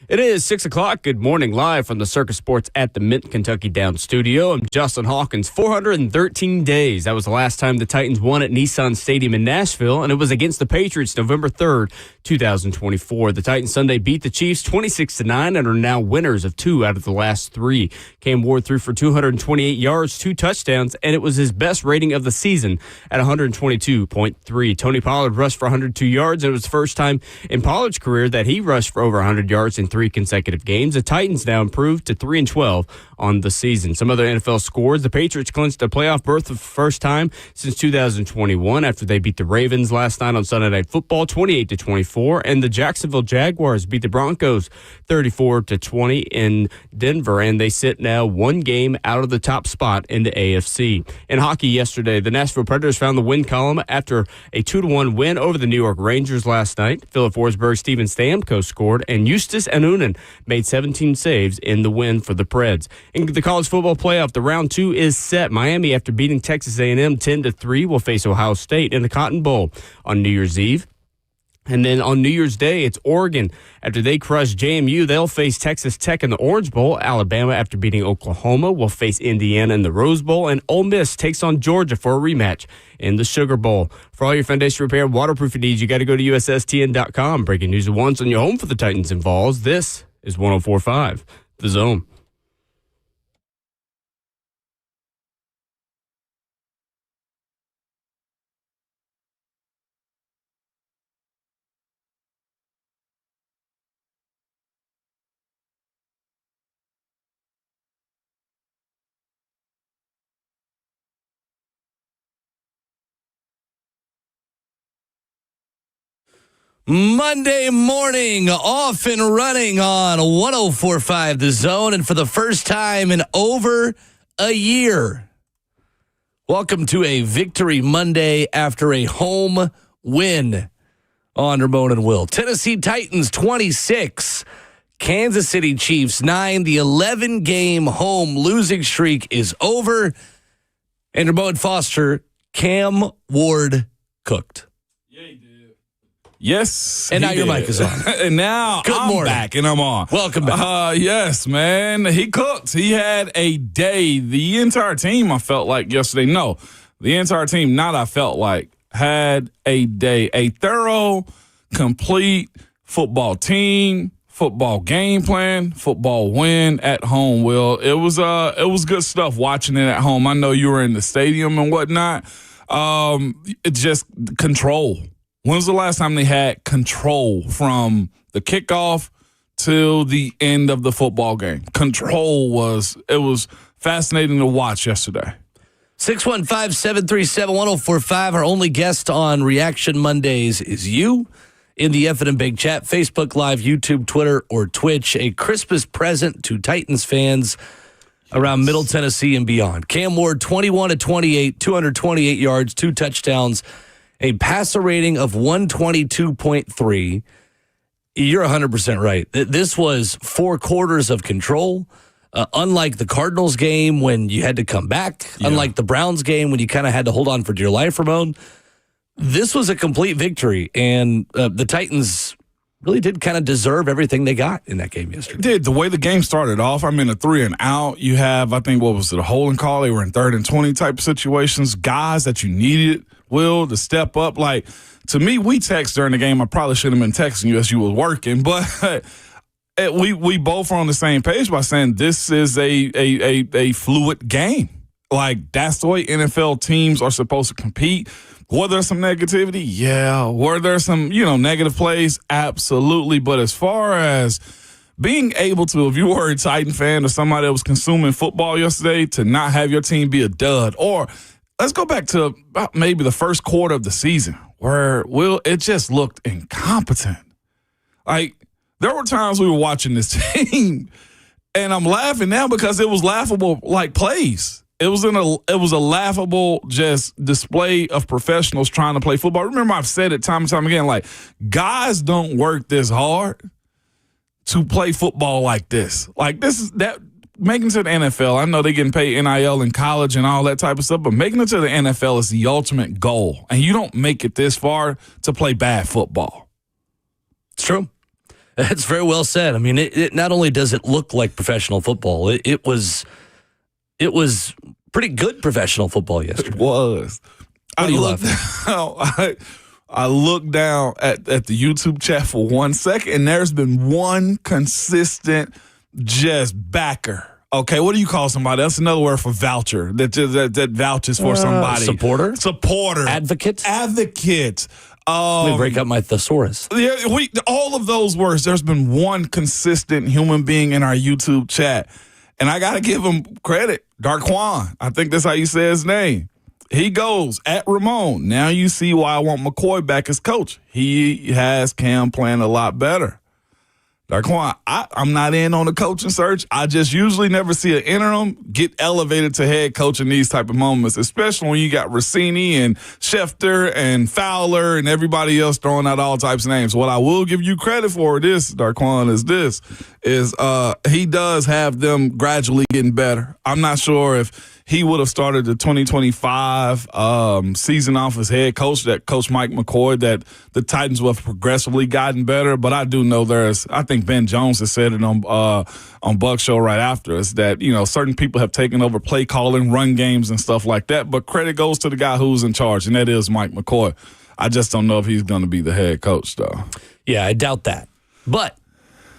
It is 6 o'clock. Good morning, live from the Circus Sports at the Mint Kentucky Down studio. I'm Justin Hawkins. 413 days. That was the last time the Titans won at Nissan Stadium in Nashville, and it was against the Patriots November 3rd, 2024. The Titans Sunday beat the Chiefs 26-9 and are now winners of 2 out of the last 3. Cam Ward threw for 228 yards, 2 touchdowns, and it was his best rating of the season at 122.3. Tony Pollard rushed for 102 yards, and it was the first time in Pollard's career that he rushed for over 100 yards in 3 consecutive games. The Titans now improved to 3-12 on the season. Some other NFL scores: the Patriots clinched a playoff berth for the first time since 2021 after they beat the Ravens last night on Sunday Night Football 28-24, and the Jacksonville Jaguars beat the Broncos 34-20 in Denver, and they sit now 1 game out of the top spot in the AFC. In hockey yesterday, the Nashville Predators found the win column after a 2-1 win over the New York Rangers last night. Philip Forsberg, Steven Stamkos scored, and Justus Anunen made 17 saves in the win for the Preds. In the college football playoff, the round 2 is set. Miami, after beating Texas A&M 10-3, will face Ohio State in the Cotton Bowl on New Year's Eve. And then on New Year's Day, it's Oregon. After they crush JMU, they'll face Texas Tech in the Orange Bowl. Alabama, after beating Oklahoma, will face Indiana in the Rose Bowl. And Ole Miss takes on Georgia for a rematch in the Sugar Bowl. For all your foundation repair and waterproofing needs, you got to go to USSTN.com. Breaking news at once on your home for the Titans and Vols. This is 104.5, The Zone. Monday morning, off and running on 104.5 The Zone, and for the first time in over a year, welcome to a Victory Monday after a home win on Ramon and Will. Tennessee Titans 26, Kansas City Chiefs 9. The 11-game home losing streak is over, and Ramon Foster, Cam Ward cooked. Yes. And now your mic is on. And now I'm back and I'm on. Welcome back. Yes, man. He cooked. He had a day. The entire team, I felt like yesterday. No, the entire team, not I felt like, had a day. A thorough, complete football team, football game plan, football win at home, Will. It was good stuff watching it at home. I know you were in the stadium and whatnot. It just control. When was the last time they had control from the kickoff till the end of the football game? Control was fascinating to watch yesterday. 615-737-1045. Our only guest on Reaction Mondays is you in the F&M Big Chat, Facebook Live, YouTube, Twitter, or Twitch. A Christmas present to Titans fans around Middle Tennessee and beyond. Cam Ward, 21-28, 228 yards, 2 touchdowns, a passer rating of 122.3. You're 100% right. This was 4 quarters of control. Unlike the Cardinals game when you had to come back, unlike the Browns game when you kind of had to hold on for dear life, Ramon, this was a complete victory. And the Titans really did kind of deserve everything they got in that game yesterday. It did. The way the game started off, I mean, a 3 and out. You have, I think, what was it, a holding call? They were in 3rd and 20 type of situations. Guys that you needed, Will, to step up. Like, to me, we text during the game. I probably shouldn't have been texting you as you were working, but we both are on the same page by saying this is a fluid game. Like, that's the way NFL teams are supposed to compete. Were there some negativity? Yeah. Were there some, negative plays? Absolutely. But as far as being able to, if you were a Titan fan or somebody that was consuming football yesterday, to not have your team be a dud, or let's go back to about maybe the first quarter of the season where, it just looked incompetent. Like, there were times we were watching this team, and I'm laughing now because it was laughable, like, plays. It was a laughable just display of professionals trying to play football. Remember, I've said it time and time again, like, guys don't work this hard to play football like this. Like, this is that making it to the NFL. I know they're getting paid NIL in college and all that type of stuff, but making it to the NFL is the ultimate goal. And you don't make it this far to play bad football. It's true. That's very well said. I mean, it not only does it look like professional football, it was pretty good professional football yesterday. It was. I looked down at the YouTube chat for 1 second, and there's been one consistent just backer. Okay, what do you call somebody? That's another word for voucher, that vouches for somebody. Supporter. Advocate. Let me break up my thesaurus. Yeah, all of those words. There's been one consistent human being in our YouTube chat, and I got to give him credit. Darquan, I think that's how you say his name. He goes at Ramon. Now you see why I want McCoy back as coach. He has Cam playing a lot better. Darquan, I'm not in on the coaching search. I just usually never see an interim get elevated to head coach in these type of moments, especially when you got Rossini and Schefter and Fowler and everybody else throwing out all types of names. What I will give you credit for Darquan, is he does have them gradually getting better. I'm not sure if he would have started the 2025 season off as head coach, that Coach Mike McCoy, that the Titans would have progressively gotten better. But I do know I think Ben Jones has said it on Buck Show right after us, that, certain people have taken over play calling, run games and stuff like that. But credit goes to the guy who's in charge, and that is Mike McCoy. I just don't know if he's going to be the head coach, though. Yeah, I doubt that. But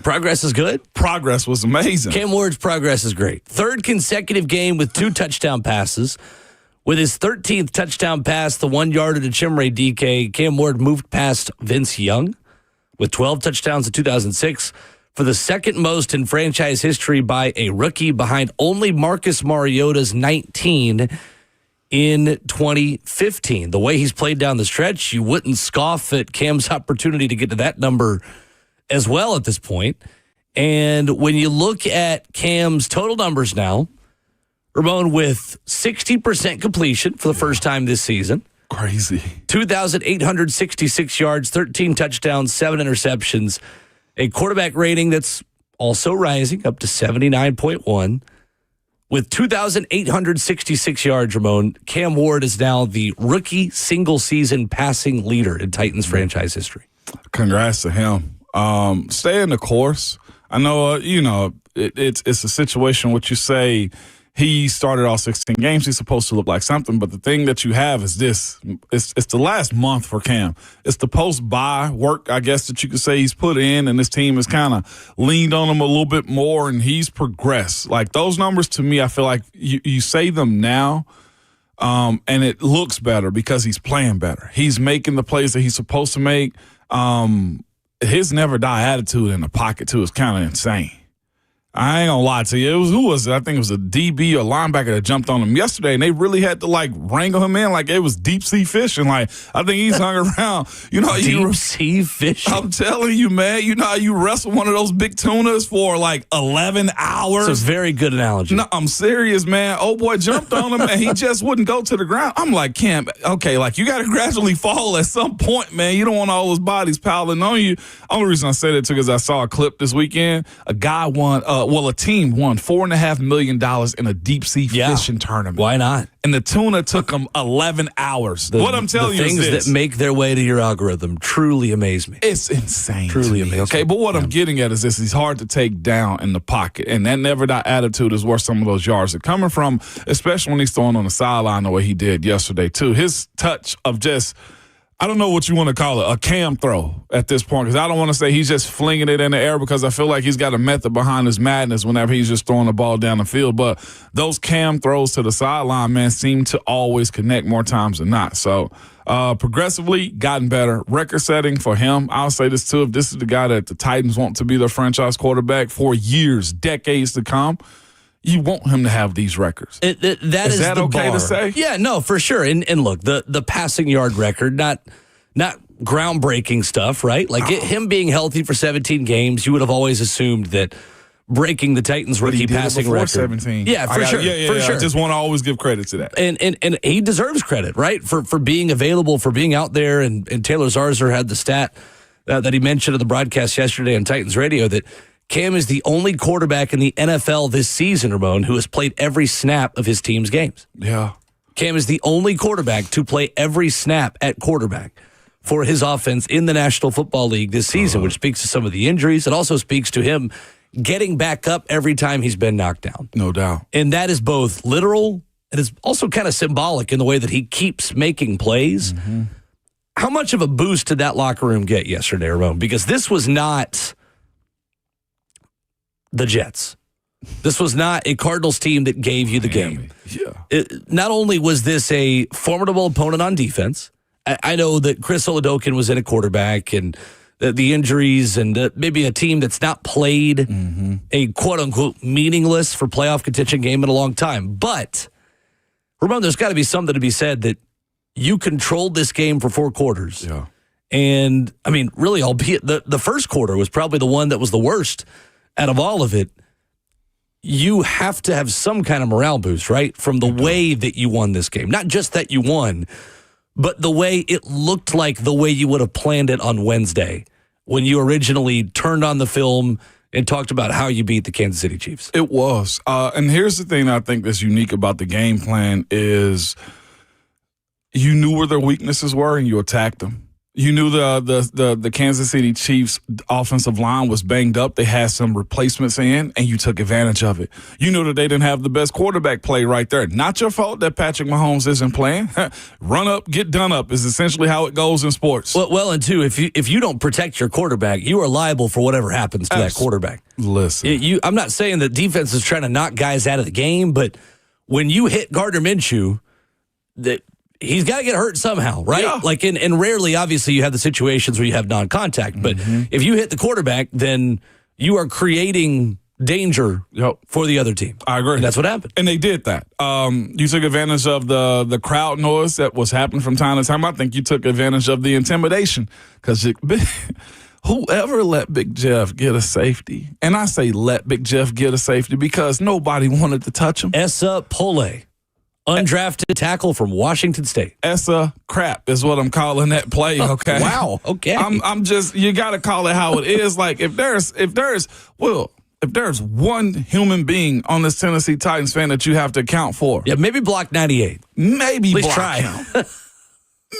progress is good. Progress was amazing. Cam Ward's progress is great. Third consecutive game with 2 touchdown passes. With his 13th touchdown pass, the 1-yarder to Chimere DK, Cam Ward moved past Vince Young with 12 touchdowns in 2006 for the second most in franchise history by a rookie, behind only Marcus Mariota's 19 in 2015. The way he's played down the stretch, you wouldn't scoff at Cam's opportunity to get to that number as well at this point. And when you look at Cam's total numbers now, Ramon, with 60% completion for the first time this season. Crazy. 2,866 yards, 13 touchdowns, 7 interceptions, a quarterback rating that's also rising up to 79.1. With 2,866 yards, Ramon, Cam Ward is now the rookie single-season passing leader in Titans franchise history. Congrats to him. Stay in the course. I know, it's a situation which you say he started all 16 games. He's supposed to look like something, but the thing that you have is this. It's the last month for Cam. It's the post-bye work, I guess, that you could say he's put in, and this team has kind of leaned on him a little bit more, and he's progressed. Like, those numbers, to me, I feel like you say them now, and it looks better because he's playing better. He's making the plays that he's supposed to make. His never die attitude in the pocket, too, is kind of insane. I ain't gonna lie to you. Who was it? I think it was a DB or linebacker that jumped on him yesterday, and they really had to wrangle him in like it was deep sea fishing. I think he's hung around. Deep sea fishing. I'm telling you, man. You know how you wrestle one of those big tunas for 11 hours. It's a very good analogy. No, I'm serious, man. Old boy jumped on him and he just wouldn't go to the ground. I'm like, Cam, okay, you got to gradually fall at some point, man. You don't want all those bodies piling on you. Only reason I said it too is I saw a clip this weekend. A guy won. A team won $4.5 million in a deep sea fishing tournament. Why not? And the tuna took them 11 hours. What I'm telling you is this. Things that make their way to your algorithm truly amaze me. It's insane. Truly amazing. Okay, but what I'm getting at is this. He's hard to take down in the pocket. And that never die attitude is where some of those yards are coming from, especially when he's throwing on the sideline the way he did yesterday, too. His touch of just, I don't know what you want to call it, a Cam throw at this point, because I don't want to say he's just flinging it in the air, because I feel like he's got a method behind his madness whenever he's just throwing the ball down the field. But those Cam throws to the sideline, man, seem to always connect more times than not. So progressively gotten better. Record setting for him. I'll say this too, if this is the guy that the Titans want to be their franchise quarterback for years, decades to come, you want him to have these records. Is that the okay bar to say? Yeah, no, for sure. And look, the passing yard record, not groundbreaking stuff, right? Him being healthy for 17 games, you would have always assumed that breaking the Titans rookie passing record. 17. Yeah, for sure. I just want to always give credit to that. And he deserves credit, right? For being available, for being out there. And Taylor Zarzer had the stat that he mentioned in the broadcast yesterday on Titans Radio that Cam is the only quarterback in the NFL this season, Ramon, who has played every snap of his team's games. Yeah. Cam is the only quarterback to play every snap at quarterback for his offense in the National Football League this season, which speaks to some of the injuries. It also speaks to him getting back up every time he's been knocked down. No doubt. And that is both literal and is also kind of symbolic in the way that he keeps making plays. Mm-hmm. How much of a boost did that locker room get yesterday, Ramon? Because this was not the Jets. This was not a Cardinals team that gave you the game. Yeah. Not only was this a formidable opponent on defense, I know that Chris Oladokun was in a quarterback and the injuries and maybe a team that's not played a quote-unquote meaningless for playoff contention game in a long time. But, remember, there's got to be something to be said that you controlled this game for 4 quarters. Yeah. And, I mean, really, albeit the first quarter was probably the one that was the worst out of all of it. You have to have some kind of morale boost, right? From the way that you won this game. Not just that you won, but the way it looked like the way you would have planned it on Wednesday when you originally turned on the film and talked about how you beat the Kansas City Chiefs. It was. And here's the thing I think that's unique about the game plan is you knew where their weaknesses were and you attacked them. You knew the Kansas City Chiefs offensive line was banged up. They had some replacements in, and you took advantage of it. You knew that they didn't have the best quarterback play right there. Not your fault that Patrick Mahomes isn't playing. Run up, get done up is essentially how it goes in sports. Well, and two, if you don't protect your quarterback, you are liable for whatever happens to that quarterback. Listen, I'm not saying that defense is trying to knock guys out of the game, but when you hit Gardner Minshew, that he's got to get hurt somehow, right? Yeah. Like, and rarely, obviously, you have the situations where you have non-contact. But if you hit the quarterback, then you are creating danger for the other team. I agree. And that's what happened. And they did that. You took advantage of the crowd noise that was happening from time to time. I think you took advantage of the intimidation because whoever let Big Jeff get a safety, and I say let Big Jeff get a safety because nobody wanted to touch him. Esa Pole. Undrafted tackle from Washington State. Essa crap is what I'm calling that play. Okay. Wow. Okay. I'm just, you got to call it how it is. Like if there's one human being on this Tennessee Titans fan that you have to account for. Yeah, maybe block 98. Maybe at least block try. him.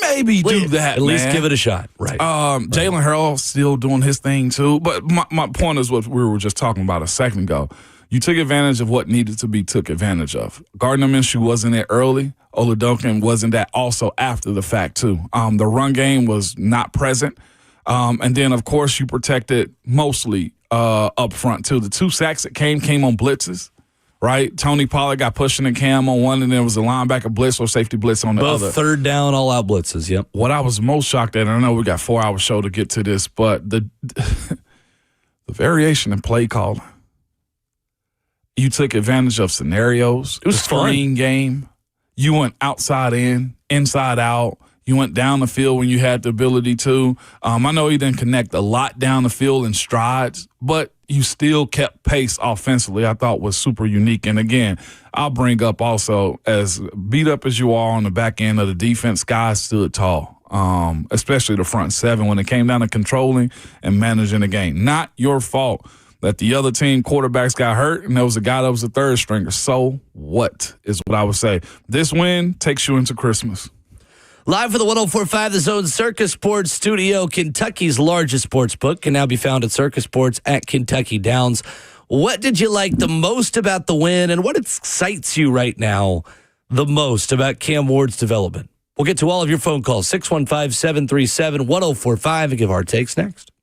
Maybe do that. At least man. give it a shot. Right. Jalen Hurl still doing his thing too. But my point is what we were just talking about a second ago. You took advantage of what needed to be took advantage of. Gardner Minshew wasn't there early. Oladokun wasn't that also after the fact, too. The run game was not present. And then, of course, you protected mostly up front, too. The 2 sacks that came on blitzes, right? Tony Pollard got pushing the cam on one, and then it was a linebacker blitz or safety blitz on the Both other. Third down, all-out blitzes, yep. What I was most shocked at, and I know we got a 4-hour show to get to this, but the variation in play calling. You took advantage of scenarios. It was the screen game. You went outside in, inside out. You went down the field when you had the ability to. I know you didn't connect a lot down the field in strides, but you still kept pace offensively. I thought was super unique. And again, I'll bring up also, as beat up as you are on the back end of the defense, guys stood tall, especially the front 7 when it came down to controlling and managing the game. Not your fault that the other team quarterbacks got hurt, and there was a guy that was a third stringer. So what is what I would say. This win takes you into Christmas. Live for the 104.5 The Zone Circus Sports Studio, Kentucky's largest sports book can now be found at Circus Sports at Kentucky Downs. What did you like the most about the win, and what excites you right now the most about Cam Ward's development? We'll get to all of your phone calls, 615-737-1045, and give our takes next.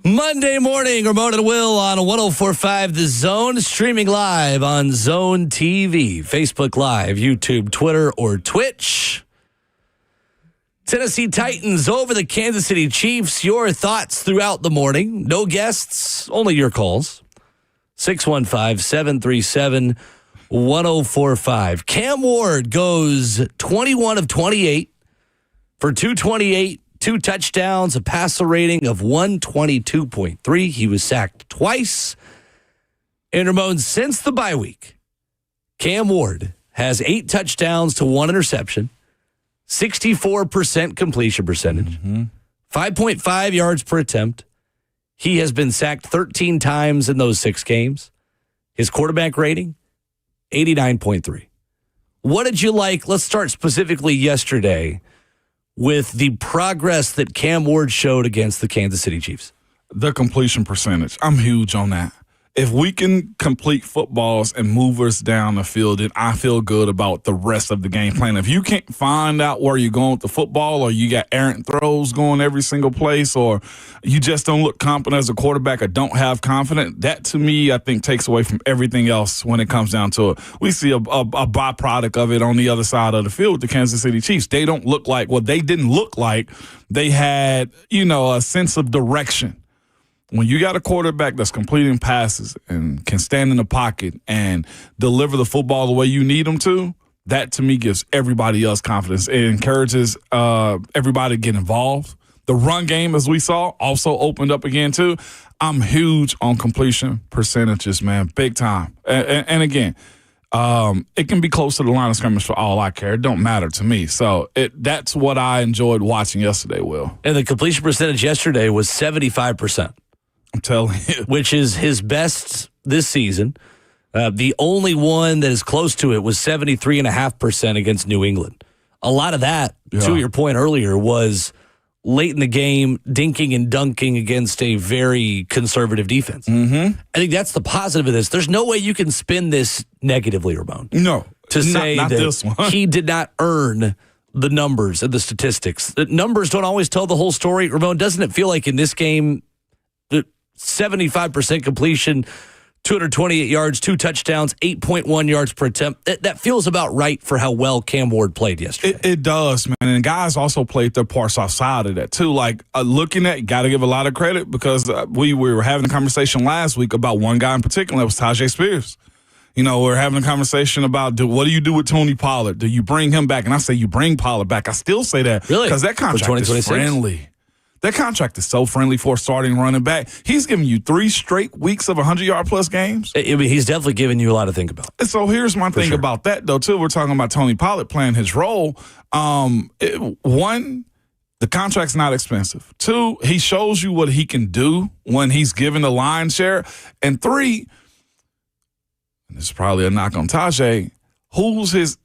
Monday morning, Ramon and Will on 104.5 The Zone, streaming live on Zone TV, Facebook Live, YouTube, Twitter, or Twitch. Tennessee Titans over the Kansas City Chiefs. Your thoughts throughout the morning. No guests, only your calls. 615-737-1045. Cam Ward goes 21 of 28 for 228, 2 touchdowns, a passer rating of 122.3. He was sacked twice. And Ramon, since the bye week, Cam Ward has 8 touchdowns to 1 interception, 64% completion percentage, 5.5 yards per attempt. He has been sacked 13 times in those 6 games. His quarterback rating, 89.3. What did you like? Let's start specifically yesterday with the progress that Cam Ward showed against the Kansas City Chiefs. The completion percentage. I'm huge on that. If we can complete footballs and move us down the field, then I feel good about the rest of the game plan. If you can't find out where you're going with the football, or you got errant throws going every single place, or you just don't look confident as a quarterback or don't have confidence, that to me, I think takes away from everything else when it comes down to it. We see a byproduct of it on the other side of the field with the Kansas City Chiefs. They don't look like, well, they didn't look like they had, a sense of direction. When you got a quarterback that's completing passes and can stand in the pocket and deliver the football the way you need them to, that to me gives everybody else confidence. It encourages everybody to get involved. The run game, as we saw, also opened up again too. I'm huge on completion percentages, man, big time. And again, it can be close to the line of scrimmage for all I care. It don't matter to me. So that's what I enjoyed watching yesterday, Will. And the completion percentage yesterday was 75%. I'm telling you. Which is his best this season. The only one that is close to it was 73.5% against New England. A lot of that, to your point earlier, was late in the game, dinking and dunking against a very conservative defense. I think that's the positive of this. There's no way you can spin this negatively, Ramon. No. To say not that this one. He did not earn the numbers and the statistics. The numbers don't always tell the whole story. Ramon, doesn't it feel like in this game, 75% completion, 228 yards, 2 touchdowns, 8.1 yards per attempt. That feels about right for how well Cam Ward played yesterday. It does, man. And guys also played their parts outside of that, too. Like, looking at, got to give a lot of credit because we were having a conversation last week about one guy in particular. That was Tajay Spears. We're having a conversation about what do you do with Tony Pollard? Do you bring him back? And I say you bring Pollard back. I still say that. Really? Because that contract is friendly. That contract is so friendly for a starting running back. He's giving you 3 straight weeks of 100-yard-plus games. I mean, he's definitely giving you a lot to think about. And so here's my thing about that, though, too. We're talking about Tony Pollard playing his role. 1, the contract's not expensive. 2, he shows you what he can do when he's given the lion's share. And 3, and this is probably a knock on Tajay, who's his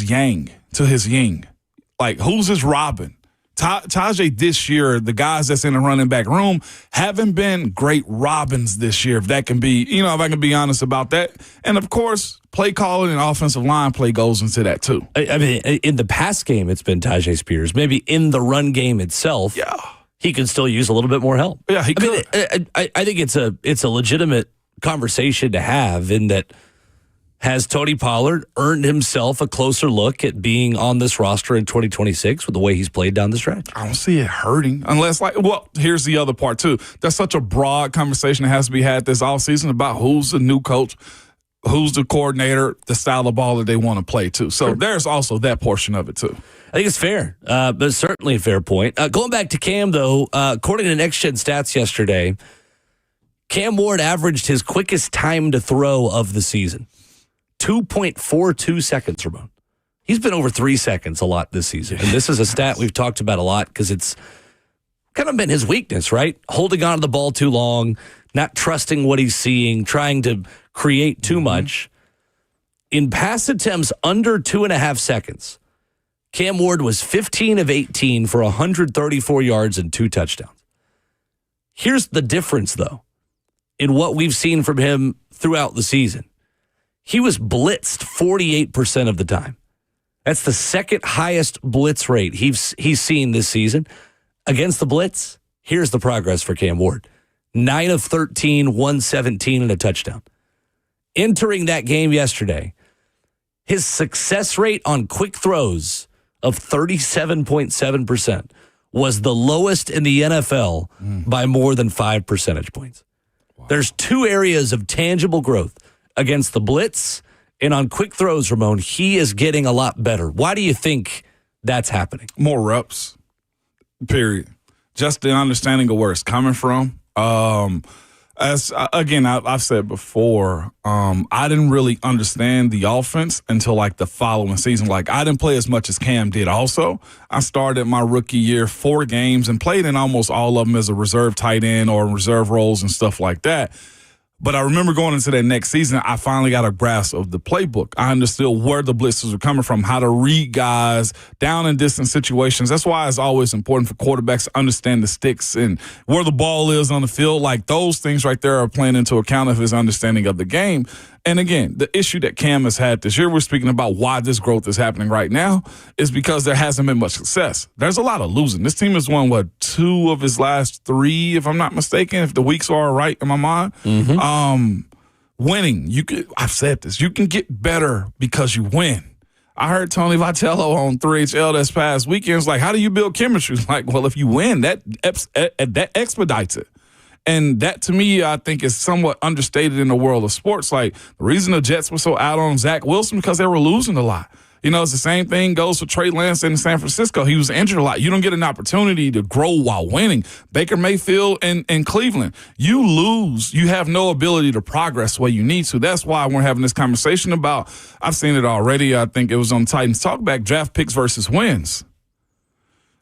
yang to his yin? Like, who's his Robin? Tajay this year, the guys that's in the running back room haven't been great Robins this year, if that can be, if I can be honest about that. And, of course, play calling and offensive line play goes into that, too. I mean, in the pass game, it's been Tajay Spears. Maybe in the run game itself, he could still use a little bit more help. Yeah, he could. I think it's a legitimate conversation to have in that. Has Tony Pollard earned himself a closer look at being on this roster in 2026 with the way he's played down the stretch? I don't see it hurting unless, here's the other part, too. That's such a broad conversation that has to be had this offseason about who's the new coach, who's the coordinator, the style of ball that they want to play, too. So there's also that portion of it, too. I think it's fair, but it's certainly a fair point. Going back to Cam, though, according to Next Gen Stats yesterday, Cam Ward averaged his quickest time to throw of the season. 2.42 seconds, Ramon. He's been over 3 seconds a lot this season. And this is a stat we've talked about a lot because it's kind of been his weakness, right? Holding on to the ball too long, not trusting what he's seeing, trying to create too much. In pass attempts under 2.5 seconds, Cam Ward was 15 of 18 for 134 yards and 2 touchdowns. Here's the difference, though, in what we've seen from him throughout the season. He was blitzed 48% of the time. That's the second highest blitz rate he's seen this season. Against the blitz, Here's the progress for Cam Ward. 9 of 13, 117, and a touchdown. Entering that game yesterday, his success rate on quick throws of 37.7% was the lowest in the NFL by more than 5 percentage points. Wow. There's two areas of tangible growth against the blitz and on quick throws, Ramon. He is getting a lot better. Why do you think that's happening? More reps, period. Just the understanding of where it's coming from. I've said before, I didn't really understand the offense until like the following season. Like I didn't play as much as Cam did. Also, I started my rookie year 4 games and played in almost all of them as a reserve tight end or reserve roles and stuff like that. But I remember going into that next season, I finally got a grasp of the playbook. I understood where the blitzes were coming from, how to read guys down in distant situations. That's why it's always important for quarterbacks to understand the sticks and where the ball is on the field. Like those things right there are playing into account of his understanding of the game. And again, the issue that Cam has had this year, we're speaking about why this growth is happening right now, is because there hasn't been much success. There's a lot of losing. This team has won, 2 of his last 3, if I'm not mistaken, if the weeks are right in my mind. Winning, I've said this, you can get better because you win. I heard Tony Vitello on 3HL this past weekend. It's like, how do you build chemistry? It's like, well, if you win, that expedites it. And that, to me, I think is somewhat understated in the world of sports. Like, the reason the Jets were so out on Zach Wilson because they were losing a lot. You know, it's the same thing goes for Trey Lance in San Francisco. He was injured a lot. You don't get an opportunity to grow while winning. Baker Mayfield in Cleveland, you lose. You have no ability to progress the way you need to. That's why we're having this conversation about, I've seen it already. I think it was on Titans Talkback, draft picks versus wins.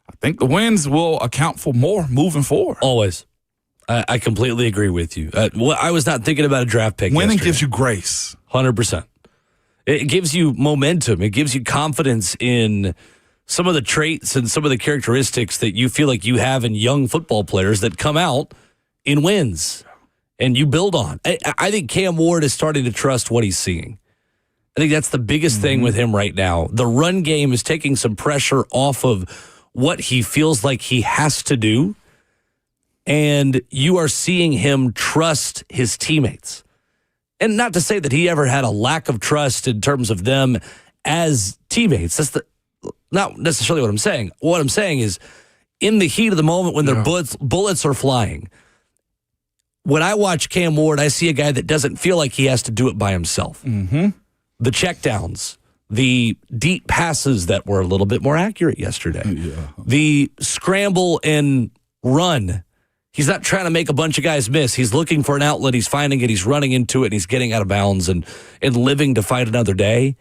I think the wins will account for more moving forward. Always. I completely agree with you. I was not thinking about a draft pick. Winning gives you grace. 100%. It gives you momentum. It gives you confidence in some of the traits and some of the characteristics that you feel like you have in young football players that come out in wins and you build on. I think Cam Ward is starting to trust what he's seeing. I think that's the biggest thing with him right now. The run game is taking some pressure off of what he feels like he has to do. And you are seeing him trust his teammates. And not to say that he ever had a lack of trust in terms of them as teammates. That's not necessarily what I'm saying. What I'm saying is, in the heat of the moment when their bullets are flying, when I watch Cam Ward, I see a guy that doesn't feel like he has to do it by himself. The checkdowns, the deep passes that were a little bit more accurate yesterday, the scramble and run. He's not trying to make a bunch of guys miss. He's looking for an outlet. He's finding it. He's running into it, and he's getting out of bounds and living to fight another day.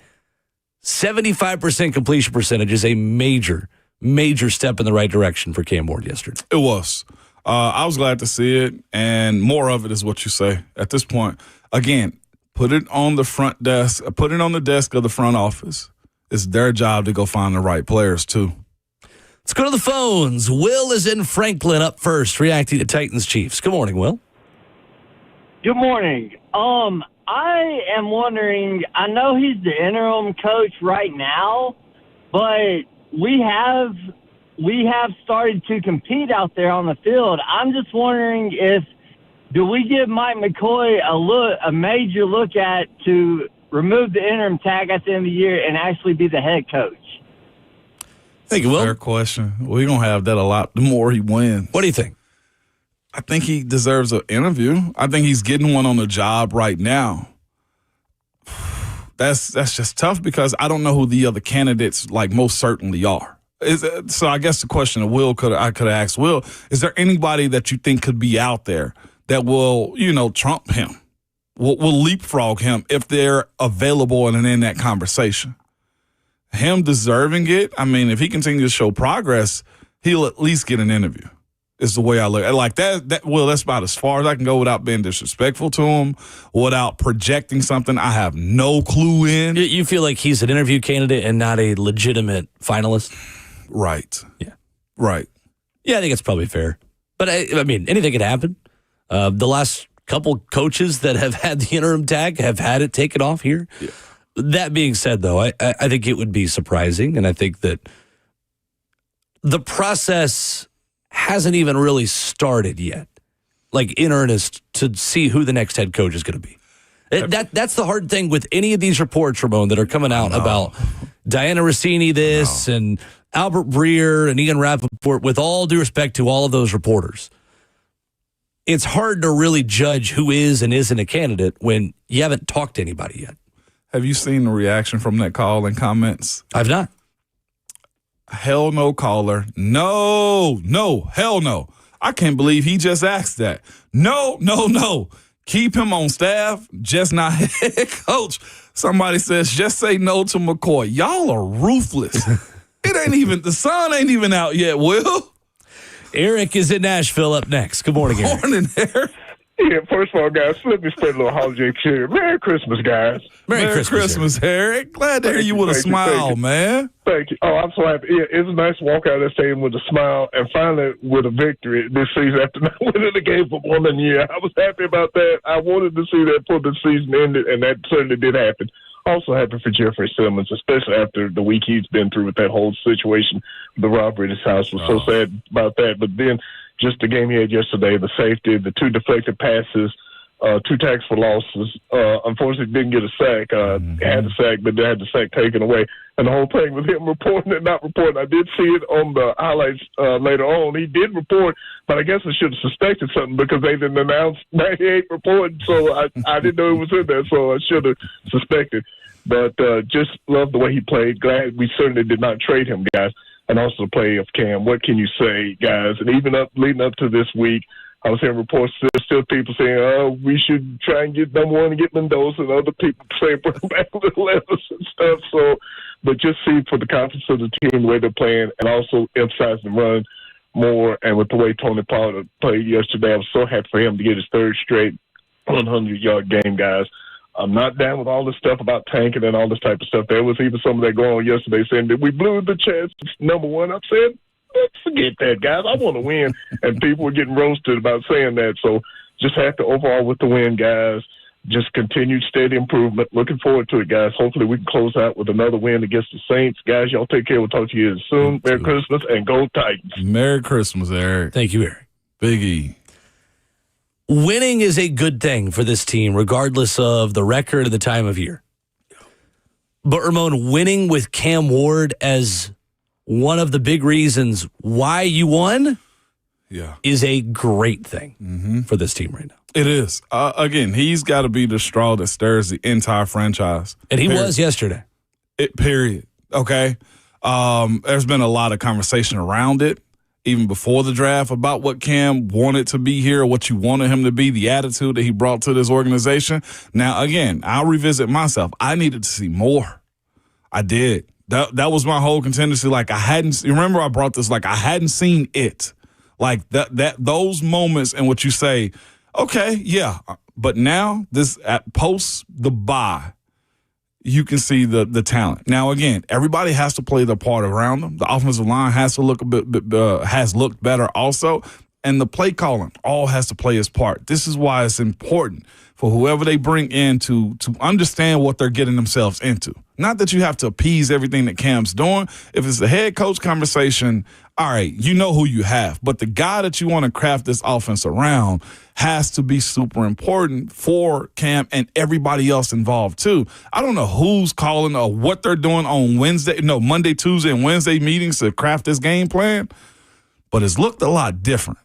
75% completion percentage is a major, major step in the right direction for Cam Ward yesterday. It was. I was glad to see it, and more of it is what you say at this point. Again, put it on the front desk. Put it on the desk of the front office. It's their job to go find the right players, too. Let's go to the phones. Will is in Franklin up first, reacting to Titans Chiefs. Good morning, Will. Good morning. I am wondering, I know he's the interim coach right now, but we have started to compete out there on the field. I'm just wondering do we give Mike McCoy a major look at to remove the interim tag at the end of the year and actually be the head coach? Thank you, Will. Fair question. We're going to have that a lot the more he wins. What do you think? I think he deserves an interview. I think he's getting one on the job right now. That's just tough because I don't know who the other candidates most certainly are. So I guess the question I could have asked Will, is there anybody that you think could be out there that will, trump him, will leapfrog him if they're available and in that conversation? Him deserving it, I mean, if he continues to show progress, he'll at least get an interview, is the way I look at it. Like that. Well, that's about as far as I can go without being disrespectful to him, without projecting something I have no clue in. You feel like he's an interview candidate and not a legitimate finalist? Right. Yeah. Right. Yeah, I think it's probably fair. But, I mean, anything could happen. The last couple coaches that have had the interim tag have had it taken off here. Yeah. That being said, though, I think it would be surprising, and I think that the process hasn't even really started yet, like in earnest, to see who the next head coach is going to be. That's the hard thing with any of these reports, Ramon, that are coming out about Diana Rossini and Albert Breer and Ian Rappaport, with all due respect to all of those reporters. It's hard to really judge who is and isn't a candidate when you haven't talked to anybody yet. Have you seen the reaction from that call and comments? I've not. Hell no, caller. No, hell no. I can't believe he just asked that. No. Keep him on staff, just not head coach. Somebody says, just say no to McCoy. Y'all are ruthless. The sun ain't even out yet, Will. Eric is in Nashville up next. Good morning, Eric. Morning, Eric. Yeah, first of all, guys, let me spread a little holiday cheer. Merry Christmas, guys. Merry Christmas, Eric. Glad to hear you with a smile, man. Thank you. Oh, I'm so happy. Yeah, it's nice to walk out of the stadium with a smile and finally with a victory this season after not winning the game for more than a year. I was happy about that. I wanted to see that before the season ended, and that certainly did happen. Also happy for Jeffrey Simmons, especially after the week he's been through with that whole situation, the robbery at his house. Was so sad about that. But then just the game he had yesterday, the safety, the 2 deflected passes, 2 tackles for losses. Unfortunately, didn't get a sack. Had a sack, but they had the sack taken away. And the whole thing with him reporting and not reporting, I did see it on the highlights later on. He did report, but I guess I should have suspected something because they didn't announce 98 reporting, so I didn't know it was in there, so I should have suspected. But just love the way he played. Glad we certainly did not trade him, guys. And also the play of Cam. What can you say, guys? And even leading up to this week, I was hearing reports, there's still people saying, we should try and get number 1 and get Mendoza, and other people saying bring back Little Levis and stuff. So, but just see for the confidence of the team, the way they're playing, and also emphasize the run more. And with the way Tony Pollard played yesterday, I was so happy for him to get his 3rd straight 100-yard game, guys. I'm not down with all this stuff about tanking and all this type of stuff. There was even some of that going on yesterday saying that we blew the chance. Number 1, I'm saying, let's forget that, guys. I want to win. And people were getting roasted about saying that. So just happy overall with the win, guys. Just continued steady improvement. Looking forward to it, guys. Hopefully we can close out with another win against the Saints. Guys, y'all take care. We'll talk to you soon. Merry Christmas and go Titans. Merry Christmas, Eric. Thank you, Eric. Big E. Winning is a good thing for this team, regardless of the record or the time of year. But, Ramon, winning with Cam Ward as one of the big reasons why you won is a great thing for this team right now. It is. Again, he's got to be the straw that stirs the entire franchise. And he was yesterday. Period. Okay? There's been a lot of conversation around it, even before the draft, about what Cam wanted to be here, what you wanted him to be, the attitude that he brought to this organization. Now, again, I'll revisit myself. I needed to see more. I did. That was my whole contingency. Like, remember I brought this, like, I hadn't seen it. Like, those moments in which you say, okay, yeah, but now post the bye, you can see the talent. Now, again, everybody has to play their part around them. The offensive line has to look has looked better also, and the play calling all has to play its part. This is why it's important for whoever they bring in to understand what they're getting themselves into. Not that you have to appease everything that Cam's doing. If it's a head coach conversation, all right, you know who you have. But the guy that you want to craft this offense around has to be super important for Cam and everybody else involved too. I don't know who's calling or what they're doing on Monday, Tuesday, and Wednesday meetings to craft this game plan, but it's looked a lot different.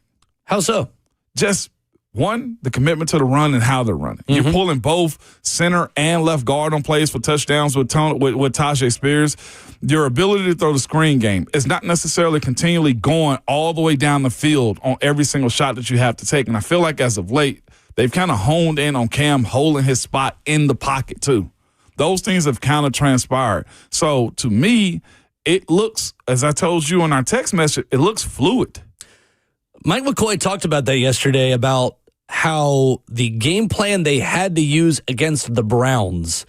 How so? Just one, the commitment to the run and how they're running. You're pulling both center and left guard on plays for touchdowns with Tajay Spears. Your ability to throw the screen game is not necessarily continually going all the way down the field on every single shot that you have to take. And I feel like as of late, they've kind of honed in on Cam holding his spot in the pocket too. Those things have kind of transpired. So to me, it looks, as I told you in our text message, it looks fluid. Mike McCoy talked about that yesterday, about how the game plan they had to use against the Browns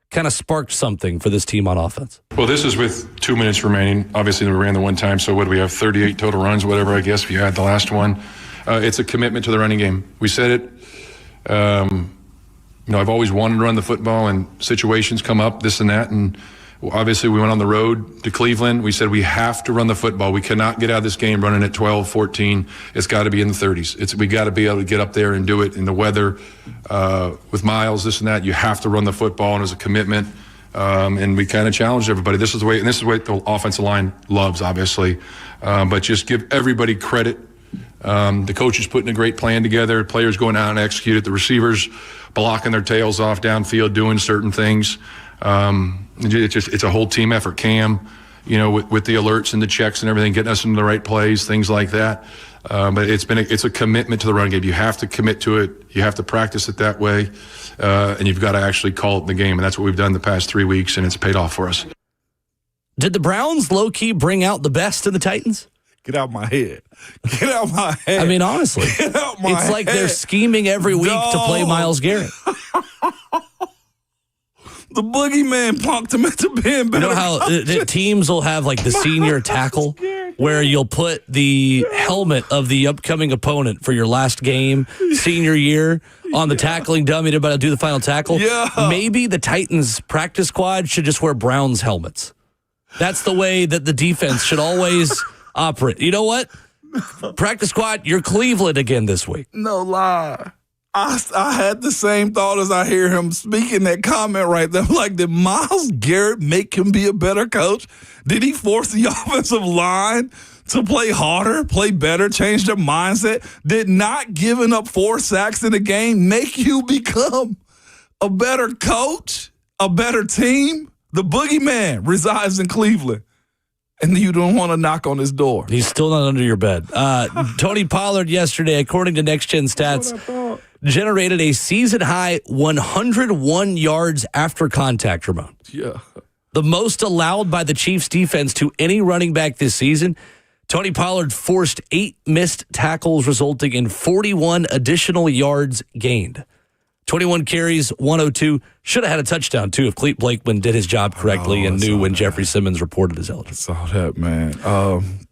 kind of sparked something for this team on offense. Well, this is with 2 minutes remaining. Obviously, we ran the one time, so what do we have, 38 total runs, whatever, I guess, if you add the last one. It's a commitment to the running game. We said it. I've always wanted to run the football, and situations come up, this and that, and Obviously, we went on the road to Cleveland. We said we have to run the football. We cannot get out of this game running at 12, 14. It's got to be in the 30s. We got to be able to get up there and do it in the weather with miles, this and that. You have to run the football, and it was a commitment. And we kind of challenged everybody. This is the way the offensive line loves, obviously. But just give everybody credit. The coaches putting a great plan together, players going out and execute it, the receivers blocking their tails off downfield, doing certain things. It's a whole team effort. Cam, with the alerts and the checks and everything, getting us into the right plays, things like that. But it's a commitment to the run game. You have to commit to it. You have to practice it that way, and you've got to actually call it in the game. And that's what we've done the past 3 weeks, and it's paid off for us. Did the Browns low-key bring out the best in the Titans? Get out my head. Get out my head. I mean, honestly, Get out my it's like head. they're scheming every week to play Myles Garrett. The boogeyman punked him into being better. You know how teams will have like the senior tackle where you'll put the helmet of the upcoming opponent for your last game, senior year, on the tackling dummy to about to do the final tackle? Yeah. Maybe the Titans practice squad should just wear Browns helmets. That's the way that the defense should always operate. You know what? Practice squad, you're Cleveland again this week. No lie. I had the same thought as I hear him speaking that comment right there. I'm like, did Myles Garrett make him be a better coach? Did he force the offensive line to play harder, play better, change their mindset? Did not giving up 4 sacks in a game make you become a better coach, a better team? The boogeyman resides in Cleveland, and you don't want to knock on his door. He's still not under your bed. Tony Pollard yesterday, according to Next Gen Stats, generated a season-high 101 yards after contact, Ramon. Yeah. The most allowed by the Chiefs defense to any running back this season. Tony Pollard forced 8 missed tackles, resulting in 41 additional yards gained. 21 carries, 102. Should have had a touchdown, too, if Clete Blakeman did his job correctly and knew when Jeffrey Simmons reported his eligibility. Saw that, man.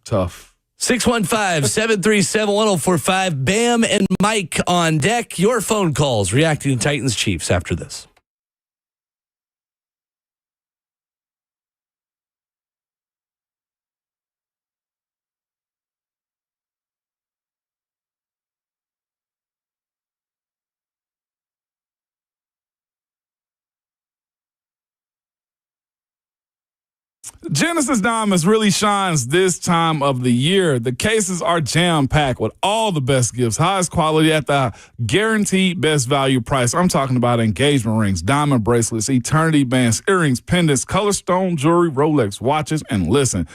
Tough. 615-737-1045. Bam and Mike on deck. Your phone calls reacting to Titans Chiefs after this. Genesis Diamonds really shines this time of the year. The cases are jam-packed with all the best gifts, highest quality at the guaranteed best value price. I'm talking about engagement rings, diamond bracelets, eternity bands, earrings, pendants, color stone jewelry, Rolex watches, and listen,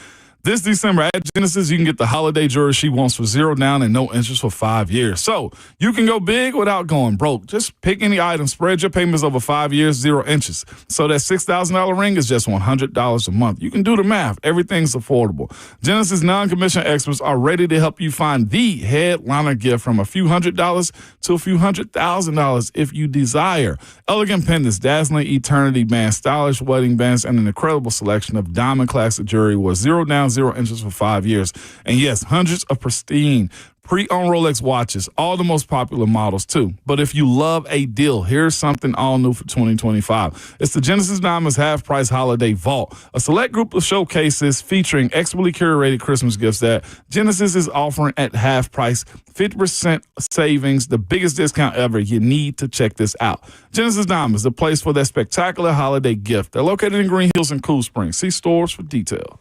this December at Genesis, you can get the holiday jewelry she wants for $0 down and no interest for 5 years. So you can go big without going broke. Just pick any item, spread your payments over 5 years, 0 interest. So that $6,000 ring is just $100 a month. You can do the math. Everything's affordable. Genesis non-commissioned experts are ready to help you find the headliner gift from a few $100s to a few $100,000 if you desire. Elegant pendants, dazzling eternity bands, stylish wedding bands, and an incredible selection of diamond classic jewelry with $0 down, 0 interest for 5 years. And yes, hundreds of pristine pre-owned Rolex watches, all the most popular models too. But if you love a deal, here's something all new for 2025. It's the Genesis Diamonds Half Price Holiday Vault, a select group of showcases featuring expertly curated Christmas gifts that Genesis is offering at half price, 50% savings, the biggest discount ever. You need to check this out. Genesis Diamonds, the place for that spectacular holiday gift. They're located in Green Hills and Cool Springs. See stores for details.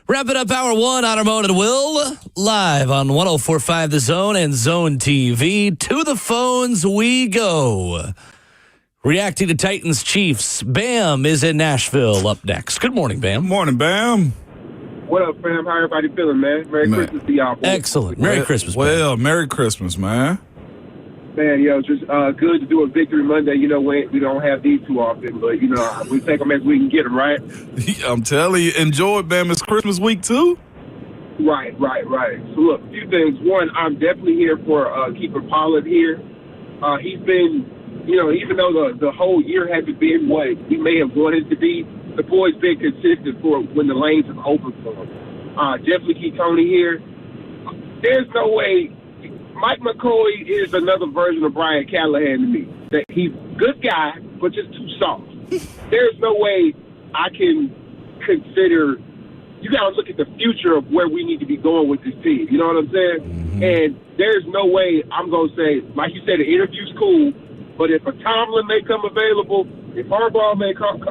Wrapping up hour one on Ramon and Will, live on 104.5 The Zone and Zone TV. To the phones we go. Reacting to Titans Chiefs, Bam is in Nashville up next. Good morning, Bam. Morning, Bam. What up, fam? How everybody feeling, man? Merry Christmas to y'all. Boys. Excellent. Merry Christmas, Bam. Well, Merry Christmas, man. Man, just good to do a Victory Monday. You know, we don't have these too often, but, we take them as we can get them, right? I'm telling you, enjoy it, Bam. It's Christmas week, too. Right. So, look, a few things. One, I'm definitely here for keeping Pollard here. He's been, even though the whole year hasn't been what he may have wanted to be, the boy's been consistent for when the lanes have opened for him. Definitely keep Tony here. There's no way. Mike McCoy is another version of Brian Callahan to me. That he's a good guy, but just too soft. There's no way I can consider. You got to look at the future of where we need to be going with this team. You know what I'm saying? Mm-hmm. And there's no way I'm going to say, like you said, the interview's cool, but if a Tomlin may come available, if Harbaugh may come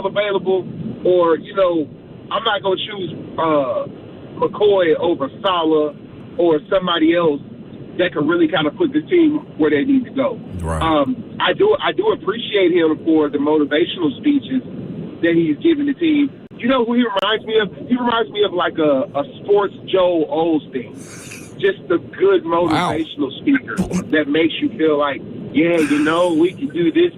available, or, I'm not going to choose McCoy over Saleh or somebody else that can really kind of put the team where they need to go. Right. I do appreciate him for the motivational speeches that he's giving the team. You know who he reminds me of? He reminds me of like a sports Joel Osteen. Just a good motivational speaker that makes you feel like, yeah, we can do this.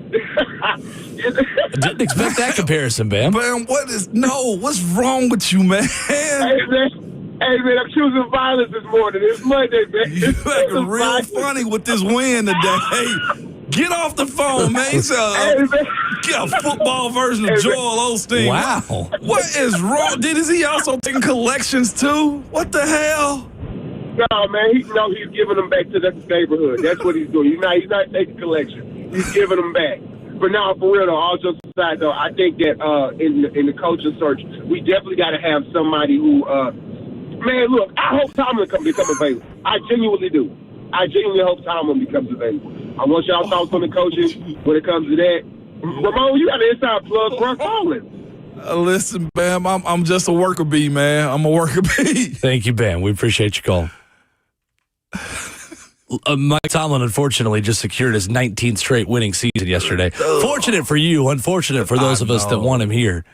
Didn't expect that comparison, Bam. Bam, what's wrong with you, man? Hey, man, I'm choosing violence this morning. It's Monday, man. You acting real funny with this win today. Hey, get off the phone, man. It's get a football version of Joel Osteen. Wow. What is wrong? Is he also taking collections, too? What the hell? No, man, he's giving them back to the neighborhood. That's what he's doing. He's not taking collections. He's giving them back. But now, for real, though, all jokes aside, though, I think that in the coaching search, we definitely got to have somebody who man, look, I hope Tomlin become available. I genuinely do. I genuinely hope Tomlin becomes available. I want y'all thoughts on the coaching when it comes to that. Ramon, you got an inside plug for Tomlin. Listen, Bam, I'm just a worker bee, man. I'm a worker bee. Thank you, Bam. We appreciate your call. Mike Tomlin, unfortunately, just secured his 19th straight winning season yesterday. Fortunate for you, unfortunate for those of us that want him here.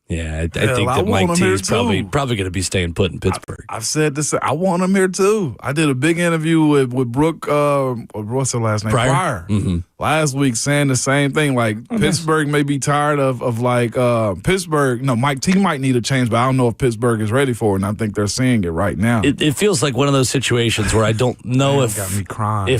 Yeah, I think that Mike T is probably going to be staying put in Pittsburgh. I've said this. I want him here, too. I did a big interview with Brooke, what's her last name? Pryor. Mm-hmm. Last week saying the same thing. Like, Pittsburgh may be tired of Pittsburgh. No, Mike T might need a change, but I don't know if Pittsburgh is ready for it, and I think they're seeing it right now. It feels like one of those situations where I don't know got me crying.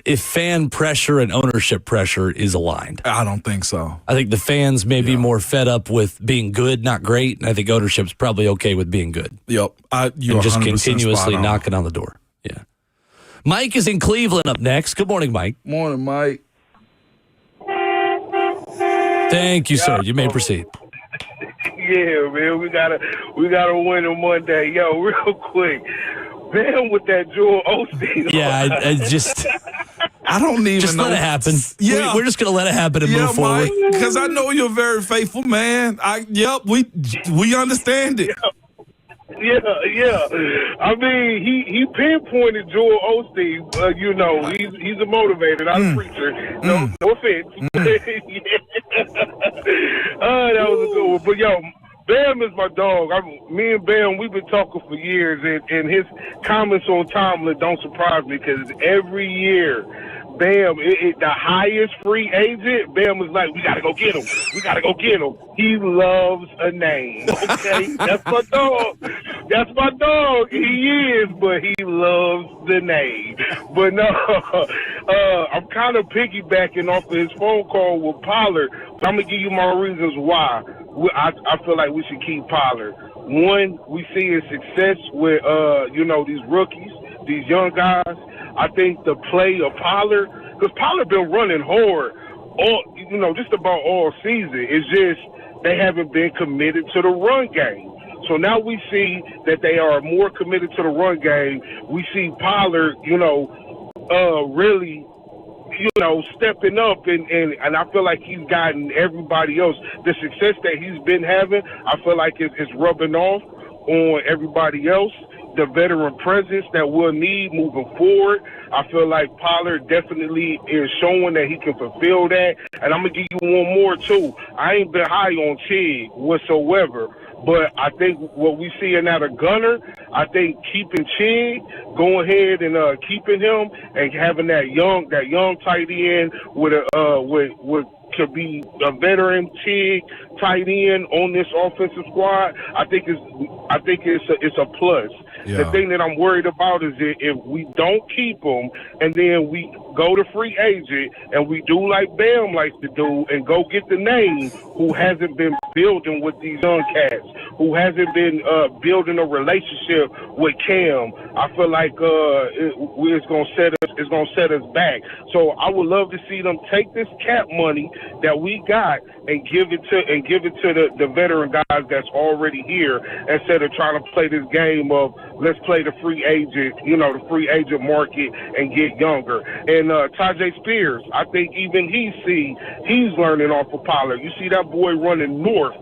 If fan pressure and ownership pressure is aligned. I don't think so. I think the fans may be more fed up with being good, not great, and I think ownership's probably okay with being good. Yep. And just continuously knocking on the door. Yeah. Mike is in Cleveland up next. Good morning, Mike. Morning, Mike. Thank you, sir. You may proceed. Yeah, man, we gotta win on Monday. Yo, real quick. Man, with that Joel Osteen. Yeah, I don't even just know. Let it happen. Yeah. We're just going to let it happen and move forward. Because I know you're a very faithful man. We understand it. Yeah. I mean, he pinpointed Joel Osteen. He's a motivator, not a preacher. No offense. That was a good one. But, yo, Bam is my dog. Me and Bam, we've been talking for years, and his comments on Tomlin don't surprise me because every year, Bam, the highest free agent, Bam was like, we got to go get him. He loves a name, okay? That's my dog. He is, but he loves the name. But no, I'm kind of piggybacking off of his phone call with Pollard. I'm going to give you my reasons why. I feel like we should keep Pollard. One, we see his success with, these rookies, these young guys. I think the play of Pollard, because Pollard been running hard just about all season. It's just they haven't been committed to the run game. So now we see that they are more committed to the run game. We see Pollard, really stepping up, and I feel like he's gotten everybody else. The success that he's been having, I feel like it's rubbing off on everybody else. The veteran presence that we'll need moving forward, I feel like Pollard definitely is showing that he can fulfill that. And I'm going to give you one more, too. I ain't been high on Chig whatsoever. But I think what we seeing out of Gunner, I think keeping Chig, going ahead and keeping him and having that young tight end with could be a veteran Chig tight end on this offensive squad. I think it's a plus. Yeah. The thing that I'm worried about is if we don't keep him and then we go to free agent and we do like Bam likes to do and go get the name who hasn't been building with these young cats, who hasn't been building a relationship with Cam, I feel like it's gonna set us back. So I would love to see them take this cap money that we got and give it to the veteran guys that's already here instead of trying to play this game of let's play the free agent market and get younger. And Tajay Spears, I think even he's learning off of Pollard. You see that boy running north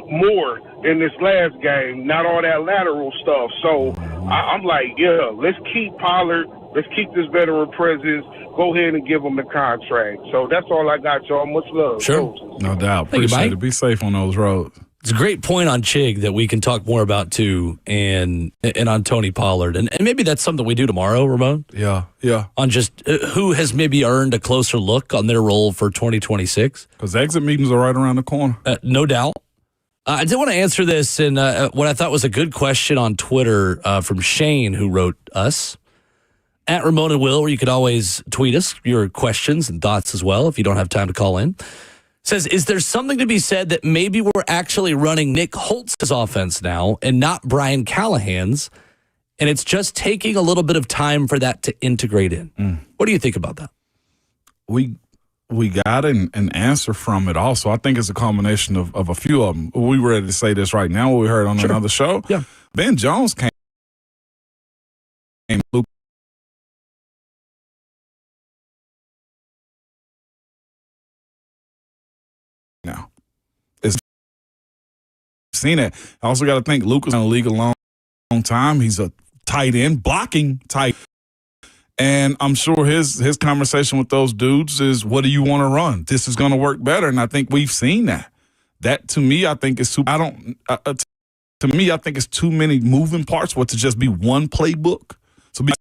more in this last game, not all that lateral stuff. So I'm like, yeah, let's keep Pollard. Let's keep this veteran presence. Go ahead and give him the contract. So that's all I got, y'all. Much love. Sure. No doubt. Thank you, Appreciate Mike. it. Be safe on those roads. It's a great point on Chig that we can talk more about, too, and on Tony Pollard. And maybe that's something we do tomorrow, Ramon, Yeah. on just who has maybe earned a closer look on their role for 2026. Because exit meetings are right around the corner. No doubt. I did want to answer this in what I thought was a good question on Twitter from Shane, who wrote us. At Ramon and Will, where you could always tweet us your questions and thoughts as well if you don't have time to call in. Says, is there something to be said that maybe we're actually running Nick Holtz's offense now and not Brian Callahan's, and it's just taking a little bit of time for that to integrate in? What do you think about that? We got an answer from it also. I think it's a combination of a few of them. We were ready to say this right now. What we heard on another show. Yeah. Ben Jones came. Now, it's seen it. I also got to think Luka's in the league a long time. He's a tight end, blocking tight. And I'm sure his conversation with those dudes is, what do you want to run? This is going to work better. And I think we've seen that. That, to me, I think is too – to me, I think it's too many moving parts for it to just be one playbook. So be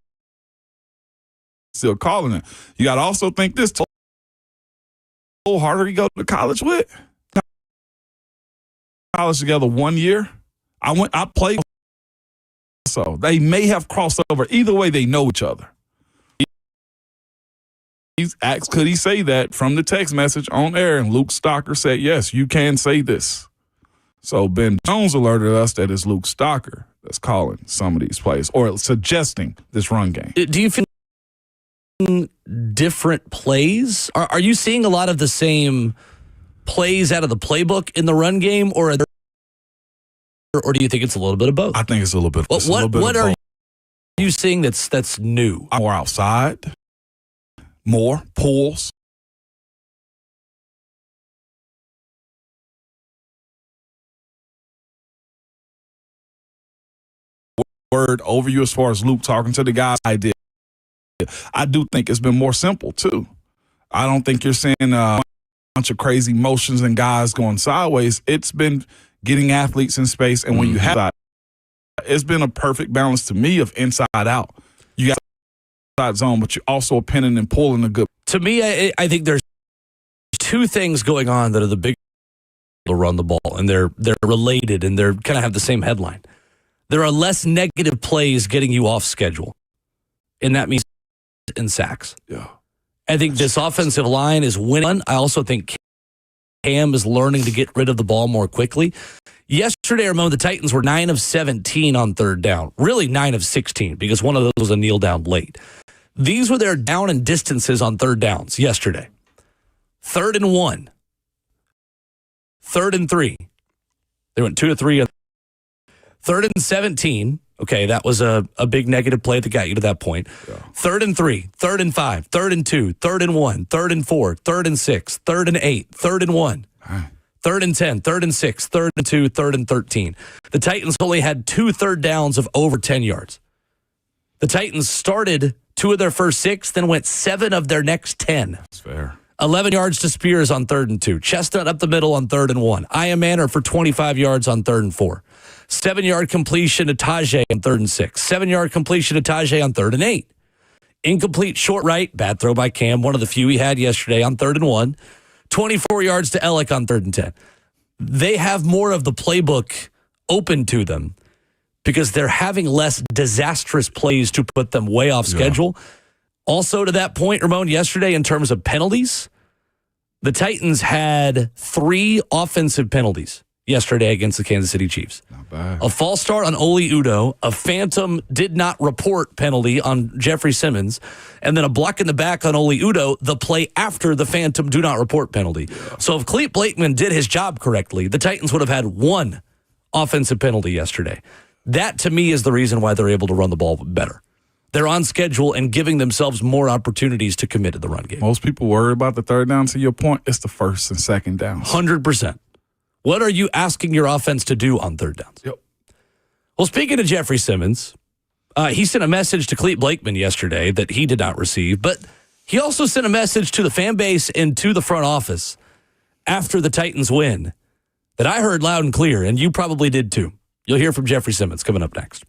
still calling it. You got to also think this – how harder you go to college with. College together 1 year. I played. So they may have crossed over. Either way, they know each other. He's asked, could he say that from the text message on air? And Luke Stocker said, yes, you can say this. So Ben Jones alerted us that it's Luke Stocker that's calling some of these plays or suggesting this run game. Do you feel different plays? Are you seeing a lot of the same plays out of the playbook in the run game, or do you think it's a little bit of both? I think it's a little bit. What are you seeing that's new? More outside, more pulls. Word over you as far as Luke talking to the guys. I do think it's been more simple, too. I don't think you're seeing a bunch of crazy motions and guys going sideways. It's been getting athletes in space, and when you have that, it's been a perfect balance to me of inside out. You got side zone, but you're also pinning and pulling a good. To me, I think there's two things going on that are the big to run the ball, and they're related, and they're kind of have the same headline. There are less negative plays getting you off schedule, and that means in sacks. Yeah. I think this offensive line is winning. I also think Cam is learning to get rid of the ball more quickly. Yesterday, Ramon, the Titans were 9 of 17 on third down. Really 9 of 16 because one of those was a kneel down late. These were their down and distances on third downs yesterday. 3rd and 1. 3rd and 3. They went 2 to 3. 3rd and 17. Okay, that was a big negative play that got you to that point. Yeah. 3rd and 3, 3rd and 5, 3rd and 2, 3rd and 1, 3rd and 4, 3rd and 6, 3rd and 8, 3rd and 1, 3rd and 10, 3rd and 6, 3rd and 2, 3rd and 13. The Titans only had 2 third downs of over 10 yards. The Titans started 2 of their first 6, then went 7 of their next 10. That's fair. 11 yards to Spears on 3rd and 2. Chestnut up the middle on 3rd and 1. Aya Manor for 25 yards on 3rd and 4. 7-yard completion to Tajay on 3rd and 6. 7-yard completion to Tajay on 3rd and 8. Incomplete short right. Bad throw by Cam. One of the few he had yesterday on 3rd and 1. 24 yards to Ellick on 3rd and 10. They have more of the playbook open to them because they're having less disastrous plays to put them way off schedule. Also, to that point, Ramon, yesterday in terms of penalties, the Titans had 3 offensive penalties yesterday against the Kansas City Chiefs. Not bad. A false start on Oli Udoh, a phantom did not report penalty on Jeffrey Simmons, and then a block in the back on Oli Udoh, the play after the phantom do not report penalty. Yeah. So if Clete Blakeman did his job correctly, the Titans would have had 1 offensive penalty yesterday. That, to me, is the reason why they're able to run the ball better. They're on schedule and giving themselves more opportunities to commit to the run game. Most people worry about the 3rd down. To your point, it's the 1st and 2nd down. 100%. What are you asking your offense to do on 3rd downs? Yep. Well, speaking of Jeffrey Simmons, he sent a message to Clete Blakeman yesterday that he did not receive, but he also sent a message to the fan base and to the front office after the Titans win that I heard loud and clear, and you probably did too. You'll hear from Jeffrey Simmons coming up next.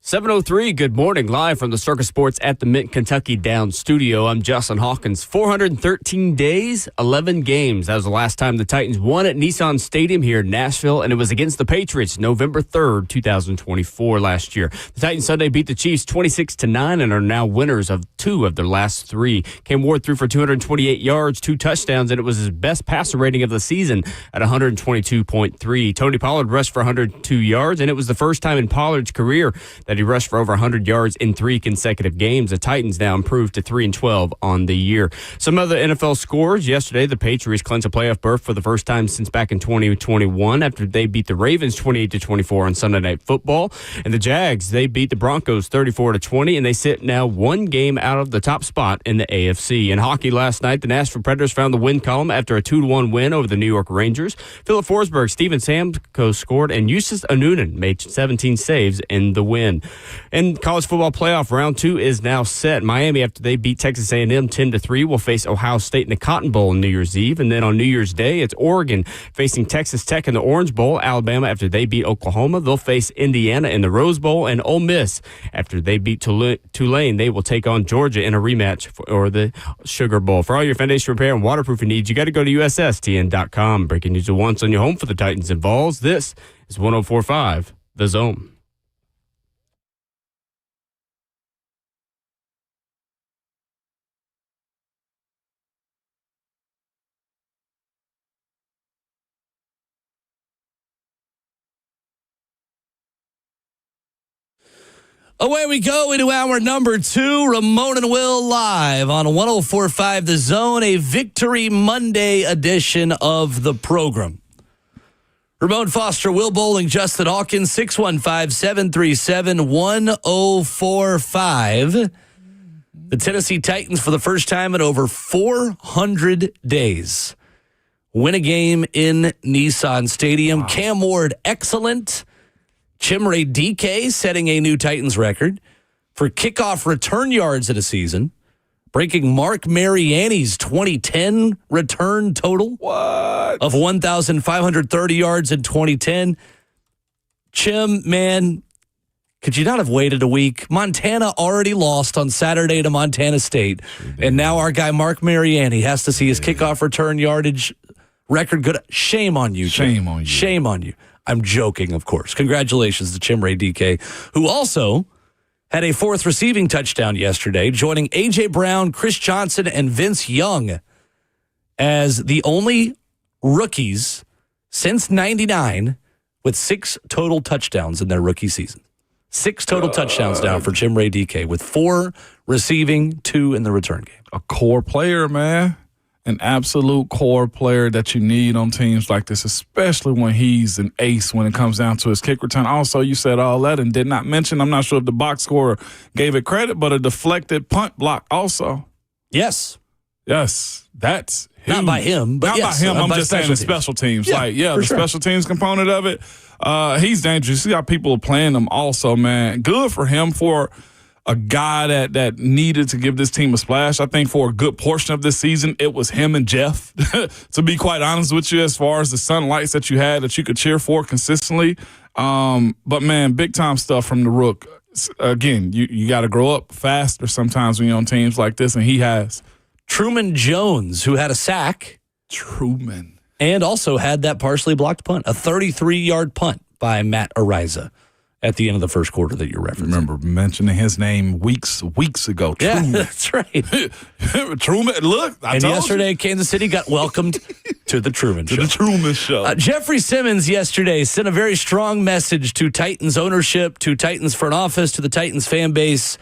7:03, good morning, live from the Circus Sports at the Mint Kentucky Down studio. I'm Justin Hawkins. 413 days, 11 games. That was the last time the Titans won at Nissan Stadium here in Nashville, and it was against the Patriots November 3rd, 2024 last year. The Titans Sunday beat the Chiefs 26-9 and are now winners of 2 of their last 3. Cam Ward threw for 228 yards, 2 touchdowns, and it was his best passer rating of the season at 122.3. Tony Pollard rushed for 102 yards, and it was the first time in Pollard's career that he rushed for over 100 yards in 3 consecutive games. The Titans now improved to 3-12 on the year. Some other NFL scores. Yesterday, the Patriots clinched a playoff berth for the first time since back in 2021 after they beat the Ravens 28-24 on Sunday Night Football. And the Jags, they beat the Broncos 34-20, and they sit now 1 game out of the top spot in the AFC. In hockey last night, the Nashville Predators found the win column after a 2-1 win over the New York Rangers. Philip Forsberg, Steven Stamkos scored, and Justus Anunen made 17 saves in the win. And college football playoff round 2 is now set. Miami, after they beat Texas A&M 10-3, will face Ohio State in the Cotton Bowl on New Year's Eve. And then on New Year's Day, it's Oregon facing Texas Tech in the Orange Bowl. Alabama, after they beat Oklahoma, they'll face Indiana in the Rose Bowl. And Ole Miss, after they beat Tulane, they will take on Georgia in a rematch for the Sugar Bowl. For all your foundation repair and waterproofing needs, you got to go to USSTN.com. Breaking news at once on your home for the Titans and Vols. This is 104.5 The Zone. Away we go into hour number 2. Ramon and Will live on 104.5 The Zone, a Victory Monday edition of the program. Ramon Foster, Will Bowling, Justin Hawkins, 615-737-1045. The Tennessee Titans, for the first time in over 400 days, win a game in Nissan Stadium. Wow. Cam Ward, excellent. Chimere DK setting a new Titans record for kickoff return yards in a season, breaking Mark Mariani's 2010 return total of 1,530 yards in 2010. Chim, man, could you not have waited a week? Montana already lost on Saturday to Montana State, and now our guy Mark Mariani has to see his kickoff return yardage record good. Shame on you, Chim. Shame on you. Shame on you. I'm joking, of course. Congratulations to Chimere DK, who also had a 4th receiving touchdown yesterday, joining A.J. Brown, Chris Johnson, and Vince Young as the only rookies since 99 with 6 total touchdowns in their rookie season. 6 total touchdowns now for Chimere DK, with 4 receiving, 2 in the return game. A core player, man. An absolute core player that you need on teams like this, especially when he's an ace when it comes down to his kick return. Also, you said all that and did not mention, I'm not sure if the box scorer gave it credit, but a deflected punt block also. Yes. Yes, that's huge. Not by him, but not yes, by him. I'm by just saying the special teams. The special teams component of it. He's dangerous. See how people are playing him also, man. Good for him for a guy that needed to give this team a splash. I think for a good portion of this season, it was him and Jeff, to be quite honest with you, as far as the sunlights that you had that you could cheer for consistently. But, man, big-time stuff from the Rook. Again, you got to grow up faster sometimes when you're on teams like this, and he has. Truman Jones, who had a sack. Truman. And also had that partially blocked punt, a 33-yard punt by Matt Ariza at the end of the first quarter that you're referencing. Remember mentioning his name weeks ago. Yeah, Truman. that's right. Truman, look, and yesterday, Kansas City got welcomed to the Truman Show. To the Truman Show. Jeffrey Simmons yesterday sent a very strong message to Titans ownership, to Titans front office, to the Titans fan base.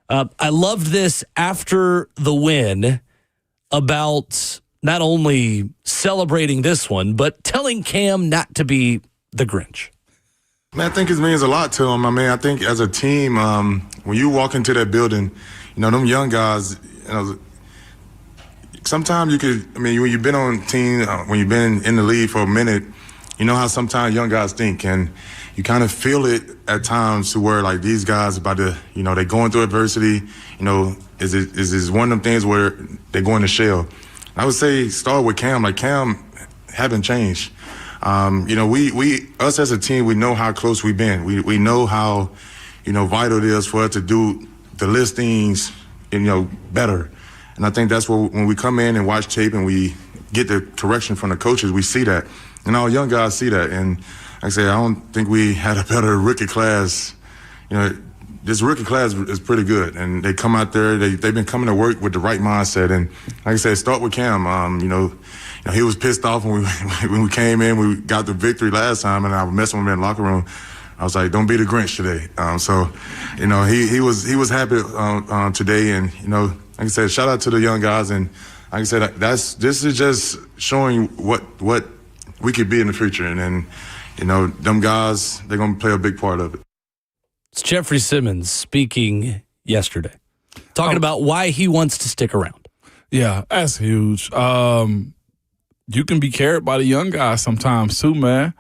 I loved this after the win about not only celebrating this one, but telling Cam not to be the Grinch. Man, I think it means a lot to him. I mean, I think as a team, when you walk into that building, you know, them young guys, you know, sometimes you could, I mean, when you've been on team, when you've been in the league for a minute, you know how sometimes young guys think, and you kind of feel it at times to where, like, these guys about to, you know, they're going through adversity, you know, is this one of them things where they're going to shell. I would say start with Cam. Like, Cam haven't changed. You know, we us as a team, we know how close we've been. We know how, vital it is for us to do the listings, better. And I think that's when we come in and watch tape and we get the correction from the coaches, we see that. And our young guys see that. And like I said, I don't think we had a better rookie class. This rookie class is pretty good. And they come out there, they've been coming to work with the right mindset. And like I said, start with Cam. He was pissed off when we came in. We got the victory last time, and I was messing with him in the locker room. I was like, "Don't be the Grinch today." He was happy today, and like I said, shout out to the young guys, and like I said, this is just showing what we could be in the future, and then them guys, they're gonna play a big part of it. It's Jeffrey Simmons speaking yesterday, talking about why he wants to stick around. Yeah, that's huge. You can be carried by the young guys sometimes too, man.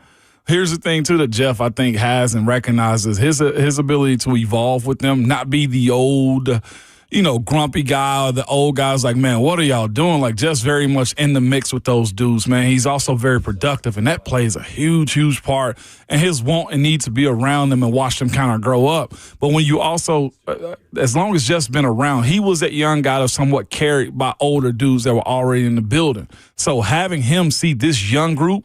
Here's the thing, too, that Jeff, I think, has and recognizes his ability to evolve with them, not be the old, grumpy guy or the old guys like, man, what are y'all doing? Like, just very much in the mix with those dudes, man. He's also very productive, and that plays a huge, huge part. And his want and need to be around them and watch them kind of grow up. But when you also, as long as Jeff's been around, he was that young guy that was somewhat carried by older dudes that were already in the building. So having him see this young group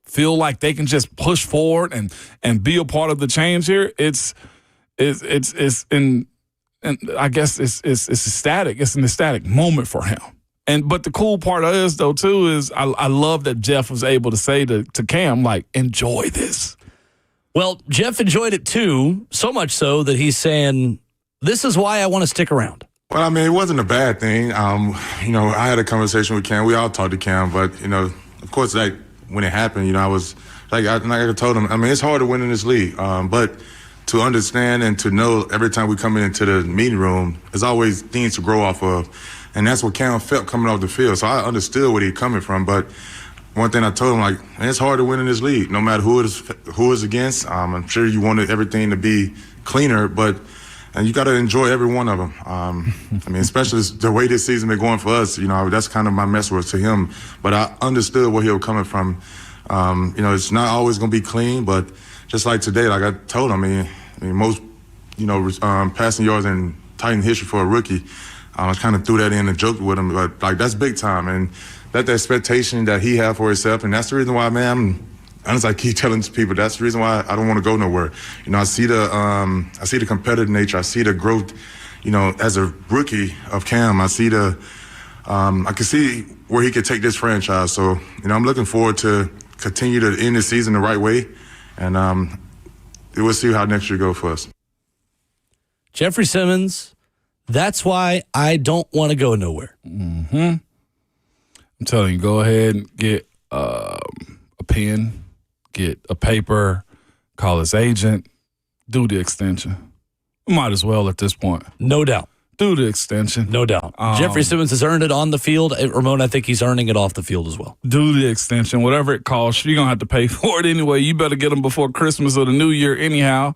feel like they can just push forward and be a part of the change here, it's I guess it's ecstatic. It's an ecstatic moment for him. But the cool part is, though, too, is I love that Jeff was able to say to Cam, like, enjoy this. Well, Jeff enjoyed it, too, so much so that he's saying, this is why I want to stick around. Well, I mean, it wasn't a bad thing. I had a conversation with Cam. We all talked to Cam, but, of course, like, when it happened, I was, like I told him, I mean, it's hard to win in this league, but to understand and to know every time we come into the meeting room, there's always things to grow off of. And that's what Cam felt coming off the field. So I understood where he's coming from. But one thing I told him, like, man, it's hard to win in this league, no matter who is against. I'm sure you wanted everything to be cleaner, and you got to enjoy every one of them. I mean, especially the way this season been going for us, that's kind of my message to him. But I understood where he was coming from. It's not always going to be clean, but just like today, like I told him, I mean most, passing yards in Titan history for a rookie, I kind of threw that in and joked with him, but like that's big time, and that's the expectation that he had for himself, and that's the reason why, man, honestly, I keep telling people that's the reason why I don't want to go nowhere. I see the competitive nature, I see the growth, as a rookie of Cam, I see I can see where he could take this franchise. So, I'm looking forward to continue to end the season the right way. And we'll see how next year goes for us. Jeffrey Simmons, that's why I don't want to go nowhere. Mm-hmm. I'm telling you, go ahead and get a pen, get a paper, call his agent, do the extension. Might as well at this point. No doubt. Do the extension. No doubt. Jeffrey Simmons has earned it on the field. Ramon, I think he's earning it off the field as well. Do the extension. Whatever it costs, you're going to have to pay for it anyway. You better get them before Christmas or the New Year anyhow.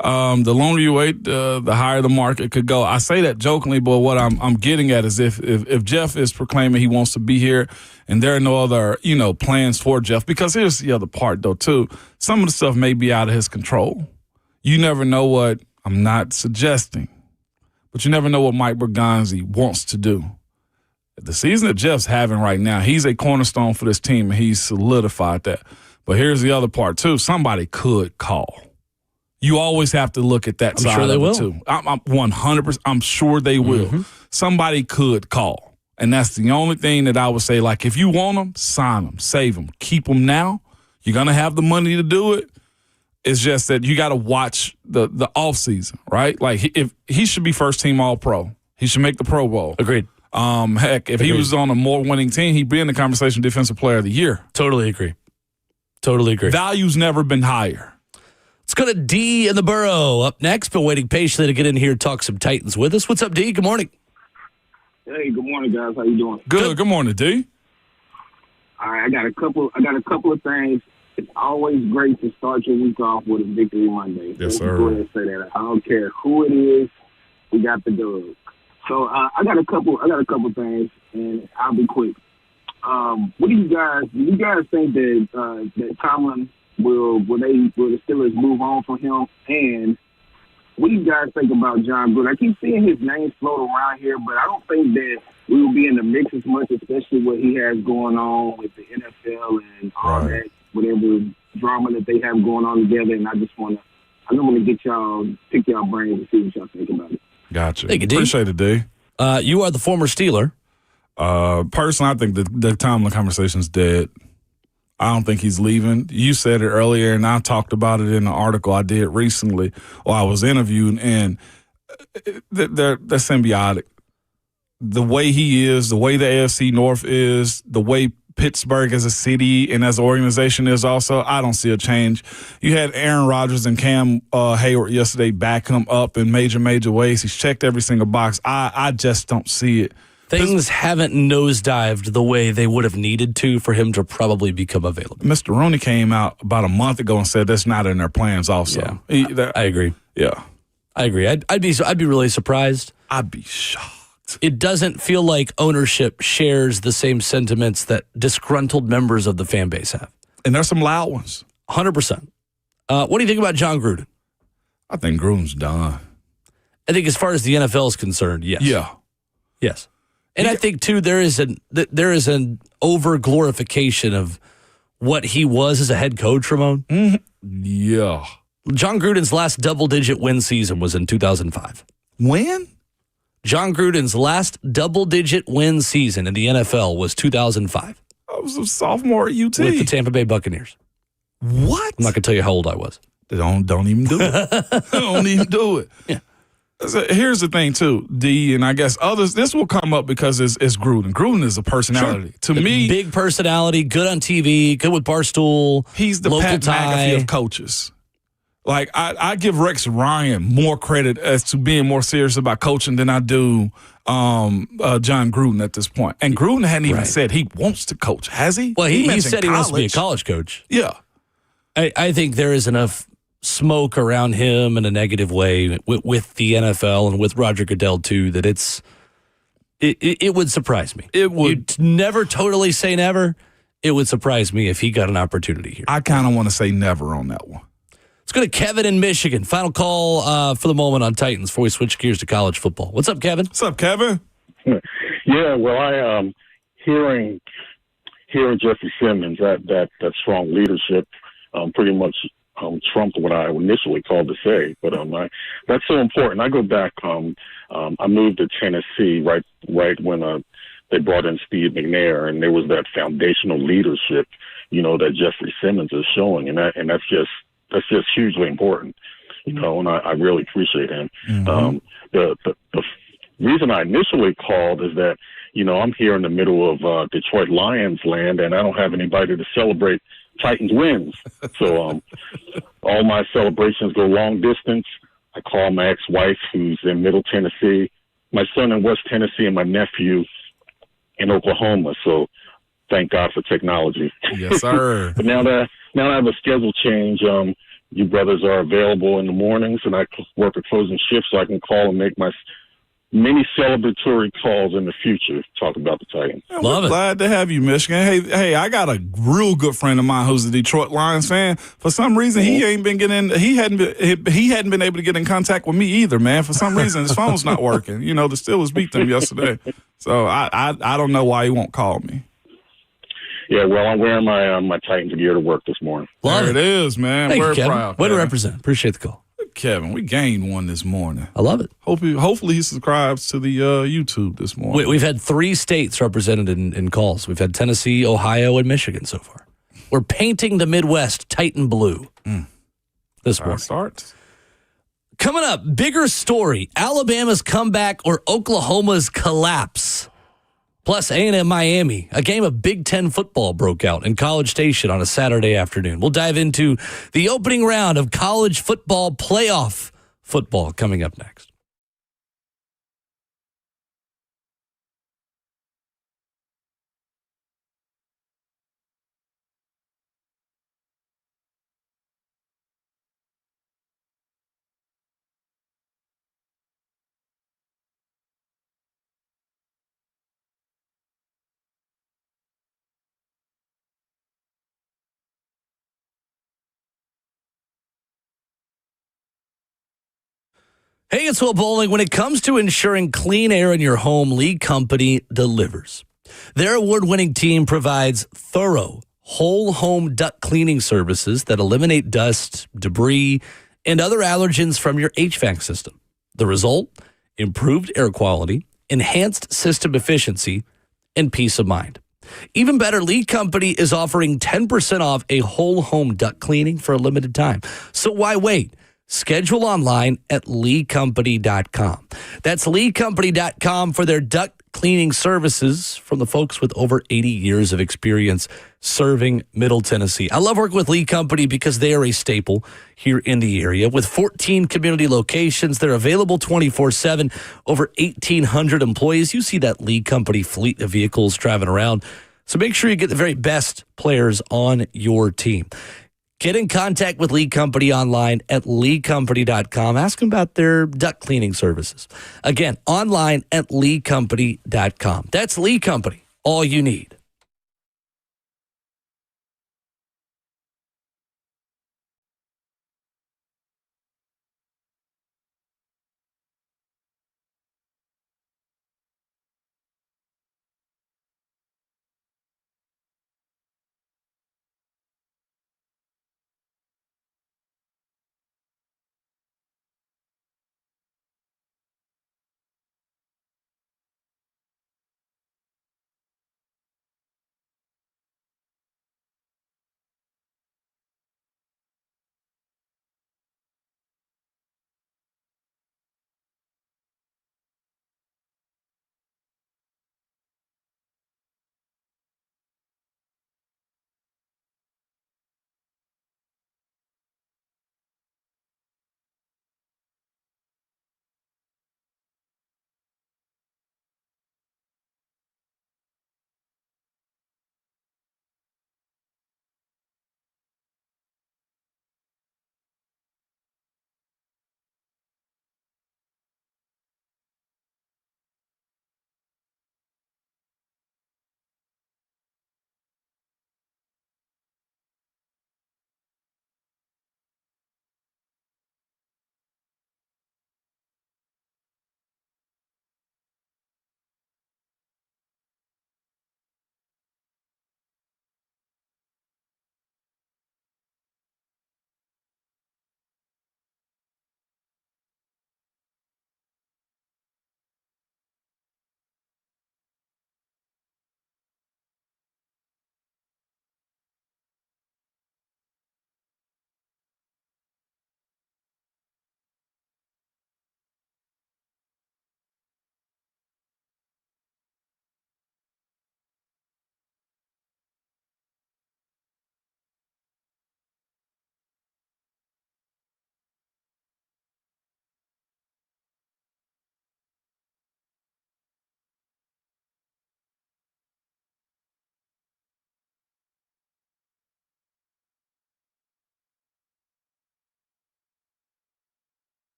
The longer you wait, the higher the market could go. I say that jokingly, but what I'm getting at is if Jeff is proclaiming he wants to be here and there are no other, plans for Jeff, because here's the other part, though, too. Some of the stuff may be out of his control. You never know what, I'm not suggesting, but you never know what Mike Berganzi wants to do. The season that Jeff's having right now, he's a cornerstone for this team, and he's solidified that. But here's the other part, too. Somebody could call. You always have to look at that side sure of they it, will. too. I'm 100%. I'm sure they will. Mm-hmm. Somebody could call. And that's the only thing that I would say, like, if you want them, sign them, save them, keep them now. You're going to have the money to do it. It's just that you got to watch the offseason, right? Like, if he should be first-team All-Pro. He should make the Pro Bowl. Agreed. Heck, if he was on a more winning team, he'd be in the conversation Defensive Player of the Year. Totally agree. Totally agree. Value's never been higher. Let's go to D in the Borough. Up next, been waiting patiently to get in here and talk some Titans with us. What's up, D? Good morning. Hey, good morning, guys. How you doing? Good. Good morning, D. All right, I got a couple of things. It's always great to start your week off with a victory Monday. Yes, sir. Go ahead and say that. I don't care who it is. We got the dub. So I got a couple things, and I'll be quick. What do you guys think that Tomlin will the Steelers move on from him? And What do you guys think about John Gruden? I keep seeing his name float around here, but I don't think that we will be in the mix as much, especially what he has going on with the NFL and all that, whatever drama that they have going on together. And I want to get y'all, pick y'all brains and see what y'all think about it. Gotcha. Thank you, D. Appreciate it, D. You are the former Steeler. Personally, I think the Tomlin conversation's dead. I don't think he's leaving. You said it earlier, and I talked about it in an article I did recently, or I was interviewed, and they're symbiotic. The way he is, the way the AFC North is, the way Pittsburgh as a city and as an organization is also, I don't see a change. You had Aaron Rodgers and Cam Hayward yesterday backing him up in major ways. He's checked every single box. I just don't see it. Things haven't nosedived the way they would have needed to for him to probably become available. Mr. Rooney came out about a month ago and said that's not in their plans also. Yeah, I agree. Yeah. I agree. I'd be really surprised. I'd be shocked. It doesn't feel like ownership shares the same sentiments that disgruntled members of the fan base have. And there's some loud ones. 100%. What do you think about John Gruden? I think Gruden's done. I think as far as the NFL is concerned, yes. Yeah. Yes. And I think, too, there is an over-glorification of what he was as a head coach, Ramon. Mm-hmm. Yeah. John Gruden's last double-digit win season was in 2005. When? John Gruden's last double-digit win season in the NFL was 2005. I was a sophomore at UT. With the Tampa Bay Buccaneers. What? I'm not going to tell you how old I was. Don't even do it. Don't even do it. Yeah. So here's the thing, too, D, and I guess others, this will come up because it's Gruden. Gruden is a personality. Sure. To me, big personality, good on TV, good with Barstool. He's the Pat McAfee of coaches. Like, I give Rex Ryan more credit as to being more serious about coaching than I do John Gruden at this point. And Gruden hadn't even said he wants to coach, has he? Well, he said college. he wants to be a college coach. Yeah. I think there is enough smoke around him in a negative way with the NFL and with Roger Goodell too that it would surprise me. It would. You'd never totally say never. It would surprise me if he got an opportunity here. I kind of want to say never on that one. Let's go to Kevin in Michigan. Final call for the moment on Titans before we switch gears to college football. What's up, Kevin? What's up, Kevin? Yeah, well, I hearing Jeffrey Simmons that strong leadership pretty much trumped what I initially called to say. But that's so important. I go back. I moved to Tennessee right when they brought in Steve McNair, and there was that foundational leadership, that Jeffrey Simmons is showing, and that's just hugely important, and I really appreciate him. Mm-hmm. The reason I initially called is that, I'm here in the middle of Detroit Lions land, and I don't have anybody to celebrate Titans wins. So all my celebrations go long distance. I call my ex-wife who's in Middle Tennessee, my son in West Tennessee, and my nephew in Oklahoma. So thank God for technology. Yes, sir. But now that I have a schedule change, you brothers are available in the mornings, and I work a closing shift, so I can call and make my many celebratory calls in the future. Talk about the Titans. Love it. Glad to have you, Michigan. Hey, I got a real good friend of mine who's a Detroit Lions fan. For some reason, he ain't been getting. He hadn't been able to get in contact with me either, man. For some reason, his phone's not working. The Steelers beat them yesterday, so I don't know why he won't call me. Yeah, well, I'm wearing my Titans gear to work this morning. There it is, man. Thank We're you, Kevin. proud. Way to Kevin. represent. Appreciate the call. Kevin, we gained one this morning. I love it. Hopefully he subscribes to the YouTube this morning. We've had 3 states represented in calls. We've had Tennessee, Ohio, and Michigan so far. We're painting the Midwest Titan blue this morning. Starts. Coming up, bigger story, Alabama's comeback or Oklahoma's collapse. Plus, A&M Miami, a game of Big Ten football broke out in College Station on a Saturday afternoon. We'll dive into the opening round of college football playoff football coming up next. Hey, it's Will Bowling. When it comes to ensuring clean air in your home, Lee Company delivers. Their award-winning team provides thorough whole home duct cleaning services that eliminate dust, debris, and other allergens from your HVAC system. The result? Improved air quality, enhanced system efficiency, and peace of mind. Even better, Lee Company is offering 10% off a whole home duct cleaning for a limited time. So why wait? Schedule online at leecompany.com. That's leecompany.com for their duct cleaning services from the folks with over 80 years of experience serving Middle Tennessee. I love working with Lee Company because they are a staple here in the area. With 14 community locations, they're available 24/7, over 1,800 employees. You see that Lee Company fleet of vehicles driving around. So make sure you get the very best players on your team. Get in contact with Lee Company online at leecompany.com. Ask them about their duct cleaning services. Again, online at leecompany.com. That's Lee Company, all you need.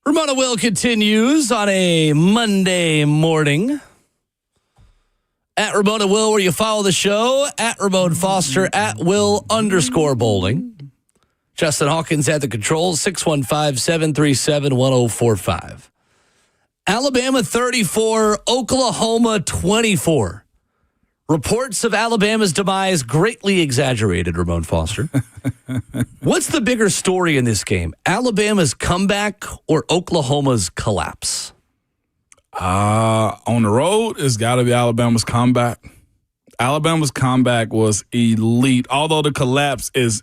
Ramona Will continues on a Monday morning. At Ramona Will, where you follow the show. At Ramon Foster. At Will_bowling. Justin Hawkins at the controls. 615-737-1045. Alabama 34, Oklahoma 24. Reports of Alabama's demise greatly exaggerated, Ramon Foster. What's the bigger story in this game? Alabama's comeback or Oklahoma's collapse? On the road, it's got to be Alabama's comeback. Alabama's comeback was elite, although the collapse is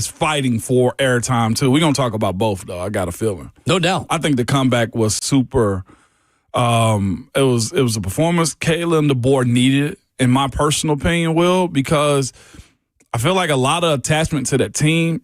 fighting for airtime, too. We're going to talk about both, though. I got a feeling. No doubt. I think the comeback was super. It was a performance Kalen DeBoer needed, in my personal opinion, Will, because I feel like a lot of attachment to that team,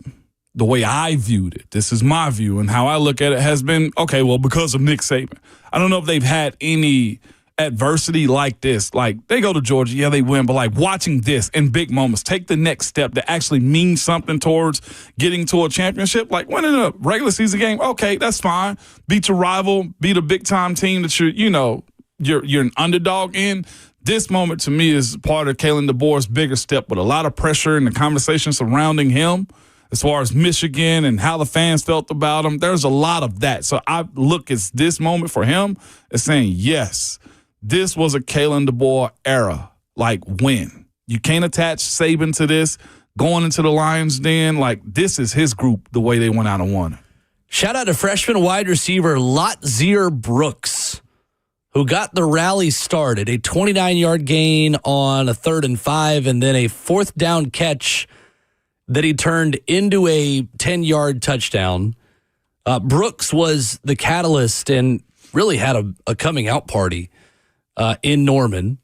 the way I viewed it, this is my view, and how I look at it has been, okay, well, because of Nick Saban. I don't know if they've had any adversity like this. Like, they go to Georgia, yeah, they win, but like watching this in big moments, take the next step that actually means something towards getting to a championship, like winning a regular season game, okay, that's fine. Beat your rival, beat a big-time team that you're an underdog in. This moment, to me, is part of Kalen DeBoer's bigger step with a lot of pressure and the conversation surrounding him as far as Michigan and how the fans felt about him. There's a lot of that. So I look at this moment for him as saying, yes, this was a Kalen DeBoer era. Like, win. You can't attach Saban to this. Going into the Lions Den, like, this is his group, the way they went out and won. Shout out to freshman wide receiver Lotzir Brooks, who got the rally started. A 29-yard gain on a 3rd and 5, and then a 4th down catch that he turned into a 10-yard touchdown. Brooks was the catalyst and really had a coming-out party in Norman.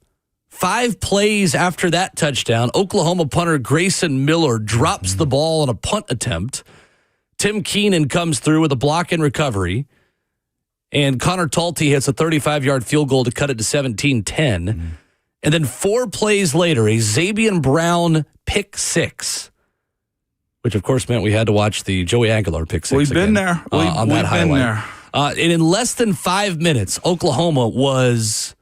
5 plays after that touchdown, Oklahoma punter Grayson Miller drops the ball on a punt attempt. Tim Keenan comes through with a block and recovery. And Connor Talty hits a 35-yard field goal to cut it to 17-10. And then 4 plays later, a Xavier Brown pick 6, which, of course, meant we had to watch the Joey Aguilar pick 6 We've been there. On that highlight. And in less than 5 minutes, Oklahoma was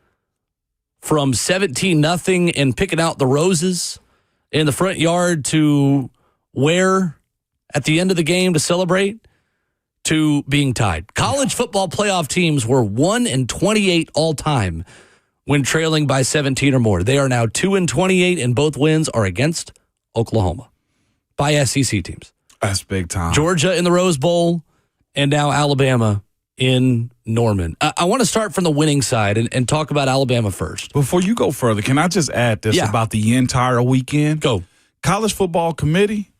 from 17-0 and picking out the roses in the front yard to where at the end of the game to celebrate, to being tied. College football playoff teams were 1-28 all time when trailing by 17 or more. They are now 2-28, and both wins are against Oklahoma by SEC teams. That's big time. Georgia in the Rose Bowl, and now Alabama in Norman. I want to start from the winning side and talk about Alabama first. Before you go further, can I just add this about the entire weekend? Go. College Football Committee,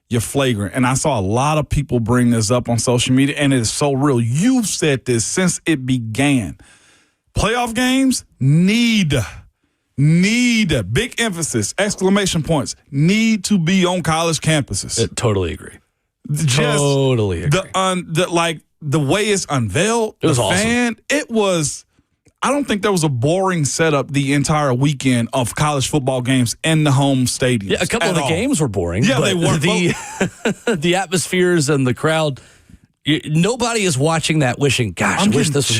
you're flagrant. And I saw a lot of people bring this up on social media, and it is so real. You've said this since it began. Playoff games need, big emphasis, exclamation points, need to be on college campuses. Totally agree. Totally agree. The way it's unveiled, it was awesome. It was, I don't think there was a boring setup the entire weekend of college football games in the home stadiums. Yeah, a couple of the games were boring. Yeah, they were. The atmospheres and the crowd, nobody is watching that wishing, gosh, I wish this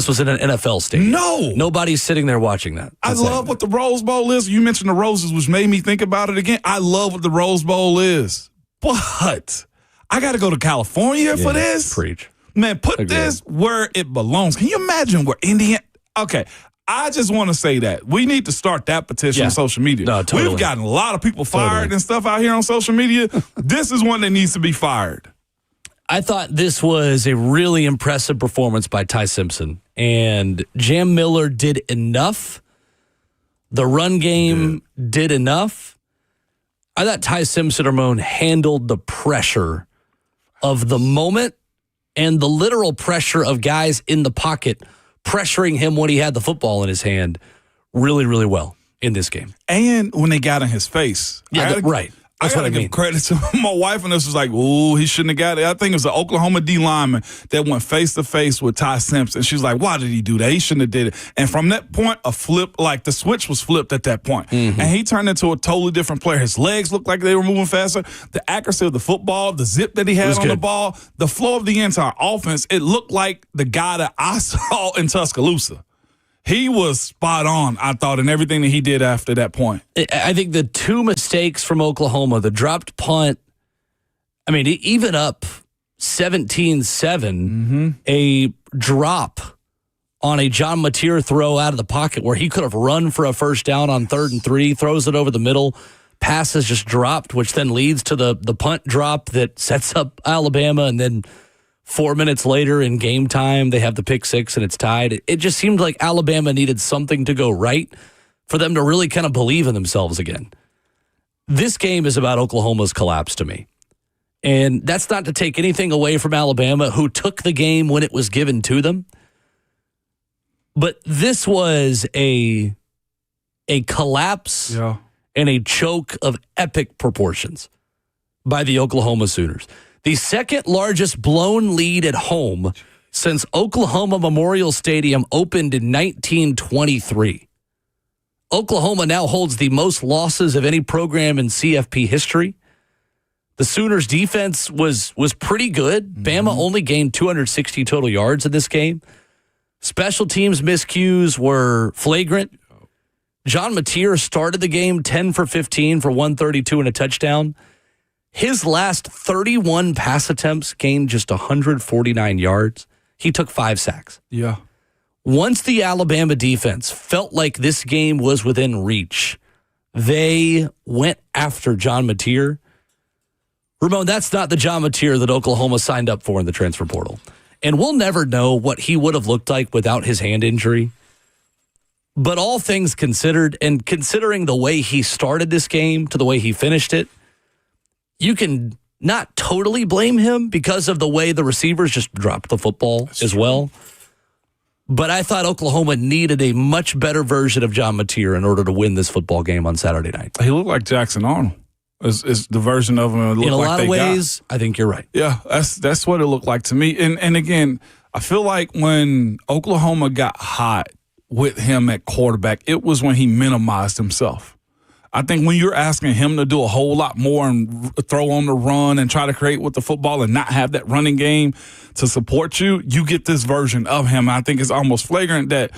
was in an NFL stadium. No. Nobody's sitting there watching that. I love what the Rose Bowl is. You mentioned the Roses, which made me think about it again. I love what the Rose Bowl is. But I got to go to California for this. Preach. Man, put this where it belongs. Can you imagine where Indiana? Okay, I just want to say that. We need to start that petition on social media. No, totally. We've gotten a lot of people fired and stuff out here on social media. This is one that needs to be fired. I thought this was a really impressive performance by Ty Simpson. And Jam Miller did enough. The run game did enough. I thought Ty Simpson, Ramon, handled the pressure of the moment and the literal pressure of guys in the pocket pressuring him when he had the football in his hand really, really well in this game. And when they got in his face. Yeah, right. That's what I mean. Give credit to my wife, and this was like, ooh, he shouldn't have got it. I think it was the Oklahoma D lineman that went face to face with Ty Simpson. She's like, why did he do that? He shouldn't have did it. And from that point, the switch was flipped at that point. And he turned into a totally different player. His legs looked like they were moving faster. The accuracy of the football, the zip that he had on the ball, the flow of the entire offense, it looked like the guy that I saw in Tuscaloosa. He was spot on, I thought, in everything that he did after that point. I think the two mistakes from Oklahoma, the dropped punt, I mean, even up 17-7, a drop on a John Mateer throw out of the pocket where he could have run for a first down on 3rd and 3, throws it over the middle, passes just dropped, which then leads to the punt drop that sets up Alabama, and then 4 minutes later in game time, they have the pick six and it's tied. It just seemed like Alabama needed something to go right for them to really kind of believe in themselves again. This game is about Oklahoma's collapse to me. And that's not to take anything away from Alabama, who took the game when it was given to them. But this was a collapse and a choke of epic proportions by the Oklahoma Sooners. The second largest blown lead at home since Oklahoma Memorial Stadium opened in 1923. Oklahoma now holds the most losses of any program in CFP history. The Sooners' defense was pretty good. Bama only gained 260 total yards in this game. Special teams miscues were flagrant. John Mateer started the game 10 for 15 for 132 and a touchdown. His last 31 pass attempts gained just 149 yards. He took 5 sacks. Yeah. Once the Alabama defense felt like this game was within reach, they went after John Mateer. Ramon, that's not the John Mateer that Oklahoma signed up for in the transfer portal. And we'll never know what he would have looked like without his hand injury. But all things considered, and considering the way he started this game to the way he finished it, you can not totally blame him because of the way the receivers just dropped the football as well. But I thought Oklahoma needed a much better version of John Mateer in order to win this football game on Saturday night. He looked like Jackson Arnold. Is the version of him it looked in a like lot of ways? I think you're right. Yeah, that's what it looked like to me. And again, I feel like when Oklahoma got hot with him at quarterback, it was when he minimized himself. I think when you're asking him to do a whole lot more and throw on the run and try to create with the football and not have that running game to support you, you get this version of him. I think it's almost flagrant that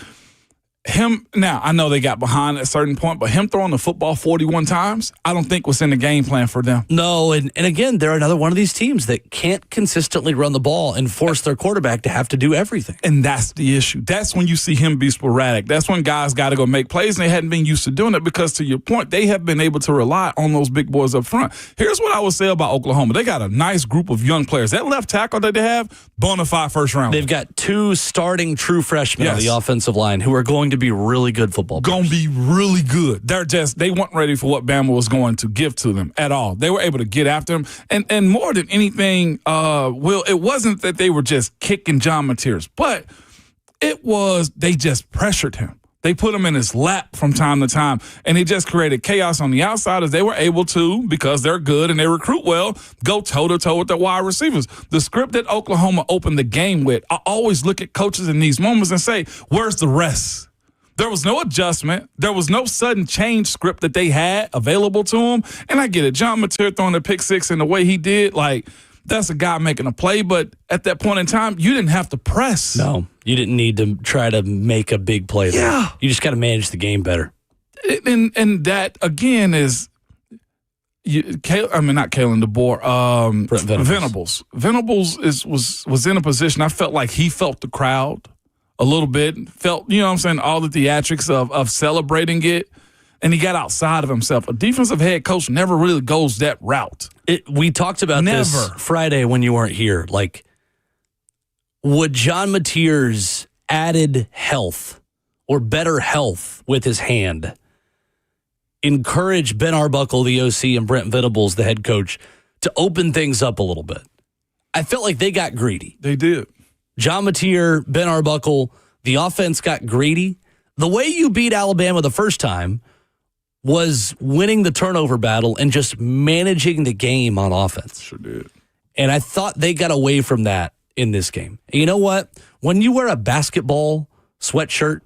him, now I know they got behind at a certain point, but him throwing the football 41 times, I don't think was in the game plan for them. No, and again, they're another one of these teams that can't consistently run the ball and force their quarterback to have to do everything. And that's the issue. That's when you see him be sporadic. That's when guys got to go make plays, and they hadn't been used to doing it because, to your point, they have been able to rely on those big boys up front. Here's what I would say about Oklahoma. They got a nice group of young players. That left tackle that they have, bona fide first round. They've got 2 starting true freshmen on the offensive line who are going to be really good football players. Going to be really good. They weren't ready for what Bama was going to give to them at all. They were able to get after him. And more than anything, Will, it wasn't that they were just kicking John Mateer's, but it was they just pressured him. They put him in his lap from time to time, and it just created chaos on the outside as they were able to, because they're good and they recruit well, go toe-to-toe with the wide receivers. The script that Oklahoma opened the game with, I always look at coaches in these moments and say, where's the rest? There was no adjustment. There was no sudden change script that they had available to them. And I get it. John Mateer throwing the pick six in the way he did, like, that's a guy making a play. But at that point in time, you didn't have to press. No, you didn't need to try to make a big play there. Yeah. You just got to manage the game better. And that, again, is not Kalen DeBoer. Venables. Venables was in a position, I felt like he felt the crowd a little bit, felt, you know what I'm saying, all the theatrics of celebrating it, and he got outside of himself. A defensive head coach never really goes that route. We talked about this Friday when you weren't here. Like, would John Mateer's added health or better health with his hand encourage Ben Arbuckle, the OC, and Brent Venables, the head coach, to open things up a little bit? I felt like they got greedy. They did. John Mateer, Ben Arbuckle, the offense got greedy. The way you beat Alabama the first time was winning the turnover battle and just managing the game on offense. Sure did. And I thought they got away from that in this game. And you know what? When you wear a basketball sweatshirt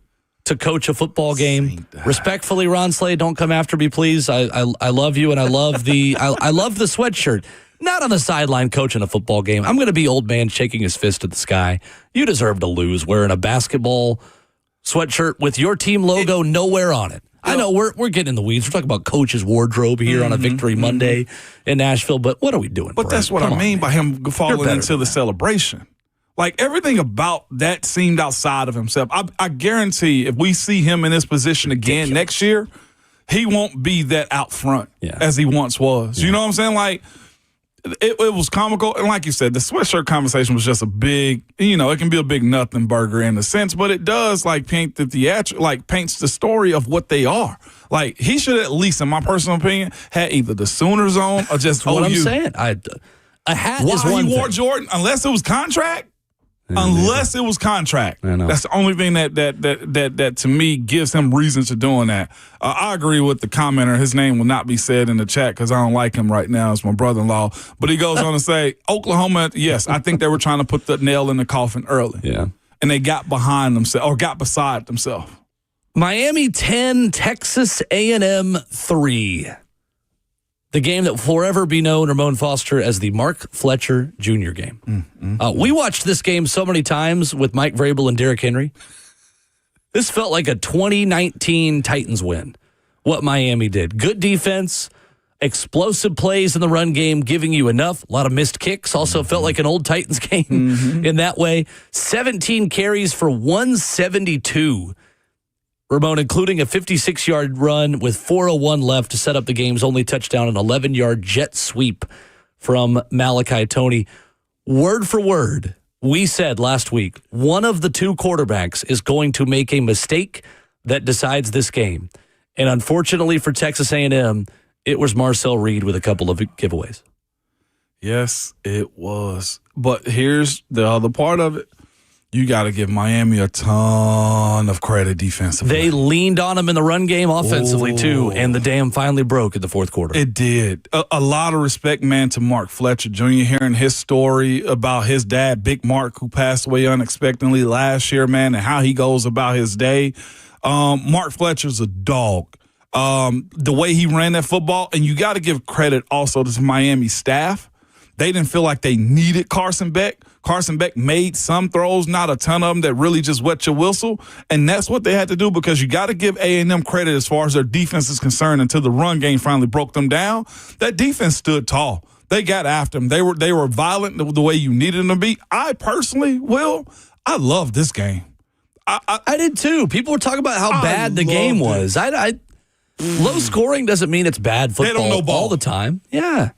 to coach a football game, respectfully, Ron Slade, don't come after me, please. I love you, and I love the I love the sweatshirt. Not on the sideline coaching a football game. I'm going to be old man shaking his fist at the sky. You deserve to lose wearing a basketball sweatshirt with your team logo nowhere on it. I know we're getting in the weeds. We're talking about coach's wardrobe here on a Victory Monday in Nashville, but what are we doing? But that's what I mean by him falling into the celebration. Like, everything about that seemed outside of himself. I guarantee if we see him in this position again next year, he won't be that out front as he once was. You know what I'm saying? Like, it was comical. And like you said, the sweatshirt conversation was just a big, it can be a big nothing burger in a sense, but it does paint paints the story of what they are. Like, he should at least, in my personal opinion, had either the Sooners on or just what I'm saying. A hat is one thing. He wore thing. Jordan, unless it was contract. Unless it was contract. I know. That's the only thing that to me gives him reasons to doing that. I agree with the commenter. His name will not be said in the chat because I don't like him right now. It's my brother-in-law. But he goes on to say, Oklahoma, yes, I think they were trying to put the nail in the coffin early. Yeah. And they got behind themselves or got beside themselves. Miami 10, Texas A&M 3. The game that will forever be known, Ramon Foster, as the Mark Fletcher Jr. game. We watched this game so many times with Mike Vrabel and Derrick Henry. This felt like a 2019 Titans win, what Miami did. Good defense, explosive plays in the run game, giving you enough. A lot of missed kicks. Also felt like an old Titans game in that way. 17 carries for 172. Ramon, including a 56-yard run with 4:01 left to set up the game's only touchdown, an 11-yard jet sweep from Malachi Toney. Word for word, we said last week, one of the two quarterbacks is going to make a mistake that decides this game. And unfortunately for Texas A&M, it was Marcel Reed with a couple of giveaways. Yes, it was. But here's the other part of it. You got to give Miami a ton of credit defensively. They leaned on him in the run game offensively, too, and the dam finally broke in the fourth quarter. It did. A lot of respect, man, to Mark Fletcher Jr. Hearing his story about his dad, Big Mark, who passed away unexpectedly last year, man, and how he goes about his day. Mark Fletcher's a dog. The way he ran that football, and you got to give credit also to Miami staff. They didn't feel like they needed Carson Beck. Carson Beck made some throws, not a ton of them, that really just wet your whistle. And that's what they had to do because you got to give A&M credit as far as their defense is concerned until the run game finally broke them down. That defense stood tall. They got after them. They were violent the way you needed them to be. I personally, I love this game. I did too. People were talking about how bad the game was. Low scoring doesn't mean it's bad football they don't know ball all the time. Yeah.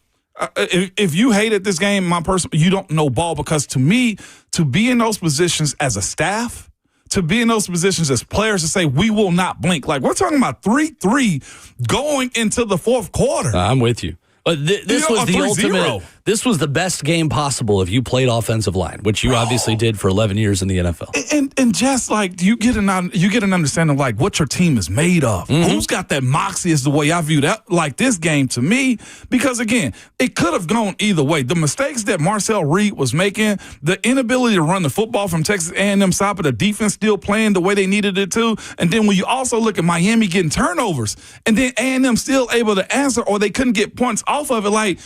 If you hated this game, you don't know ball because to me, to be in those positions as a staff, to be in those positions as players to say, we will not blink. Like, we're talking about 3-3 going into the fourth quarter. I'm with you. This was the 3-0. ultimate. This was the best game possible if you played offensive line, which you obviously did for 11 years in the NFL. And just like you get an understanding of like what your team is made of. Who's got that moxie is the way I view that. Like this game to me, because again, it could have gone either way. The mistakes that Marcel Reed was making, the inability to run the football from Texas A&M side, but the defense still playing the way they needed it to. And then when you also look at Miami getting turnovers, and then A&M still able to answer, or they couldn't get points off of it, like.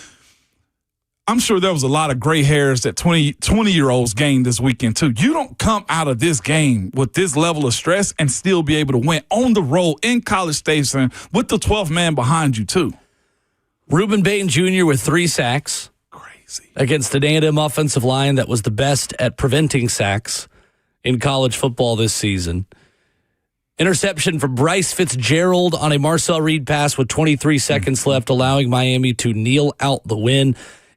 I'm sure there was a lot of gray hairs that 20-year-olds gained this weekend, too. You don't come out of this game with this level of stress and still be able to win on the road in College Station with the 12th man behind you, too. Reuben Bain Jr. with 3 sacks. Crazy. Against an A&M offensive line that was the best at preventing sacks in college football this season. Interception from Bryce Fitzgerald on a Marcel Reed pass with 23 seconds left, allowing Miami to kneel out the win.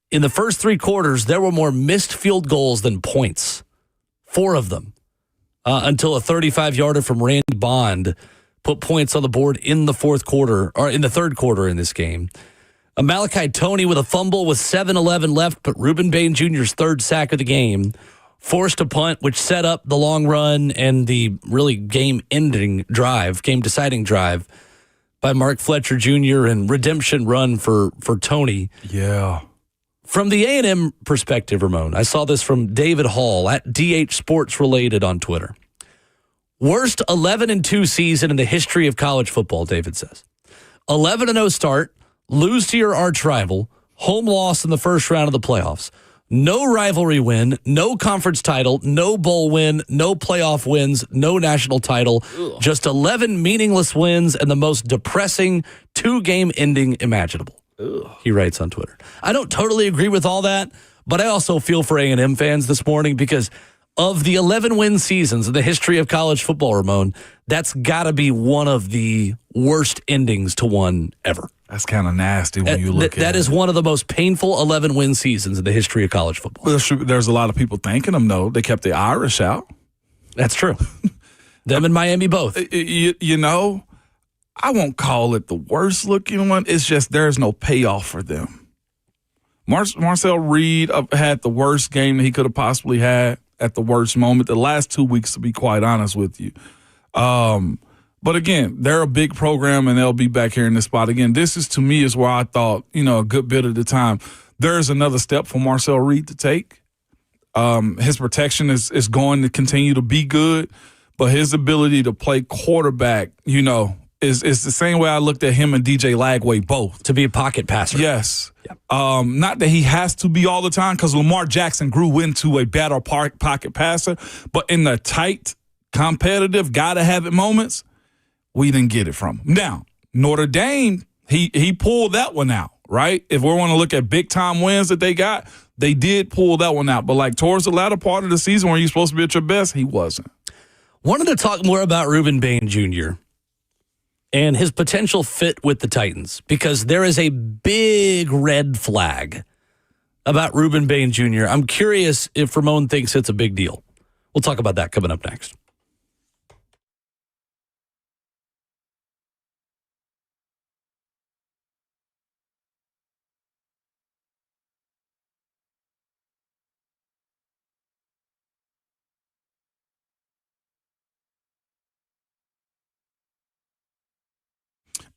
In the first 3 quarters, there were more missed field goals than points. 4 of them. Until a 35-yarder from Randy Bond put points on the board in the fourth quarter, or in the third quarter in this game. Malachi Toney with a fumble with 7:11 left, but Reuben Bain Jr.'s 3rd sack of the game forced a punt, which set up the long run and the really game-deciding drive by Mark Fletcher Jr. and redemption run for Tony. Yeah. From the A&M perspective, Ramon, I saw this from David Hall at DH Sports Related on Twitter. Worst 11-2 season in the history of college football, David says. 11-0 start, lose to your arch rival, home loss in the first round of the playoffs. No rivalry win, no conference title, no bowl win, no playoff wins, no national title. Ugh. Just 11 meaningless wins and the most depressing 2-game ending imaginable. Ugh. He writes on Twitter. I don't totally agree with all that, but I also feel for A&M fans this morning because of the 11-win seasons in the history of college football, Ramon, that's got to be one of the worst endings to one ever. That's kind of nasty when you look at it. That is one of the most painful 11-win seasons in the history of college football. Well, there's a lot of people thanking them, though. They kept the Irish out. That's true. Them and Miami both. You know, I won't call it the worst looking one. It's just there's no payoff for them. Marcel Reed had the worst game that he could have possibly had at the worst moment. The last 2 weeks, to be quite honest with you. But again, they're a big program and they'll be back here in this spot again. This is, to me, is where I thought, a good bit of the time, there's another step for Marcel Reed to take. His protection is going to continue to be good, but his ability to play quarterback, is the same way I looked at him and DJ Lagway both. To be a pocket passer. Yes. Yep. Not that he has to be all the time, because Lamar Jackson grew into a better pocket passer, but in the tight, competitive, gotta-have-it moments, we didn't get it from him. Now, Notre Dame, he pulled that one out, right? If we want to look at big-time wins that they got, they did pull that one out. But, towards the latter part of the season where you're supposed to be at your best, he wasn't. Wanted to talk more about Ruben Bain Jr. and his potential fit with the Titans, because there is a big red flag about Ruben Bain Jr. I'm curious if Ramon thinks it's a big deal. We'll talk about that coming up next.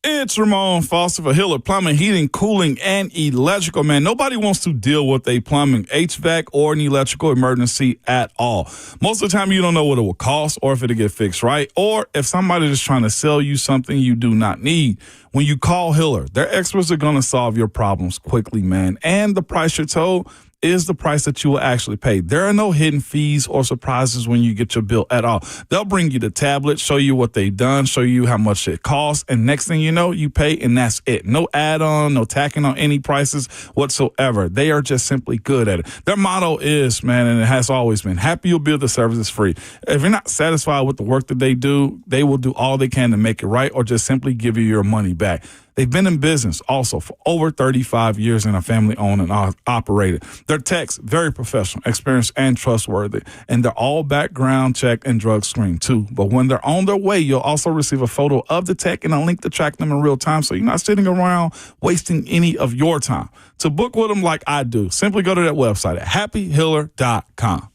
It's Ramon Foster for Hiller Plumbing, Heating, Cooling, and Electrical. Man, nobody wants to deal with a plumbing, HVAC, or an electrical emergency at all. Most of the time, you don't know what it will cost or if it'll get fixed right, or if somebody's just trying to sell you something you do not need. When you call Hiller, their experts are going to solve your problems quickly, man. And the price you're told is the price that you will actually pay. There are no hidden fees or surprises when you get your bill at all. They'll bring you the tablet, show you what they've done, show you how much it costs, and next thing you know, you pay, and that's it. No add-on, no tacking on any prices whatsoever. They are just simply good at it. Their motto is, man, and it has always been, happy you'll bill, the service is free. If you're not satisfied with the work that they do, they will do all they can to make it right or just simply give you your money back. They've been in business also for over 35 years and are family owned and operated. Their techs, very professional, experienced, and trustworthy. And they're all background checked and drug screened too. But when they're on their way, you'll also receive a photo of the tech and a link to track them in real time, so you're not sitting around wasting any of your time. To book with them like I do, simply go to that website at happyhiller.com.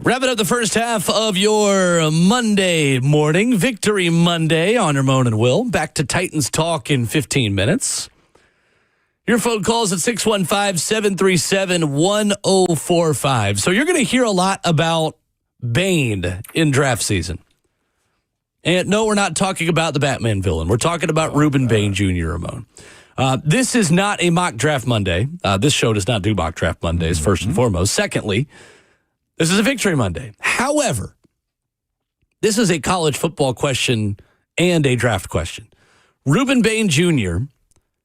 Wrapping up the first half of your Monday morning, Victory Monday on Ramon and Will. Back to Titans Talk in 15 minutes. Your phone calls at 615-737-1045. So you're going to hear a lot about Bane in draft season. And no, we're not talking about the Batman villain. We're talking about Reuben Bane Jr., Ramon. This is not a mock draft Monday. This show does not do mock draft Mondays, first and foremost. Secondly, this is a Victory Monday. However, this is a college football question and a draft question. Reuben Bane Jr.,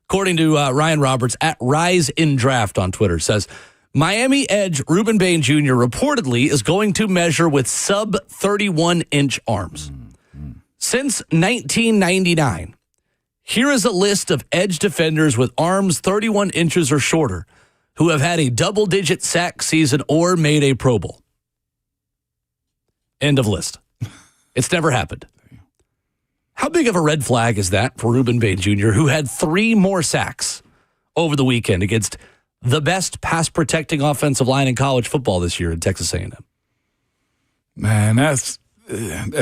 according to Ryan Roberts at Rise in Draft on Twitter, says, Miami edge Reuben Bane Jr. reportedly is going to measure with sub 31-inch arms. Since 1999, here is a list of edge defenders with arms 31 inches or shorter who have had a double-digit sack season or made a Pro Bowl. End of list. It's never happened. How big of a red flag is that for Reuben Bane Jr., who had 3 more sacks over the weekend against the best pass-protecting offensive line in college football this year in Texas A&M? Man, that's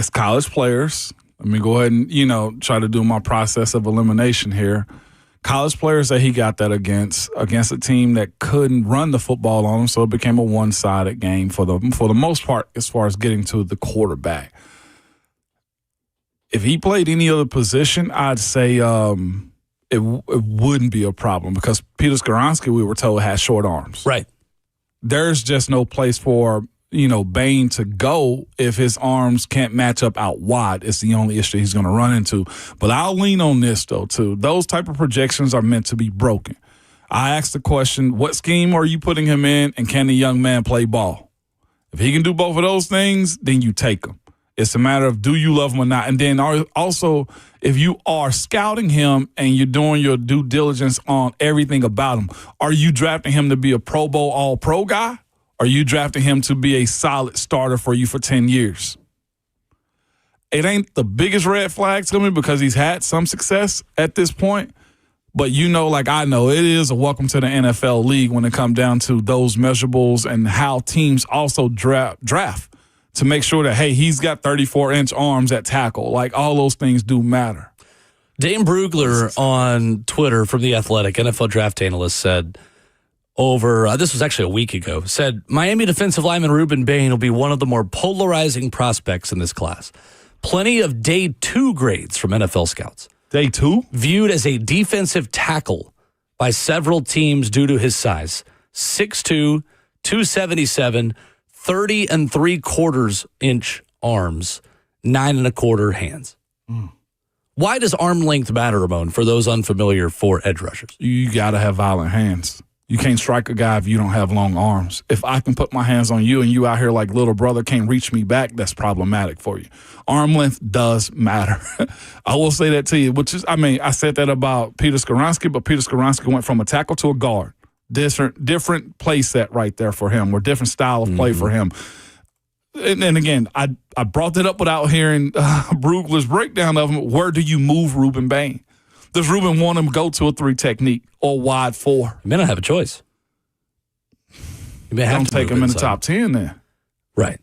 college players. Let me go ahead and, try to do my process of elimination here. College players that he got that against a team that couldn't run the football on him, so it became a one-sided game for the most part as far as getting to the quarterback. If he played any other position, I'd say it wouldn't be a problem because Peter Skoronski, we were told, has short arms. Right. There's just no place for Bane to go if his arms can't match up out wide. It's the only issue he's going to run into. But I'll lean on this, though, too. Those type of projections are meant to be broken. I asked the question, what scheme are you putting him in, and can the young man play ball? If he can do both of those things, then you take him. It's a matter of do you love him or not. And then also, if you are scouting him and you're doing your due diligence on everything about him, are you drafting him to be a Pro Bowl All-Pro guy? Are you drafting him to be a solid starter for you for 10 years? It ain't the biggest red flag to me because he's had some success at this point. But like I know, it is a welcome to the NFL league when it comes down to those measurables and how teams also draft to make sure that, hey, he's got 34-inch arms at tackle. Like, all those things do matter. Dane Brugler on Twitter from The Athletic, NFL draft analyst, said this was actually a week ago, said Miami defensive lineman Reuben Bane will be one of the more polarizing prospects in this class. Plenty of day 2 grades from NFL scouts. Day 2? Viewed as a defensive tackle by several teams due to his size. 6'2", 277, 30 3/4 inch arms, 9 1/4 hands. Why does arm length matter, Ramon, for those unfamiliar for edge rushers? You got to have violent hands. You can't strike a guy if you don't have long arms. If I can put my hands on you and you out here like little brother can't reach me back, that's problematic for you. Arm length does matter. I will say that to you, I said that about Peter Skoronski, but Peter Skoronski went from a tackle to a guard. Different play set right there for him, or different style of play for him. And again, I brought that up without hearing Brugler's breakdown of him. Where do you move Reuben Bane? Does Reuben want him to go to a 3 technique or wide 4? You may not have a choice. You may have to take him in the top 10 then. Right.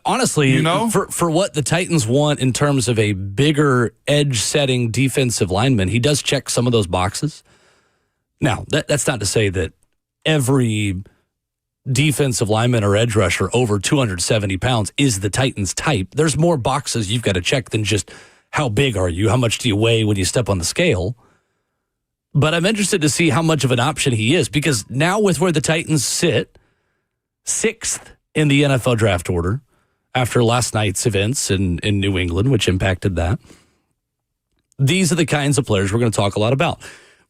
Honestly, for what the Titans want in terms of a bigger edge-setting defensive lineman, he does check some of those boxes. Now, that's not to say that every defensive lineman or edge rusher over 270 pounds is the Titans type. There's more boxes you've got to check than just how big are you, how much do you weigh when you step on the scale. But I'm interested to see how much of an option he is, because now with where the Titans sit, 6th in the NFL draft order after last night's events in New England, which impacted that, these are the kinds of players we're going to talk a lot about.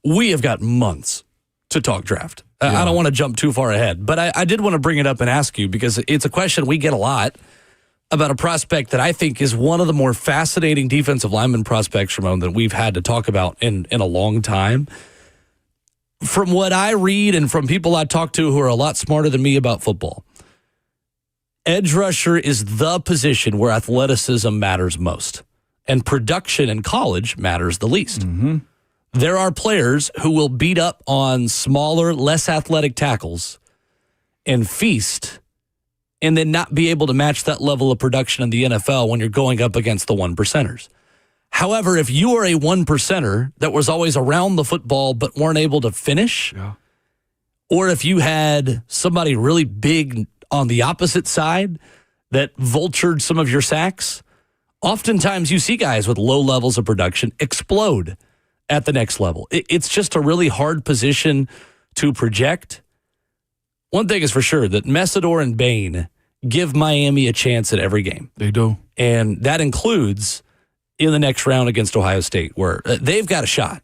We have got months to talk draft. I don't want to jump too far ahead, but I did want to bring it up and ask you, because it's a question we get a lot about a prospect that I think is one of the more fascinating defensive lineman prospects, Ramon, that we've had to talk about in a long time. From what I read and from people I talk to who are a lot smarter than me about football, edge rusher is the position where athleticism matters most, and production in college matters the least. Mm-hmm. There are players who will beat up on smaller, less athletic tackles and feast and then not be able to match that level of production in the NFL when you're going up against the one percenters. However, if you are a one percenter that was always around the football but weren't able to finish, or if you had somebody really big on the opposite side that vultured some of your sacks, oftentimes you see guys with low levels of production explode at the next level. It's just a really hard position to project. One thing is for sure, that Messidor and Bain give Miami a chance at every game. They do. And that includes in the next round against Ohio State, where they've got a shot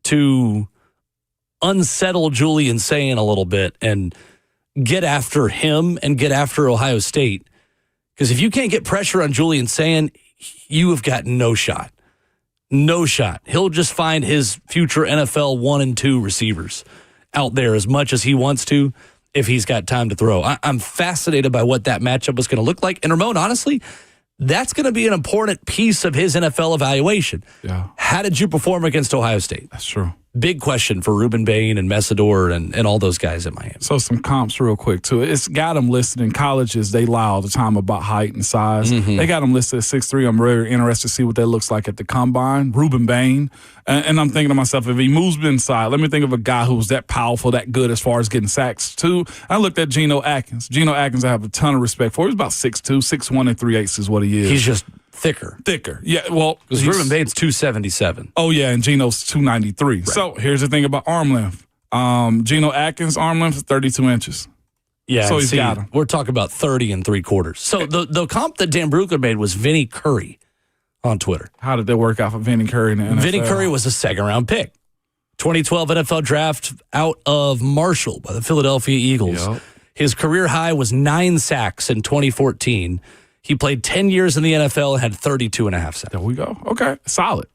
to unsettle Julian Sayin a little bit and get after him and get after Ohio State. Because if you can't get pressure on Julian Sayin, you have got no shot. No shot. He'll just find his future NFL 1 and 2 receivers out there as much as he wants to if he's got time to throw. I'm fascinated by what that matchup is going to look like. And Ramon, honestly, that's going to be an important piece of his NFL evaluation. Yeah. How did you perform against Ohio State? That's true. Big question for Ruben Bain and Messidor and all those guys at Miami. So some comps real quick, too. It's got them listed in colleges. They lie all the time about height and size. They got them listed at 6'3". I'm very interested to see what that looks like at the combine. Ruben Bain. And I'm thinking to myself, if he moves inside, let me think of a guy who's that powerful, that good as far as getting sacks, too. I looked at Geno Atkins. Geno Atkins I have a ton of respect for. He's about 6'2", 6'1", and 3/8 is what he is. He's just thicker. Yeah, well. Because Ruben Bain's 277. Oh, yeah, and Geno's 293. Right. So here's the thing about arm length. Geno Atkins' arm length is 32 inches. Yeah, so he's got him. We're talking about 30 3/4. So the comp that Dan Brugler made was Vinny Curry on Twitter. How did that work out for Vinny Curry in the NFL? Vinny Curry was a second-round pick. 2012 NFL draft out of Marshall by the Philadelphia Eagles. Yep. His career high was 9 sacks in 2014. He played 10 years in the NFL and had 32 and a half sacks. There we go. Okay, solid.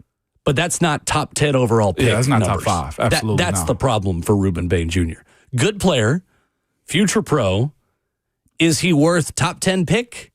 But that's not top 10 overall pick. Yeah, that's not numbers. top 5. Absolutely That's not. the problem for Ruben Bain Jr. Good player, future pro. Is he worth top 10 pick?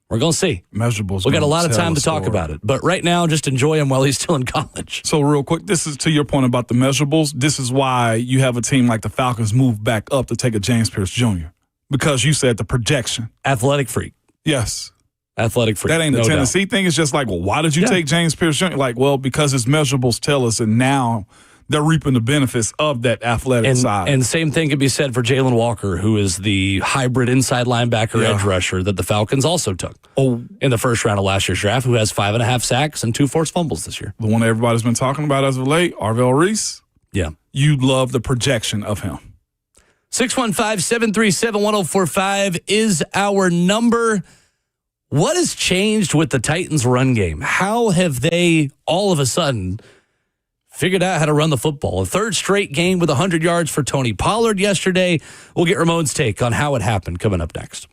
We're going to see. Measurables. We got a lot of time to talk about it. But right now, just enjoy him while he's still in college. So real quick, this is to your point about the measurables. This is why you have a team like the Falcons move back up to take a James Pierce Jr. Because you said the projection. Athletic freak. Yes. Athletic freak. That ain't the Tennessee thing. It's just like, well, why did you take James Pierce Jr.? Like, well, because his measurables tell us, and now they're reaping the benefits of that athletic side. And same thing could be said for Jalen Walker, who is the hybrid inside linebacker edge rusher that the Falcons also took in the first round of last year's draft, who has 5.5 sacks and 2 forced fumbles this year. The one everybody's been talking about as of late, Arvell Reese. Yeah. You love the projection of him. 615-737-1045 is our number. What has changed with the Titans' run game? How have they all of a sudden figured out how to run the football? A third straight game with 100 yards for Tony Pollard yesterday. We'll get Ramon's take on how it happened coming up next.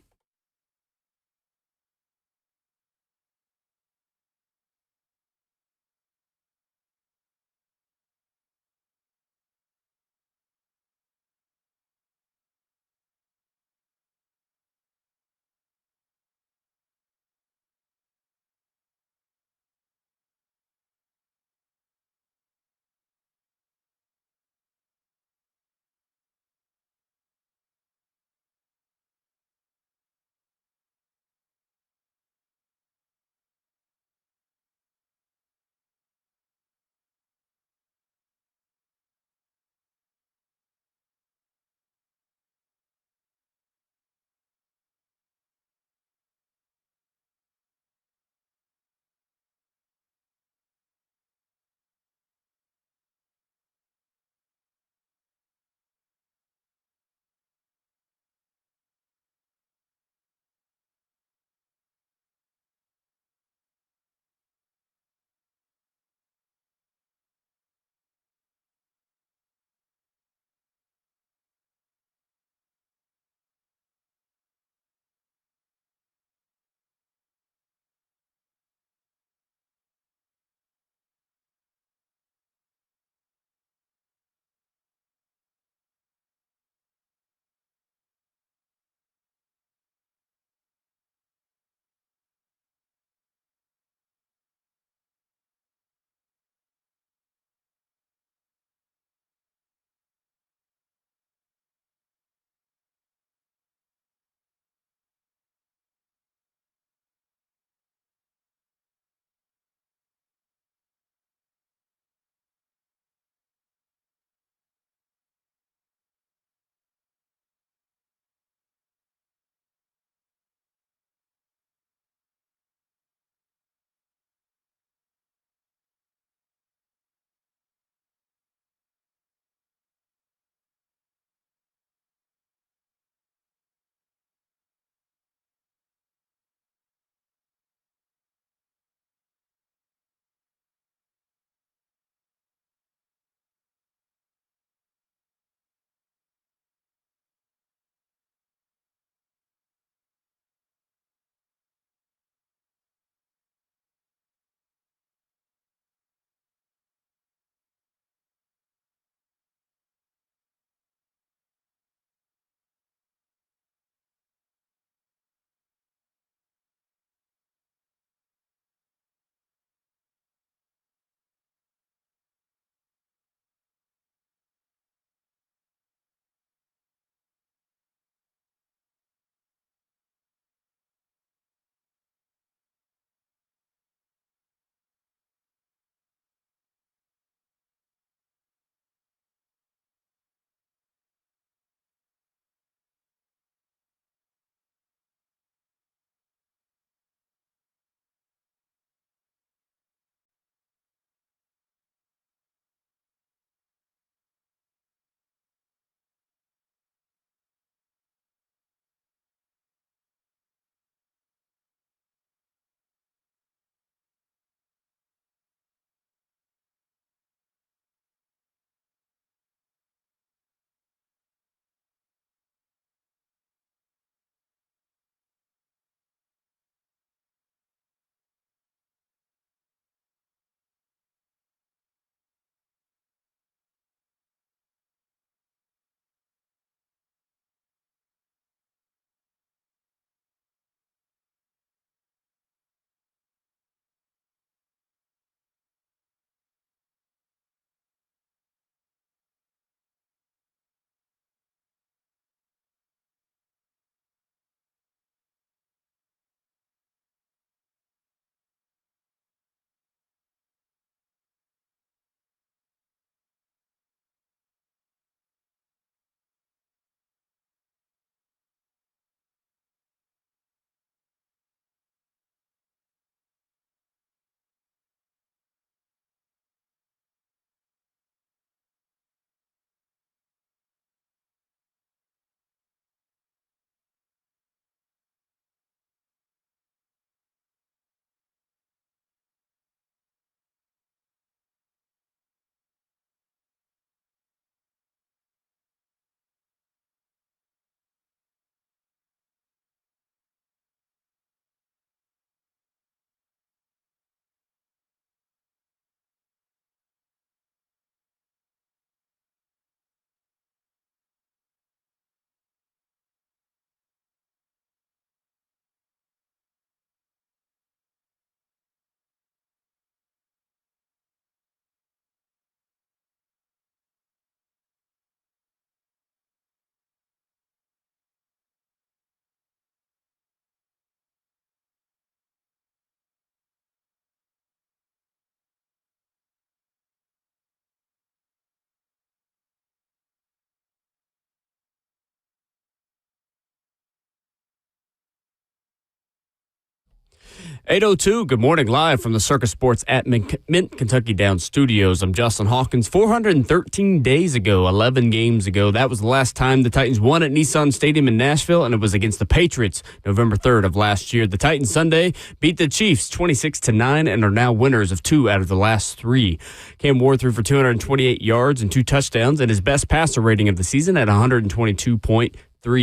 8:02, good morning, live from the Circus Sports at Mint Kentucky Down Studios. I'm Justin Hawkins. 413 days ago, 11 games ago, that was the last time the Titans won at Nissan Stadium in Nashville, and it was against the Patriots November 3rd of last year. The Titans Sunday beat the Chiefs 26-9 and are now winners of 2 out of the last 3. Cam Ward threw for 228 yards and 2 touchdowns, and his best passer rating of the season at 122.3.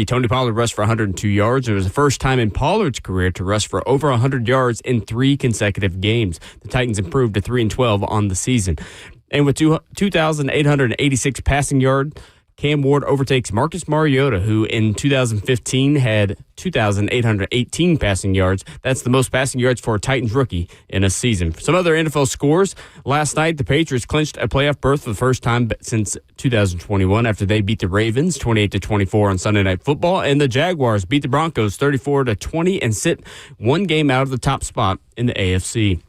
Tony Pollard rushed for 102 yards. It was the first time in Pollard's career to rush for over 100 yards in 3 consecutive games. The Titans improved to 3-12 on the season. And with 2,886 passing yards, Cam Ward overtakes Marcus Mariota, who in 2015 had 2,818 passing yards. That's the most passing yards for a Titans rookie in a season. Some other NFL scores. Last night, the Patriots clinched a playoff berth for the first time since 2021 after they beat the Ravens 28-24 on Sunday Night Football. And the Jaguars beat the Broncos 34-20 and sit 1 game out of the top spot in the AFC.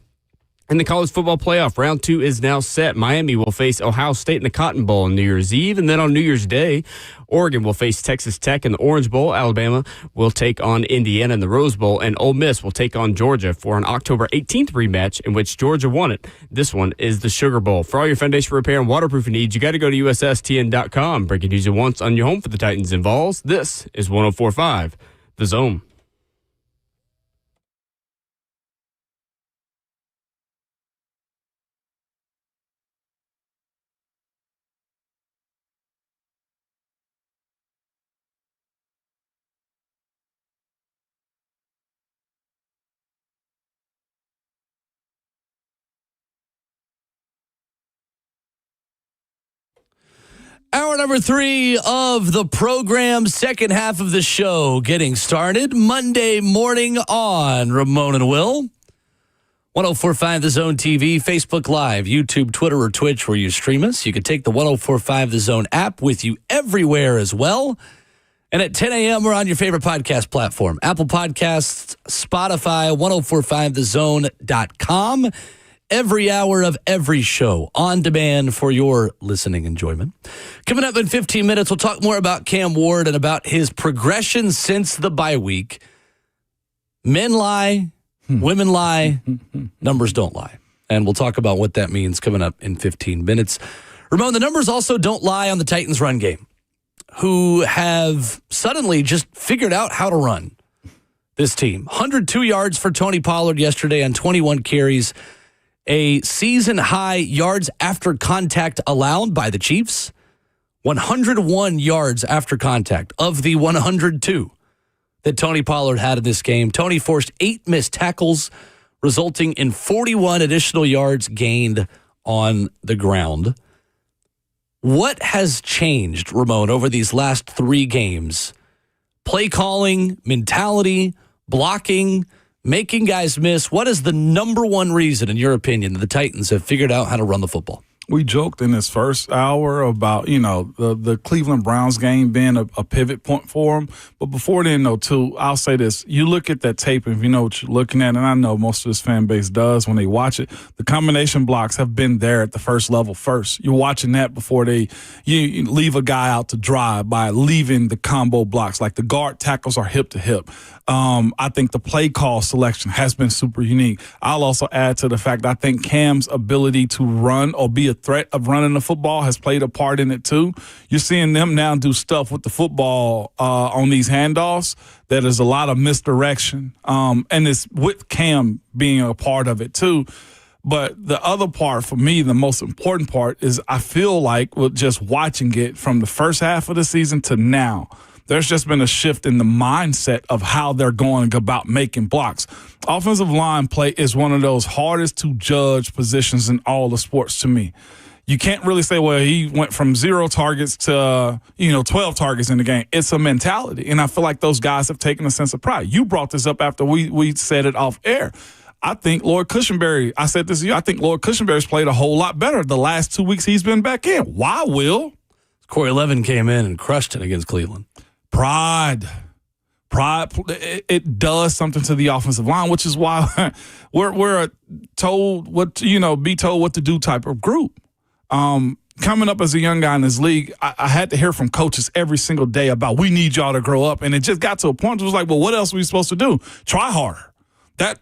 In the college football playoff, round 2 is now set. Miami will face Ohio State in the Cotton Bowl on New Year's Eve. And then on New Year's Day, Oregon will face Texas Tech in the Orange Bowl. Alabama will take on Indiana in the Rose Bowl. And Ole Miss will take on Georgia for an October 18th rematch in which Georgia won it. This one is the Sugar Bowl. For all your foundation repair and waterproofing needs, you got to go to USSTN.com. Breaking news at once on your home for the Titans and Vols. This is 104.5 The Zone. Hour number 3 of the program, second half of the show getting started Monday morning on Ramon and Will. 104.5 The Zone TV, Facebook Live, YouTube, Twitter, or Twitch where you stream us. You can take the 104.5 The Zone app with you everywhere as well. And at 10 a.m., we're on your favorite podcast platform, Apple Podcasts, Spotify, 1045thezone.com. Every hour of every show on demand for your listening enjoyment. Coming up in 15 minutes, we'll talk more about Cam Ward and about his progression since the bye week. Men lie, women lie, numbers don't lie. And we'll talk about what that means coming up in 15 minutes. Ramon, the numbers also don't lie on the Titans run game, who have suddenly just figured out how to run this team. 102 yards for Tony Pollard yesterday on 21 carries. A season-high yards after contact allowed by the Chiefs. 101 yards after contact of the 102 that Tony Pollard had in this game. Tony forced 8 missed tackles, resulting in 41 additional yards gained on the ground. What has changed, Ramon, over these last 3 games? Play calling, mentality, blocking, making guys miss. What is the number one reason, in your opinion, that the Titans have figured out how to run the football? We joked in this first hour about, the Cleveland Browns game being a pivot point for them. But before then, though, too, I'll say this. You look at that tape, and if you know what you're looking at, and I know most of this fan base does when they watch it, the combination blocks have been there at the first level first. You're watching that before you leave a guy out to dry by leaving the combo blocks. Like the guard tackles are hip to hip. I think the play call selection has been super unique. I'll also add to the fact I think Cam's ability to run or be a threat of running the football has played a part in it too. You're seeing them now do stuff with the football on these handoffs that is a lot of misdirection. And it's with Cam being a part of it too. But the other part for me, the most important part, is I feel like with just watching it from the first half of the season to now, there's just been a shift in the mindset of how they're going about making blocks. Offensive line play is one of those hardest to judge positions in all the sports to me. You can't really say, well, he went from 0 targets to, 12 targets in the game. It's a mentality. And I feel like those guys have taken a sense of pride. You brought this up after we said it off air. I think Lloyd Cushenberry, I said this to you, I think Lloyd Cushenberry's played a whole lot better the last 2 weeks he's been back in. Why, Will? Corey Levin came in and crushed it against Cleveland. Pride, it does something to the offensive line, which is why we're told be told what to do type of group. Coming up as a young guy in this league, I had to hear from coaches every single day about we need y'all to grow up, and it just got to a point where it was like, well, what else are we supposed to do? Try harder.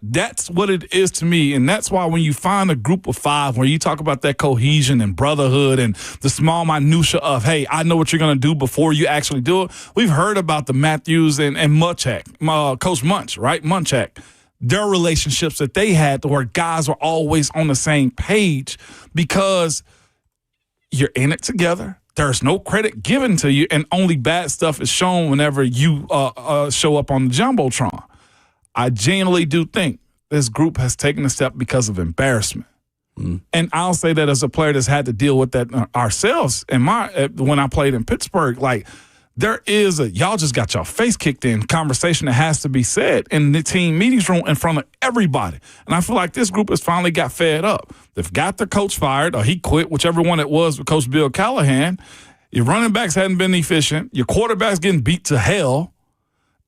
That's what it is to me, and that's why when you find a group of 5 where you talk about that cohesion and brotherhood and the small minutia of, hey, I know what you're going to do before you actually do it. We've heard about the Matthews and Munchak, Coach Munch, right? Munchak, their relationships that they had where guys were always on the same page because you're in it together. There's no credit given to you, and only bad stuff is shown whenever you show up on the Jumbotron. I genuinely do think this group has taken a step because of embarrassment. And I'll say that as a player that's had to deal with that ourselves. When I played in Pittsburgh, like there is y'all just got your face kicked in conversation that has to be said in the team meetings room in front of everybody. And I feel like this group has finally got fed up. They've got their coach fired or he quit, whichever one it was with Coach Bill Callahan. Your running backs hadn't been efficient. Your quarterback's getting beat to hell.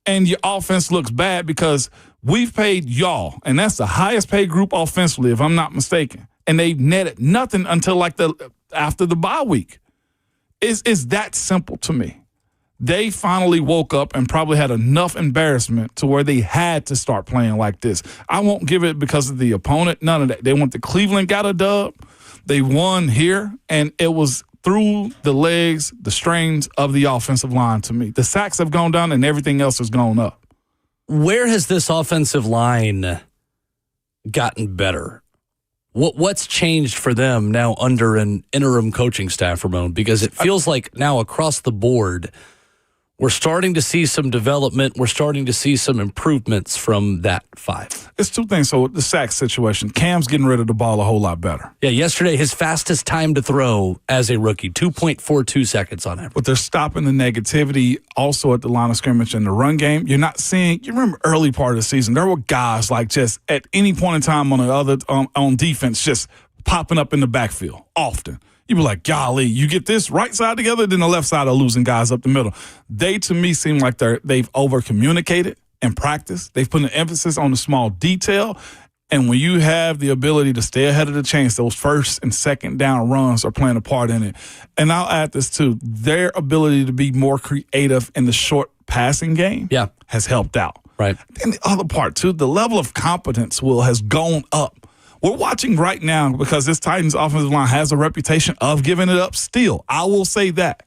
And your offense looks bad because we've paid y'all, and that's the highest paid group offensively, if I'm not mistaken. And they've netted nothing until after the bye week. It's that simple to me. They finally woke up and probably had enough embarrassment to where they had to start playing like this. I won't give it because of the opponent, none of that. They went to Cleveland, got a dub. They won here, and it was through the legs, the strains of the offensive line to me. The sacks have gone down and everything else has gone up. Where has this offensive line gotten better? What's changed for them now under an interim coaching staff, Ramon? Because it feels like now across the board, we're starting to see some development. We're starting to see some improvements from that 5. It's 2 things. So the sack situation, Cam's getting rid of the ball a whole lot better. Yeah, yesterday his fastest time to throw as a rookie, 2.42 seconds on average. But they're stopping the negativity also at the line of scrimmage in the run game. You're not seeing, you remember early part of the season, there were guys like just at any point in time on the other on defense just popping up in the backfield often. You be like, golly, you get this right side together, then the left side are losing guys up the middle. They, to me, seem like they've over-communicated in practice. They've put an emphasis on the small detail. And when you have the ability to stay ahead of the chains, those first and second down runs are playing a part in it. And I'll add this, too. Their ability to be more creative in the short passing game has helped out. Right. And the other part, too, the level of competence, has gone up. We're watching right now because this Titans offensive line has a reputation of giving it up still. I will say that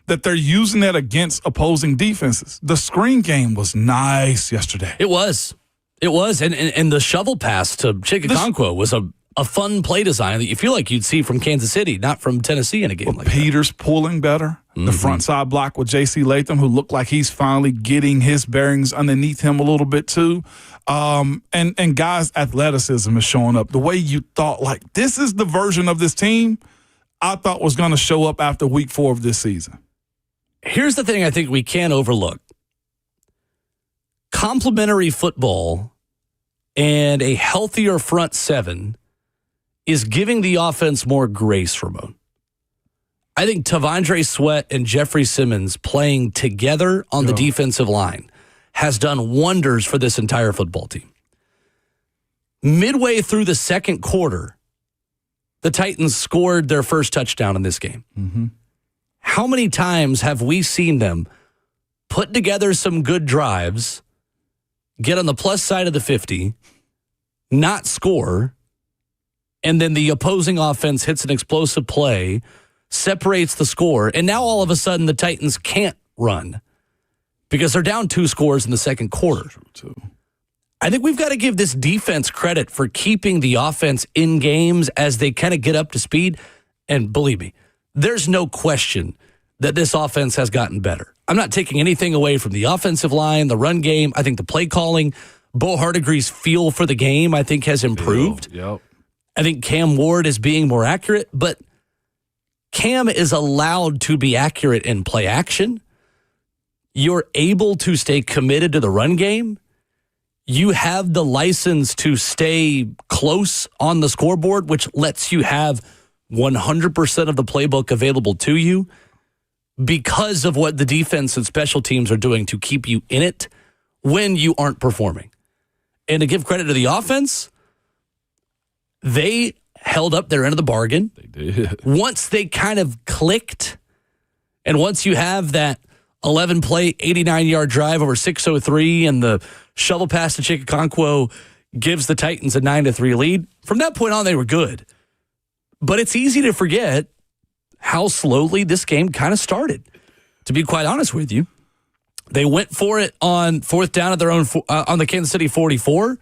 they're using that against opposing defenses. The screen game was nice yesterday. It was. And the shovel pass to Chikakonkwo was a fun play design that you feel like you'd see from Kansas City, not from Tennessee in a game like that. Peters pulling better. The front side block with J.C. Latham, who looked like he's finally getting his bearings underneath him a little bit too. And guys' athleticism is showing up. The way you thought, like, this is the version of this team I thought was going to show up after week 4 of this season. Here's the thing I think we can't overlook. Complementary football and a healthier front 7 is giving the offense more grace, Ramon. I think Tavondre Sweat and Jeffrey Simmons playing together on the defensive line has done wonders for this entire football team. Midway through the second quarter, the Titans scored their first touchdown in this game. Mm-hmm. How many times have we seen them put together some good drives, get on the plus side of the 50, not score, and then the opposing offense hits an explosive play, separates the score, and now all of a sudden the Titans can't run because they're down 2 scores in the second quarter. I think we've got to give this defense credit for keeping the offense in games as they kind of get up to speed. And believe me, there's no question that this offense has gotten better. I'm not taking anything away from the offensive line, the run game. I think the play calling, Bo Hardegree's feel for the game, I think has improved. Yep. I think Cam Ward is being more accurate, but Cam is allowed to be accurate in play action. You're able to stay committed to the run game. You have the license to stay close on the scoreboard, which lets you have 100% of the playbook available to you because of what the defense and special teams are doing to keep you in it when you aren't performing. And to give credit to the offense, they held up their end of the bargain. They did. Once they kind of clicked, and once you have that 11-play, 89-yard drive over 6:03 and the shovel pass to Chikakonkwo gives the Titans a 9-3 lead. From that point on, they were good. But it's easy to forget how slowly this game kind of started, to be quite honest with you. They went for it on fourth down at their own on the Kansas City 44.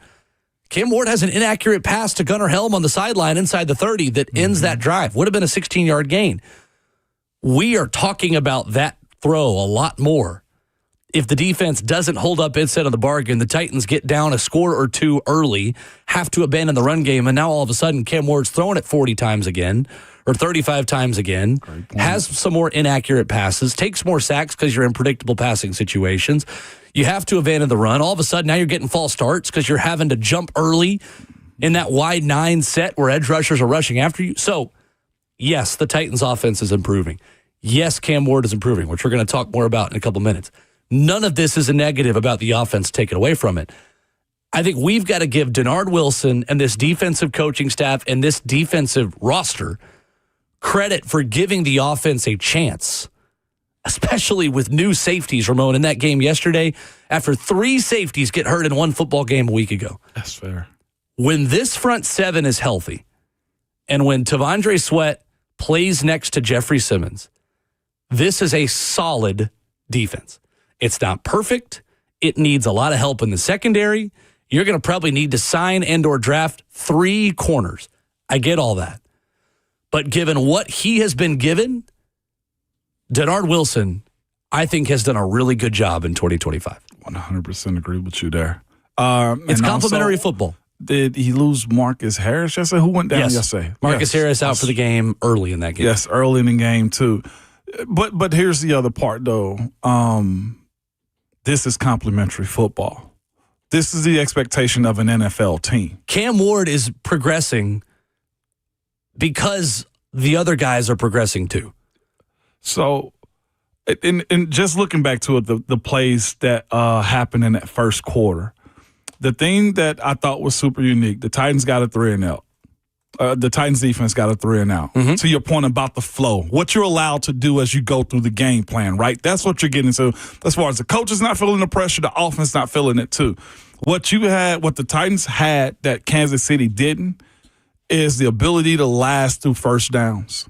Cam Ward has an inaccurate pass to Gunnar Helm on the sideline inside the 30 that ends that drive. Would have been a 16-yard gain. We are talking about that throw a lot more. If the defense doesn't hold up its end of the bargain, the Titans get down a score or two early, have to abandon the run game, and now all of a sudden Cam Ward's throwing it 40 times again or 35 times again, has some more inaccurate passes, takes more sacks because you're in predictable passing situations. You have to abandon the run. All of a sudden, now you're getting false starts because you're having to jump early in that wide 9 set where edge rushers are rushing after you. So, yes, the Titans' offense is improving. Yes, Cam Ward is improving, which we're going to talk more about in a couple minutes. None of this is a negative about the offense taken away from it. I think we've got to give Denard Wilson and this defensive coaching staff and this defensive roster credit for giving the offense a chance, especially with new safeties, Ramon, in that game yesterday, after 3 safeties get hurt in one football game a week ago. That's fair. When this front 7 is healthy, and when Tavondre Sweat plays next to Jeffrey Simmons, this is a solid defense. It's not perfect. It needs a lot of help in the secondary. You're going to probably need to sign and or draft 3 corners. I get all that. But given what he has been given, Denard Wilson, I think, has done a really good job in 2025. 100% agree with you there. It's complimentary football. Did he lose Marcus Harris yesterday? Who went down yesterday? Marcus Harris out for the game early in that game. Yes, early in the game too. But here's the other part, though. This is complimentary football. This is the expectation of an NFL team. Cam Ward is progressing because the other guys are progressing too. So, and just looking back to it, the plays that happened in that first quarter, the thing that I thought was super unique, the Titans got a 3-and-out. The Titans defense got a 3-and-out. Mm-hmm. To your point about the flow, what you're allowed to do as you go through the game plan, right? That's what you're getting to. As far as the coach is not feeling the pressure, the offense not feeling it too. What the Titans had that Kansas City didn't is the ability to last through first downs.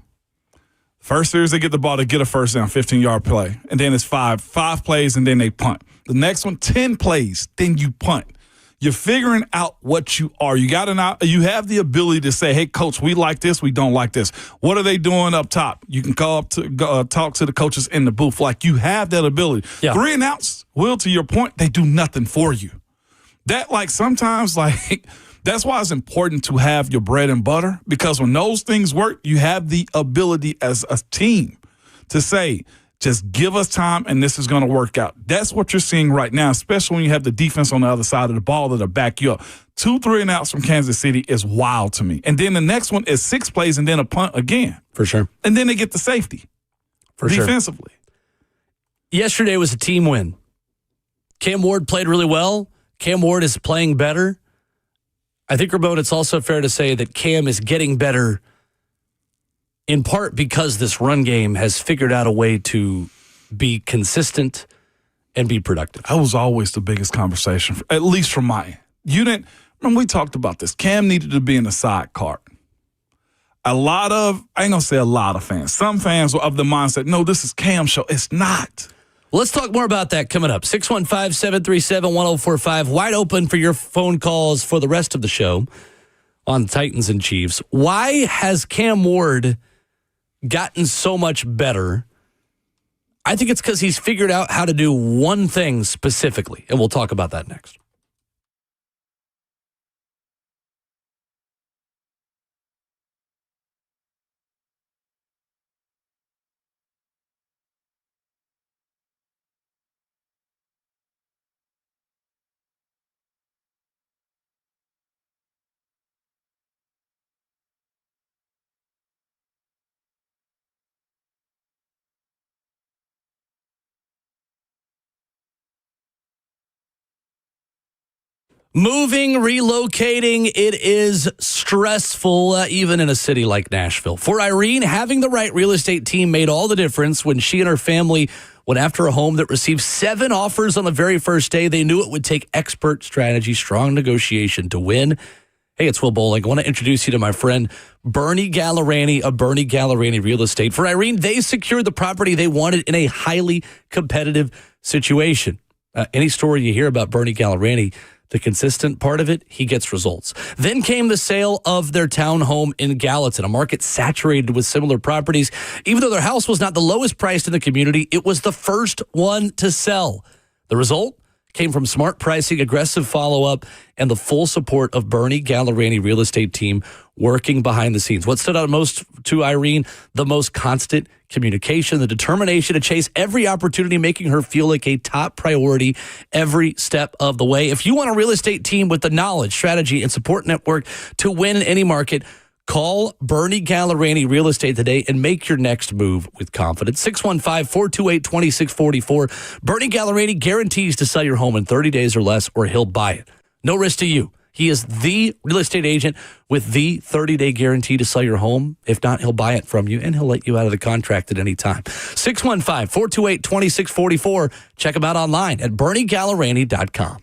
First series, they get the ball to get a first down, 15-yard play. And then it's five plays, and then they punt. The next one, 10 plays, then you punt. You're figuring out what you are. You have the ability to say, hey, coach, we like this, we don't like this. What are they doing up top? You can call up to talk to the coaches in the booth. Like, you have that ability. Yeah. 3-and-outs, Will, to your point, they do nothing for you. That, like, sometimes, like, that's why it's important to have your bread and butter, because when those things work, you have the ability as a team to say, just give us time, and this is going to work out. That's what you're seeing right now, especially when you have the defense on the other side of the ball that'll back you up. 2 3-and-outs from Kansas City is wild to me. And then the next one is 6 plays and then a punt again. For sure. And then they get the safety. For defensively. Sure. Yesterday was a team win. Cam Ward played really well. Cam Ward is playing better. I think, Ramon, it's also fair to say that Cam is getting better in part because this run game has figured out a way to be consistent and be productive. That was always the biggest conversation, at least from my end. We talked about this. Cam needed to be in the side card. I ain't going to say a lot of fans. Some fans were of the mindset, no, this is Cam's show. It's not. Let's talk more about that coming up. 615-737-1045. Wide open for your phone calls for the rest of the show on Titans and Chiefs. Why has Cam Ward gotten so much better? I think it's because he's figured out how to do one thing specifically, and we'll talk about that next. Moving, relocating, it is stressful, even in a city like Nashville. For Irene, having the right real estate team made all the difference when she and her family when after a home that received 7 offers on the very first day, they knew it would take expert strategy, strong negotiation to win. Hey, it's Will Bowling. I want to introduce you to my friend Bernie Gallerani of Bernie Gallerani Real Estate. For Irene, they secured the property they wanted in a highly competitive situation. Any story you hear about Bernie Gallerani, the consistent part of it, he gets results. Then came the sale of their townhome in Gallatin, a market saturated with similar properties. Even though their house was not the lowest priced in the community, it was the first one to sell. The result came from smart pricing, aggressive follow-up, and the full support of Bernie Gallerani Real Estate team working behind the scenes. What stood out most to Irene? The most constant communication, the determination to chase every opportunity, making her feel like a top priority every step of the way. If you want a real estate team with the knowledge, strategy, and support network to win in any market, call Bernie Gallerani Real Estate today and make your next move with confidence. 615-428-2644. Bernie Gallerani guarantees to sell your home in 30 days or less, or he'll buy it. No risk to you. He is the real estate agent with the 30-day guarantee to sell your home. If not, he'll buy it from you, and he'll let you out of the contract at any time. 615-428-2644. Check him out online at BernieGallerani.com.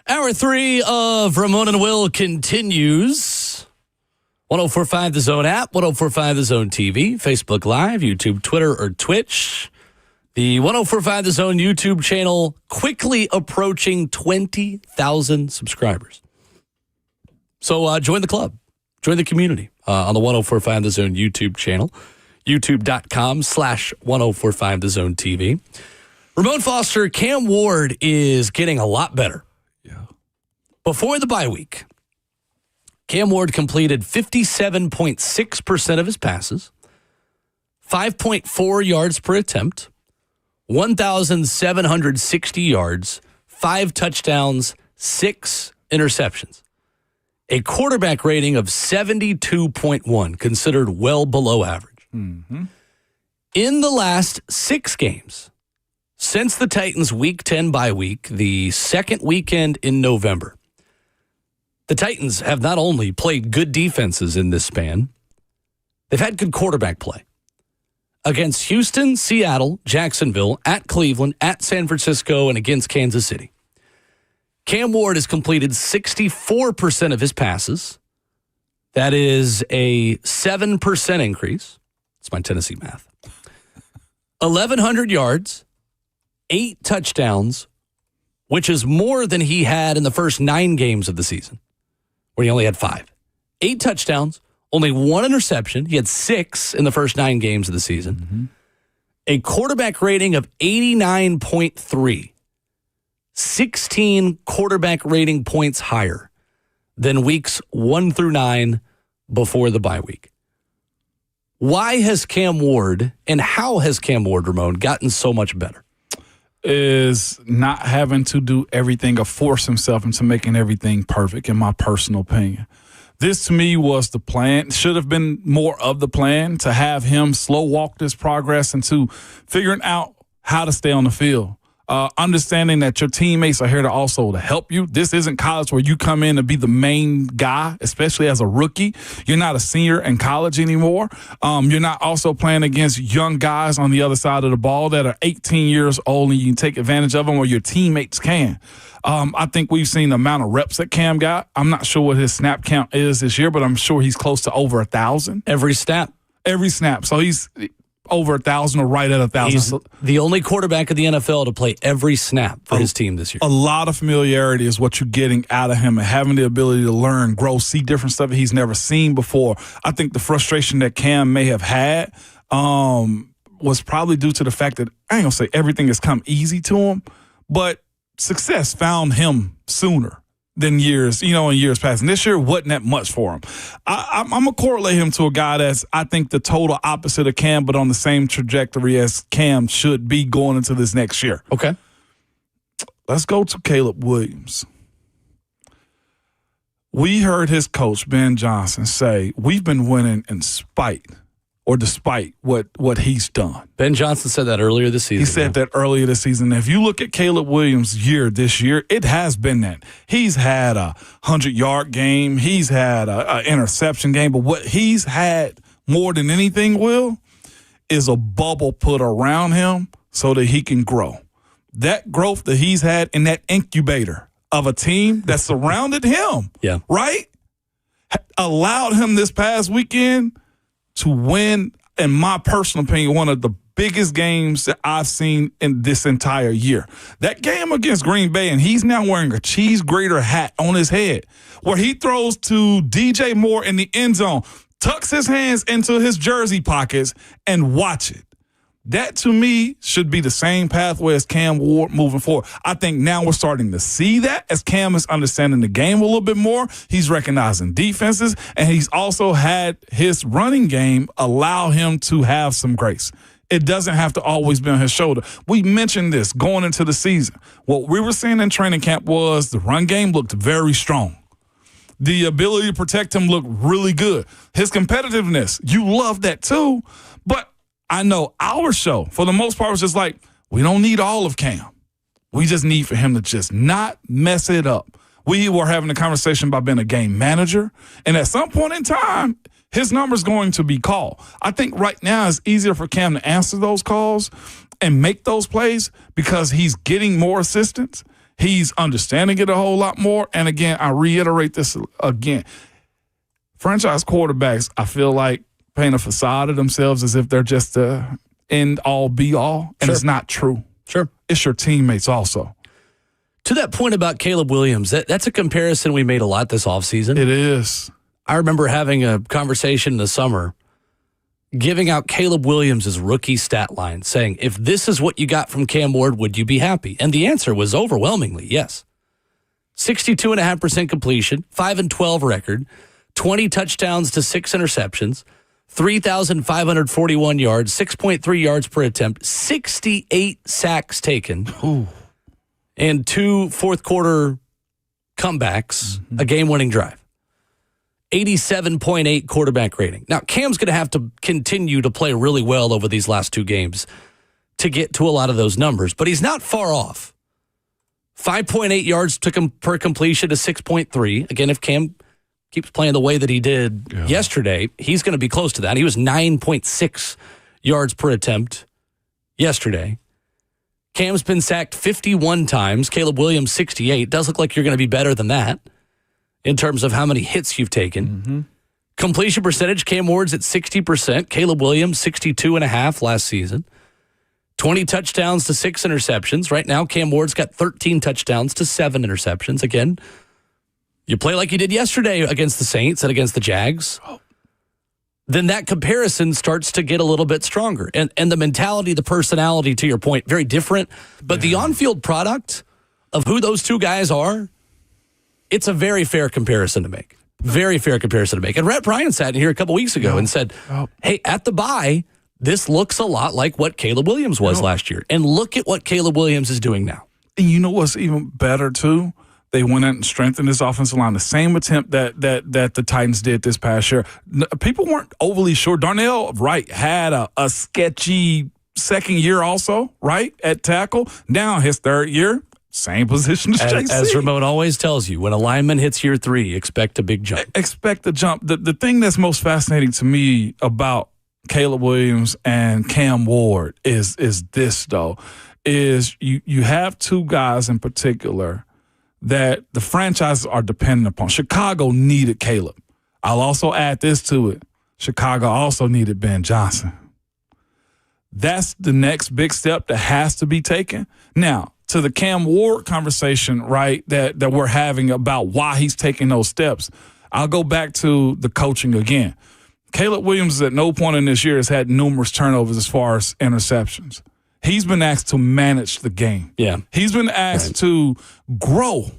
Hour 3 of Ramon and Will continues. 104.5 The Zone app, 104.5 The Zone TV, Facebook Live, YouTube, Twitter, or Twitch. The 104.5 The Zone YouTube channel quickly approaching 20,000 subscribers. So join the club. Join the community on the 104.5 The Zone YouTube channel, youtube.com/1045 The Zone TV. Ramon Foster, Cam Ward is getting a lot better. Yeah. Before the bye week, Cam Ward completed 57.6% of his passes, 5.4 yards per attempt, 1,760 yards, 5 touchdowns, 6 interceptions. A quarterback rating of 72.1, considered well below average. Mm-hmm. In the last 6 games, since the Titans' Week 10 bye week, the second weekend in November, the Titans have not only played good defenses in this span, they've had good quarterback play. Against Houston, Seattle, Jacksonville, at Cleveland, at San Francisco, and against Kansas City. Cam Ward has completed 64% of his passes. That is a 7% increase. It's my Tennessee math. 1,100 yards, 8 touchdowns, which is more than he had in the first 9 games of the season, where he only had 5. 8 touchdowns, only 1 interception. He had 6 in the first 9 games of the season. Mm-hmm. A quarterback rating of 89.3. 16 quarterback rating points higher than weeks 1 through 9 before the bye week. Why has Cam Ward and how has Cam Ward, Ramon, gotten so much better? Is not having to do everything or force himself into making everything perfect, in my personal opinion. This, to me, was the plan. Should have been more of the plan to have him slow walk this progress into figuring out how to stay on the field. Understanding that your teammates are here to also to help you. This isn't college where you come in to be the main guy, especially as a rookie. You're not a senior in college anymore. You're not also playing against young guys on the other side of the ball that are 18 years old, and you can take advantage of them, or your teammates can. I think we've seen the amount of reps that Cam got. I'm not sure what his snap count is this year, but I'm sure he's close to over 1,000. Every snap. So he's over 1,000 or right at 1,000. He's the only quarterback in the NFL to play every snap for his team this year. A lot of familiarity is what you're getting out of him, and having the ability to learn, grow, see different stuff he's never seen before. I think the frustration that Cam may have had was probably due to the fact that, I ain't going to say everything has come easy to him, but success found him sooner than in years past. And this year wasn't that much for him. I'm going to correlate him to a guy that's, I think, the total opposite of Cam, but on the same trajectory as Cam should be going into this next year. Okay. Let's go to Caleb Williams. We heard his coach, Ben Johnson, say, we've been winning in spite or despite what he's done. Ben Johnson said that earlier this season. He said that earlier this season. If you look at Caleb Williams' this year, it has been that. He's had a 100-yard game. He's had an interception game. But what he's had more than anything, Will, is a bubble put around him so that he can grow. That growth that he's had in that incubator of a team that surrounded him, right, allowed him this past weekend to win, in my personal opinion, one of the biggest games that I've seen in this entire year. That game against Green Bay, and he's now wearing a cheese grater hat on his head, where he throws to DJ Moore in the end zone, tucks his hands into his jersey pockets, and watch it. That, to me, should be the same pathway as Cam Ward moving forward. I think now we're starting to see that as Cam is understanding the game a little bit more. He's recognizing defenses, and he's also had his running game allow him to have some grace. It doesn't have to always be on his shoulder. We mentioned this going into the season. What we were seeing in training camp was the run game looked very strong. The ability to protect him looked really good. His competitiveness, you love that too, but I know our show, for the most part, was just like, we don't need all of Cam. We just need for him to just not mess it up. We were having a conversation about being a game manager, and at some point in time, his number's going to be called. I think right now it's easier for Cam to answer those calls and make those plays because he's getting more assistance. He's understanding it a whole lot more. And again, I reiterate this again. Franchise quarterbacks, I feel like, paint a facade of themselves as if they're just the end-all, be-all, and it's not true. Sure. It's your teammates also. To that point about Caleb Williams, that's a comparison we made a lot this offseason. It is. I remember having a conversation in the summer, giving out Caleb Williams' rookie stat line, saying, if this is what you got from Cam Ward, would you be happy? And the answer was overwhelmingly yes. 62.5% completion, 5-12 record, 20 touchdowns to 6 interceptions, 3,541 yards, 6.3 yards per attempt, 68 sacks taken, and 2 fourth-quarter comebacks, a game-winning drive. 87.8 quarterback rating. Now, Cam's going to have to continue to play really well over these last 2 games to get to a lot of those numbers, but he's not far off. 5.8 yards took him per completion to 6.3. Again, if Cam keeps playing the way that he did yesterday, he's going to be close to that. He was 9.6 yards per attempt yesterday. Cam's been sacked 51 times. Caleb Williams, 68. Does look like you're going to be better than that in terms of how many hits you've taken. Completion percentage, Cam Ward's at 60%. Caleb Williams, 62.5 last season. 20 touchdowns to 6 interceptions. Right now, Cam Ward's got 13 touchdowns to 7 interceptions. Again, you play like you did yesterday against the Saints and against the Jags, then that comparison starts to get a little bit stronger. And the mentality, the personality, to your point, very different. But the on-field product of who those 2 guys are, it's a very fair comparison to make. Very fair comparison to make. And Rhett Bryan sat in here a couple weeks ago and said, hey, at the bye, this looks a lot like what Caleb Williams was last year. And look at what Caleb Williams is doing now. And you know what's even better, too? They went out and strengthened this offensive line. The same attempt that the Titans did this past year. People weren't overly sure. Darnell Wright had a sketchy second year also, right, at tackle. Now his third year, same position as JC. As Ramon always tells you, when a lineman hits year 3, expect a big jump. Expect the jump. The thing that's most fascinating to me about Caleb Williams and Cam Ward is this, though, is you have 2 guys in particular that the franchises are dependent upon. Chicago needed Caleb. I'll also add this to it. Chicago also needed Ben Johnson. That's the next big step that has to be taken. Now, to the Cam Ward conversation, right, that we're having about why he's taking those steps, I'll go back to the coaching again. Caleb Williams at no point in this year has had numerous turnovers as far as interceptions. He's been asked to manage the game. Yeah. He's been asked to grow,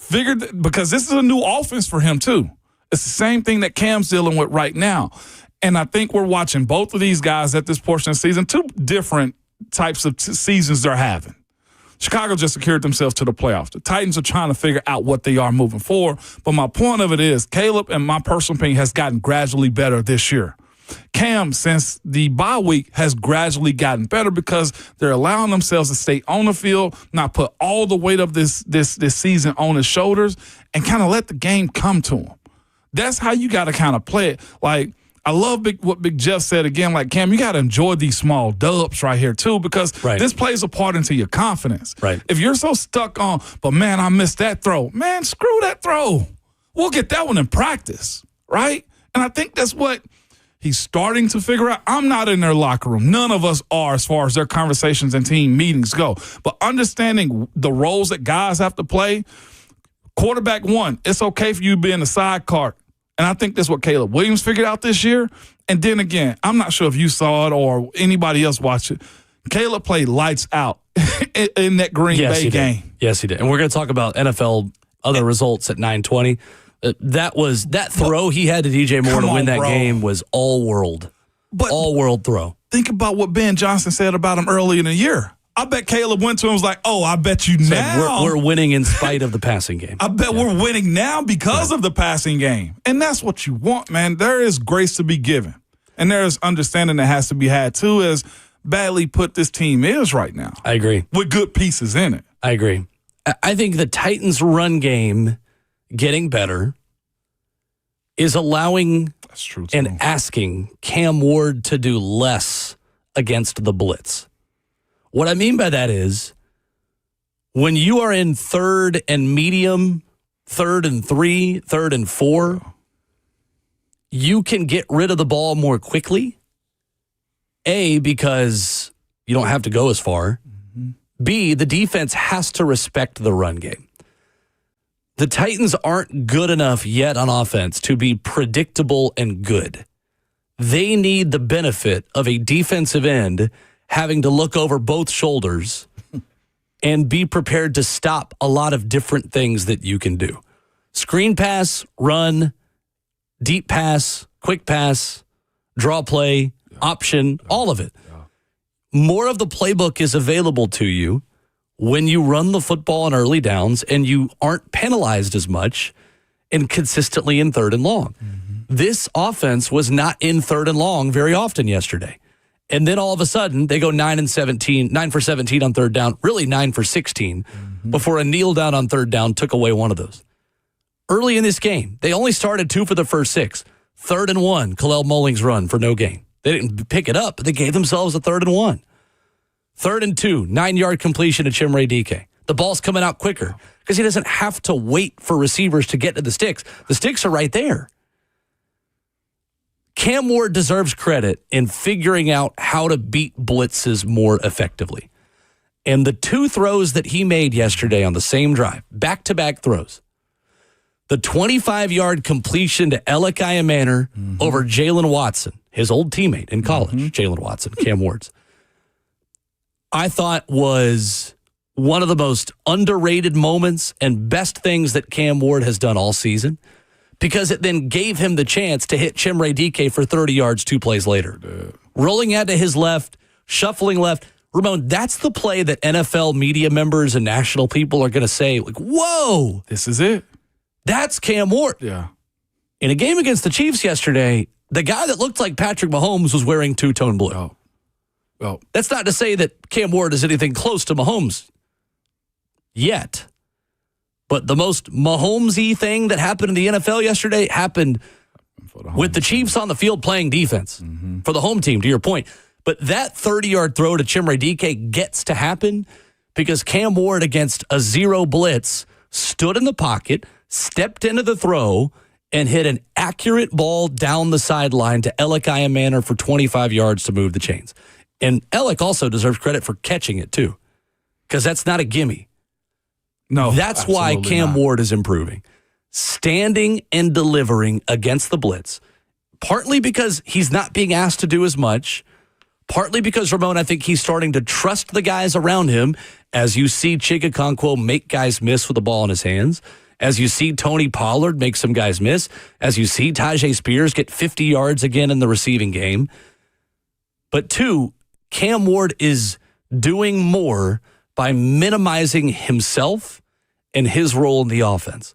because this is a new offense for him too. It's the same thing that Cam's dealing with right now. And I think we're watching both of these guys at this portion of the season, 2 different types of seasons they're having. Chicago just secured themselves to the playoffs. The Titans are trying to figure out what they are moving forward. But my point of it is Caleb, in my personal opinion, has gotten gradually better this year. Cam, since the bye week, has gradually gotten better because they're allowing themselves to stay on the field, not put all the weight of this season on his shoulders, and kind of let the game come to him. That's how you got to kind of play it. Like, I love what Big Jeff said again. Like, Cam, you got to enjoy these small dubs right here, too, because this plays a part into your confidence. Right. If you're so stuck on, but, man, I missed that throw. Man, screw that throw. We'll get that one in practice, right? And I think that's what he's starting to figure out. I'm not in their locker room. None of us are as far as their conversations and team meetings go. But understanding the roles that guys have to play, quarterback 1, it's okay for you to be in the sidecar. And I think that's what Caleb Williams figured out this year. And then again, I'm not sure if you saw it or anybody else watched it. Caleb played lights out in that Green Bay game. Yes, he did. And we're going to talk about NFL other results at 9:20. That throw he had to DJ Moore to win that game was all world throw. Think about what Ben Johnson said about him early in the year. I bet Caleb went to him and was like, oh, I bet you now. We're winning in spite of the passing game. I bet we're winning now because of the passing game. And that's what you want, man. There is grace to be given. And there is understanding that has to be had, too, as badly put this team is right now. I agree. With good pieces in it. I agree. I think the Titans' run game getting better is allowing and asking Cam Ward to do less against the blitz. What I mean by that is When you are in 3rd and medium, 3rd and 3, 3rd and 4, you can get rid of the ball more quickly. A, because you don't have to go as far. B, the defense has to respect the run game. The Titans aren't good enough yet on offense to be predictable and good. They need the benefit of a defensive end having to look over both shoulders and be prepared to stop a lot of different things that you can do. Screen pass, run, deep pass, quick pass, draw play, option, all of it. More of the playbook is available to you when you run the football on early downs and you aren't penalized as much and consistently in 3rd and long. This offense was not in 3rd and long very often yesterday. And then all of a sudden, they go 9 for 17 on 3rd down, really 9 for 16, before a kneel down on 3rd down took away one of those. Early in this game, they only started 2 for the first 6. 3rd and 1, Khalil Mulling's run for no gain. They didn't pick it up, but they gave themselves a 3rd and 1. 3rd and 2, 9-yard completion to Chimere Dike. The ball's coming out quicker because he doesn't have to wait for receivers to get to the sticks. The sticks are right there. Cam Ward deserves credit in figuring out how to beat blitzes more effectively. And the 2 throws that he made yesterday on the same drive, back-to-back throws, the 25-yard completion to Elikiah Manor over Jalen Watson, his old teammate in college, Jalen Watson, Cam Ward's, I thought was one of the most underrated moments and best things that Cam Ward has done all season, because it then gave him the chance to hit Chimere Dike for 30 yards 2 plays later. Rolling out to his left, shuffling left. Ramon, that's the play that NFL media members and national people are going to say, like, whoa. This is it. That's Cam Ward. Yeah. In a game against the Chiefs yesterday, the guy that looked like Patrick Mahomes was wearing two-tone blue. Oh. Well, that's not to say that Cam Ward is anything close to Mahomes yet. But the most Mahomes-y thing that happened in the NFL yesterday happened with the Chiefs on the field playing defense for the home team, to your point. But that 30-yard throw to Chimere Dike gets to happen because Cam Ward, against a 0 blitz, stood in the pocket, stepped into the throw, and hit an accurate ball down the sideline to Elikiah Manor for 25 yards to move the chains. And Elick also deserves credit for catching it, too, because that's not a gimme. No, that's why Cam Ward is improving. Standing and delivering against the blitz, partly because he's not being asked to do as much, partly because, Ramon, I think he's starting to trust the guys around him, as you see Chigakonkwo make guys miss with the ball in his hands, as you see Tony Pollard make some guys miss, as you see Tajay Spears get 50 yards again in the receiving game. But 2, Cam Ward is doing more by minimizing himself and his role in the offense.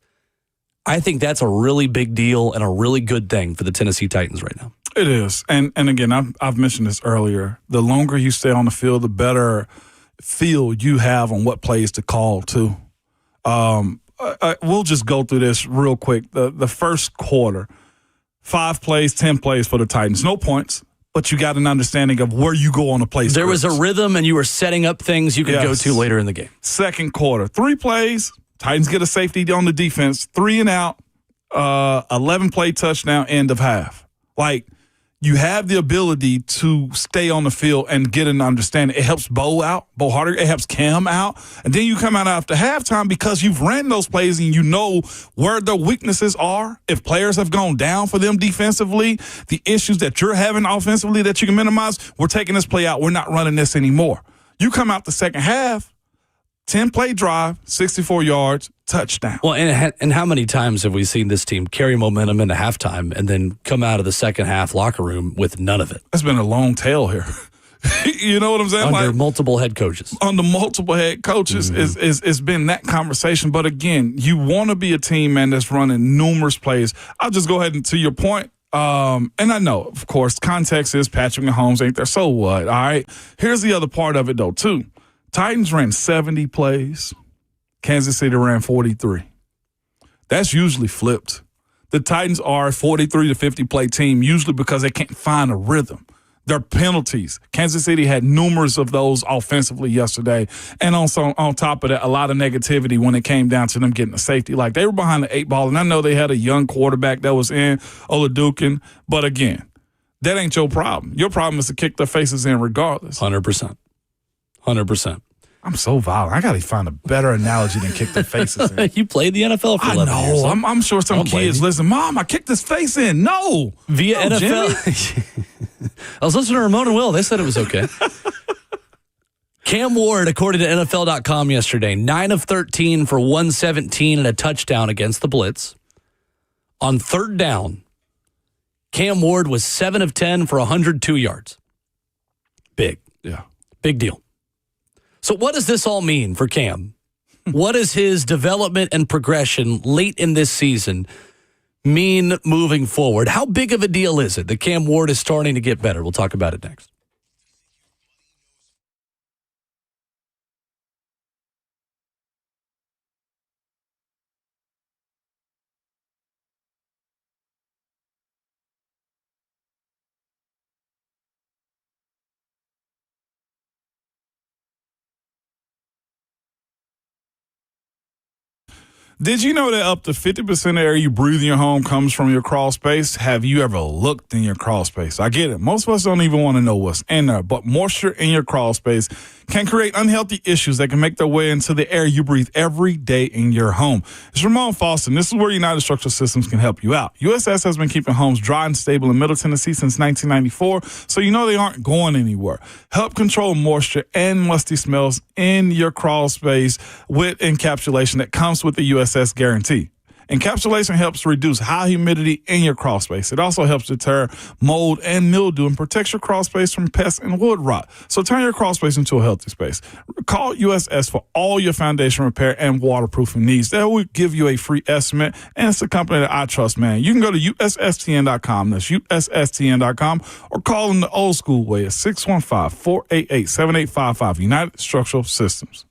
I think that's a really big deal and a really good thing for the Tennessee Titans right now. It is. And again, I've mentioned this earlier. The longer you stay on the field, the better feel you have on what plays to call, too. We'll just go through this real quick. The first quarter, 5 plays, 10 plays for the Titans. No points. But you got an understanding of where you go on the play. There was a rhythm, and you were setting up things you could go to later in the game. Second quarter, 3 plays. Titans get a safety on the defense, 3 and out, 11-play touchdown, end of half. Like, you have the ability to stay on the field and get an understanding. It helps Bo Harder. It helps Cam out. And then you come out after halftime because you've ran those plays and you know where the weaknesses are. If players have gone down for them defensively, the issues that you're having offensively that you can minimize, we're taking this play out. We're not running this anymore. You come out the second half, 10-play drive, 64 yards, touchdown. Well, and how many times have we seen this team carry momentum into halftime and then come out of the second half locker room with none of it? It's been a long tail here. You know what I'm saying? Under multiple head coaches. Under multiple head coaches, it's been that conversation. But again, you want to be a team, man, that's running numerous plays. I'll just go ahead and to your point. And I know, of course, context is Patrick Mahomes ain't there. So what? All right. Here's the other part of it, though, too. Titans ran 70 plays. Kansas City ran 43. That's usually flipped. The Titans are a 43 to 50 play team, usually because they can't find a rhythm. Their penalties. Kansas City had numerous of those offensively yesterday. And also on top of that, a lot of negativity when it came down to them getting a safety. Like, they were behind the 8 ball, and I know they had a young quarterback that was in, Oladukin. But again, that ain't your problem. Your problem is to kick their faces in regardless. 100%. 100%. I'm so violent. I got to find a better analogy than kick their faces in. You played the NFL for 11 years. I know. I'm sure some kids listen, Mom, I kicked his face in. No. Via NFL. I was listening to Ramon and Will. They said it was okay. Cam Ward, according to NFL.com yesterday, 9 of 13 for 117 and a touchdown against the Blitz. On third down, Cam Ward was 7 of 10 for 102 yards. Big. Yeah. Big deal. So what does this all mean for Cam? What does his development and progression late in this season mean moving forward? How big of a deal is it that Cam Ward is starting to get better? We'll talk about it next. Did you know that up to 50% of the air you breathe in your home comes from your crawl space? Have you ever looked in your crawl space? I get it. Most of us don't even want to know what's in there, but moisture in your crawl space can create unhealthy issues that can make their way into the air you breathe every day in your home. It's Ramon Foster, and this is where United Structural Systems can help you out. USS has been keeping homes dry and stable in Middle Tennessee since 1994, so you know they aren't going anywhere. Help control moisture and musty smells in your crawl space with encapsulation that comes with the USS guarantee. Encapsulation helps reduce high humidity in your crawl space. It also helps deter mold and mildew and protects your crawl space from pests and wood rot. So turn your crawl space into a healthy space. Call USS for all your foundation repair and waterproofing needs. They will give you a free estimate, and it's a company that I trust, man. You can go to USSTN.com. That's USSTN.com, or call them the old school way at 615-488-7855. United Structural Systems.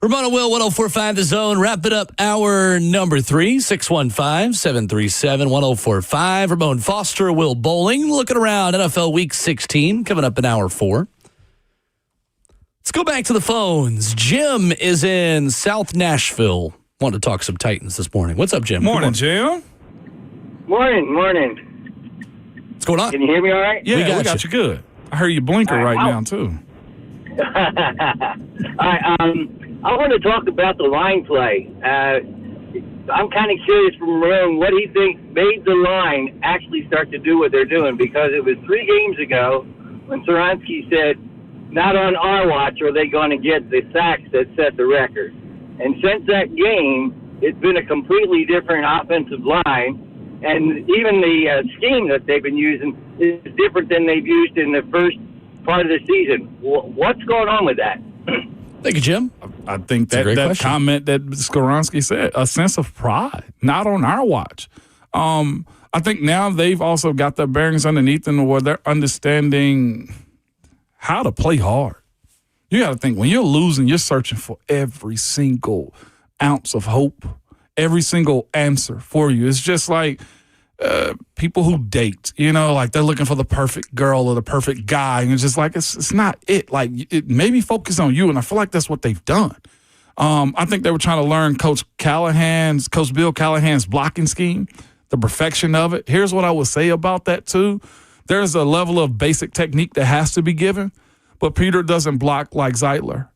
Ramona Will, 104.5 The Zone. Wrapping up hour number 3, 615-737-1045. Ramon Foster, Will Bowling. Looking around NFL Week 16, coming up in hour 4. Let's go back to the phones. Jim is in South Nashville. Want to talk some Titans this morning. What's up, Jim? Morning, Jim. Morning. What's going on? Can you hear me all right? Yeah, we got you good. I heard you blinker right now, too. All right, I want to talk about the line play. I'm kind of curious from Ramon what he thinks made the line actually start to do what they're doing, because it was 3 games ago when Soronsky said, not on our watch are they going to get the sacks that set the record. And since that game, it's been a completely different offensive line, and even the scheme that they've been using is different than they've used in the first part of the season. What's going on with that? Thank you, Jim. I think that comment that Skoronski said, a sense of pride, not on our watch. I think now they've also got their bearings underneath them where they're understanding how to play hard. You got to think, when you're losing, you're searching for every single ounce of hope, every single answer for you. It's just like people who date, like they're looking for the perfect girl or the perfect guy. And it's just like, it's not it. Like, it maybe focus on you. And I feel like that's what they've done. I think they were trying to learn Coach Bill Callahan's blocking scheme, the perfection of it. Here's what I would say about that, too. There's a level of basic technique that has to be given, but Peter doesn't block like Zeitler.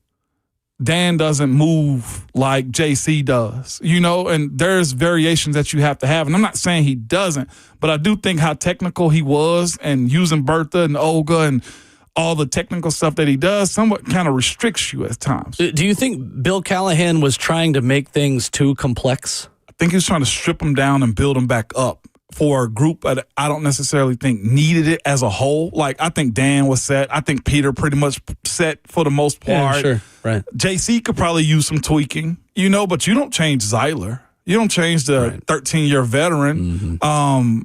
Dan doesn't move like JC does, and there's variations that you have to have. And I'm not saying he doesn't, but I do think how technical he was and using Bertha and Olga and all the technical stuff that he does somewhat kind of restricts you at times. Do you think Bill Callahan was trying to make things too complex? I think he was trying to strip them down and build them back up for a group that I don't necessarily think needed it as a whole. Like, I think Dan was set. I think Peter pretty much set for the most part. Yeah, sure. Right. JC could probably use some tweaking, but you don't change Zeitler. You don't change the 13-year veteran. Mm-hmm.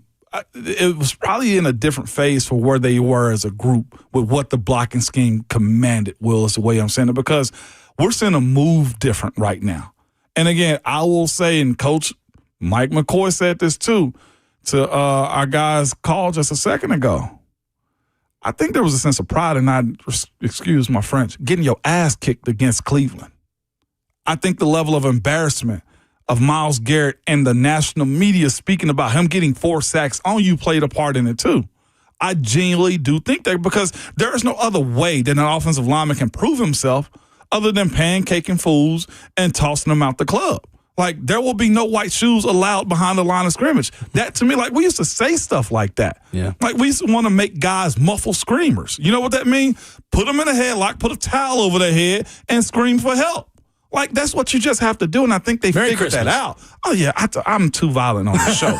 It was probably in a different phase for where they were as a group with what the blocking scheme commanded, Will, is the way I'm saying it, because we're seeing them move different right now. And again, I will say, and Coach Mike McCoy said this too, to our guys' call just a second ago, I think there was a sense of pride in not, excuse my French, getting your ass kicked against Cleveland. I think the level of embarrassment of Myles Garrett and the national media speaking about him getting 4 sacks on you played a part in it too. I genuinely do think that, because there is no other way that an offensive lineman can prove himself other than pancaking fools and tossing them out the club. Like, there will be no white shoes allowed behind the line of scrimmage. That, to me, like, we used to say stuff like that. Yeah. Like, we used to want to make guys muffle screamers. You know what that means? Put them in a headlock, put a towel over their head, and scream for help. Like, that's what you just have to do, and I think they figured that out. Oh, yeah, I'm too violent on the show.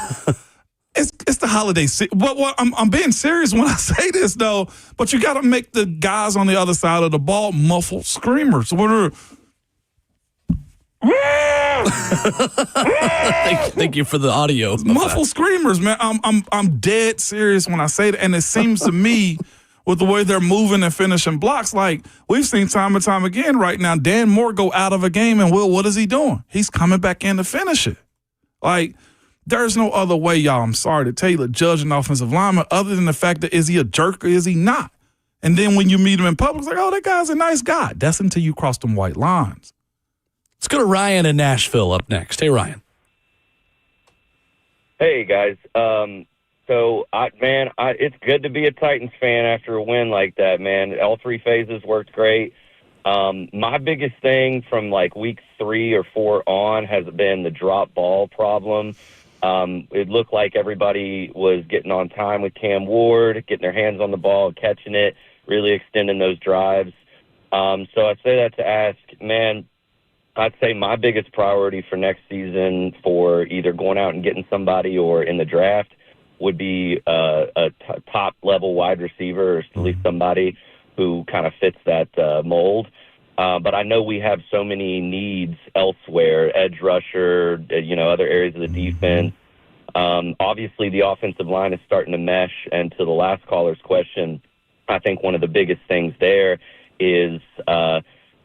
It's the holiday season. I'm being serious when I say this, though, but you got to make the guys on the other side of the ball muffle screamers. Thank you for the audio. Muffle screamers, man. I'm dead serious when I say that, and it seems to me with the way they're moving and finishing blocks, like we've seen time and time again right now, Dan Moore go out of a game, and Will, what is he doing? He's coming back in to finish it. Like, there's no other way, y'all, I'm sorry to tell you, to judge an offensive lineman other than the fact that is he a jerk or is he not? And then when you meet him in public, it's like, oh, that guy's a nice guy. That's until you cross them white lines. Let's go to Ryan in Nashville up next. Hey, Ryan. Hey, guys. It's good to be a Titans fan after a win like that, man. All 3 phases worked great. My biggest thing from like week 3 or 4 on has been the drop ball problem. It looked like everybody was getting on time with Cam Ward, getting their hands on the ball, catching it, really extending those drives. So I say that to ask, man, I'd say my biggest priority for next season for either going out and getting somebody or in the draft would be a top-level wide receiver, or at least somebody who kind of fits that mold. But I know we have so many needs elsewhere, edge rusher, other areas of the defense. Obviously, the offensive line is starting to mesh. And to the last caller's question, I think one of the biggest things there is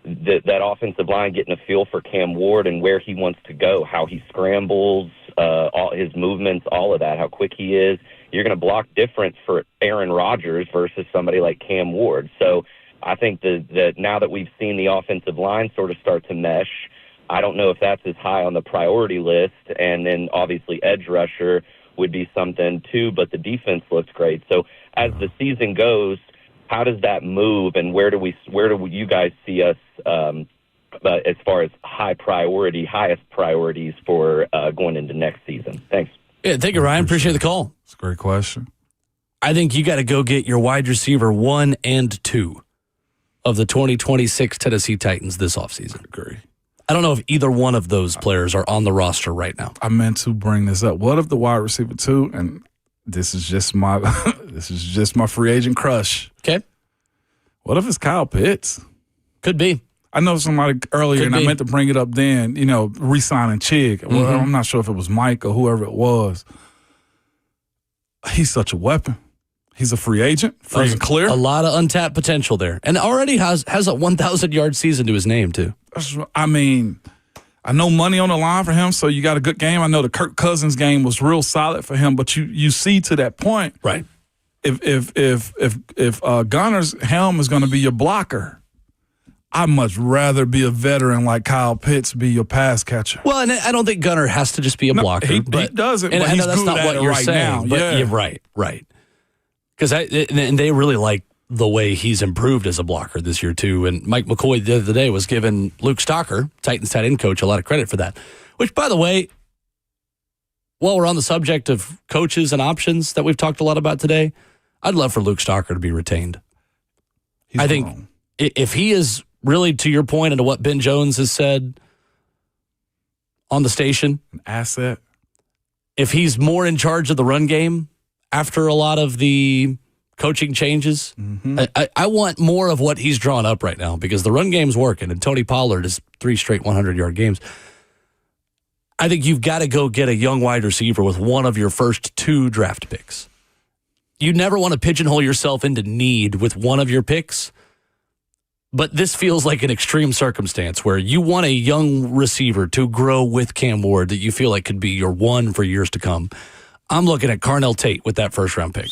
that offensive line, getting a feel for Cam Ward and where he wants to go, how he scrambles, all his movements, all of that, how quick he is. You're going to block different for Aaron Rodgers versus somebody like Cam Ward. So I think that now that we've seen the offensive line sort of start to mesh, I don't know if that's as high on the priority list. And then obviously edge rusher would be something too, but the defense looks great. So as the season goes, how does that move, and where do you guys see us as far as highest priorities for going into next season? Thanks. Yeah, thank you, Ryan. Appreciate the call. It's a great question. I think you got to go get your wide receiver 1 and 2 of the 2026 Tennessee Titans this offseason. I agree. I don't know if either one of those players are on the roster right now. I meant to bring this up. What if the wide receiver 2, and this is just my free agent crush. Okay. What if it's Kyle Pitts? Could be. I know somebody earlier, and I meant to bring it up then, re-signing Chig. Well, I'm not sure if it was Mike or whoever it was. He's such a weapon. He's a free agent, free and clear. A lot of untapped potential there. And already has a 1,000-yard season to his name, too. I mean, I know money on the line for him, so you got a good game. I know the Kirk Cousins game was real solid for him, but you see to that point, right? If Gunner's helm is going to be your blocker, I'd much rather be a veteran like Kyle Pitts be your pass catcher. Well, and I don't think Gunner has to just be a blocker. He doesn't, and but I he's know that's good not at what it you're right saying. now. But Yeah. you're right. Because they really like the way he's improved as a blocker this year, too. And Mike McCoy the other day was giving Luke Stocker, Titans tight end coach, a lot of credit for that. Which, by the way, while we're on the subject of coaches and options that we've talked a lot about today, I'd love for Luke Stocker to be retained. I think if he is really, to your point, and to what Ben Jones has said on the station, an asset. If he's more in charge of the run game after a lot of the coaching changes, I want more of what he's drawn up right now, because the run game's working, and Tony Pollard is 3 straight 100-yard games. I think you've got to go get a young wide receiver with one of your first 2 draft picks. You never want to pigeonhole yourself into need with one of your picks, but this feels like an extreme circumstance where you want a young receiver to grow with Cam Ward that you feel like could be your one for years to come. I'm looking at Carnell Tate with that first-round pick.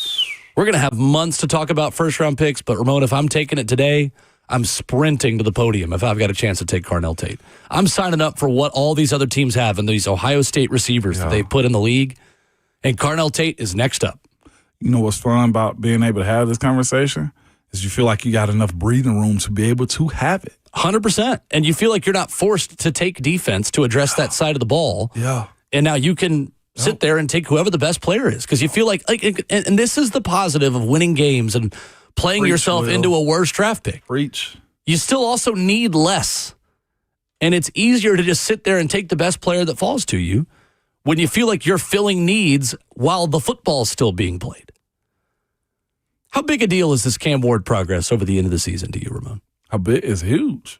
We're going to have months to talk about first-round picks, but Ramon, if I'm taking it today, I'm sprinting to the podium if I've got a chance to take Carnell Tate. I'm signing up for what all these other teams have and these Ohio State receivers that they put in the league, and Carnell Tate is next up. You know what's fun about being able to have this conversation is you feel like you got enough breathing room to be able to have it. 100%. And you feel like you're not forced to take defense to address that side of the ball. Yeah. And now you can sit there and take whoever the best player is, because you feel like and this is the positive of winning games and playing yourself into a worse draft pick. Preach. You still also need less. And it's easier to just sit there and take the best player that falls to you when you feel like you're filling needs while the football's still being played. How big a deal is this Cam Ward progress over the end of the season to you, Ramon? How big is huge?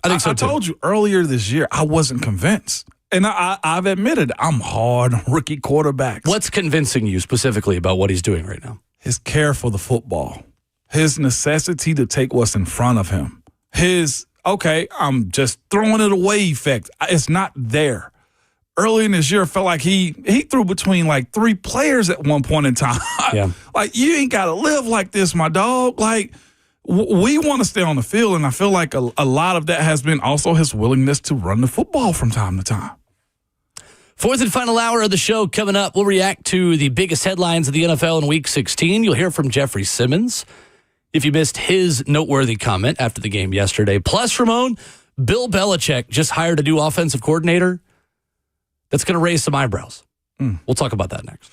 I think so, I told you earlier this year, I wasn't convinced. And I've admitted I'm hard on rookie quarterbacks. What's convincing you specifically about what he's doing right now? His care for the football. His necessity to take what's in front of him. His, I'm just throwing it away effect. It's not there. Early in this year, it felt like he threw between like 3 players at one point in time. Yeah. Like, you ain't got to live like this, my dog. Like, we want to stay on the field, and I feel like a lot of that has been also his willingness to run the football from time to time. Fourth and final hour of the show coming up. We'll react to the biggest headlines of the NFL in Week 16. You'll hear from Jeffrey Simmons if you missed his noteworthy comment after the game yesterday. Plus, Ramon, Bill Belichick just hired a new offensive coordinator that's going to raise some eyebrows. We'll talk about that next.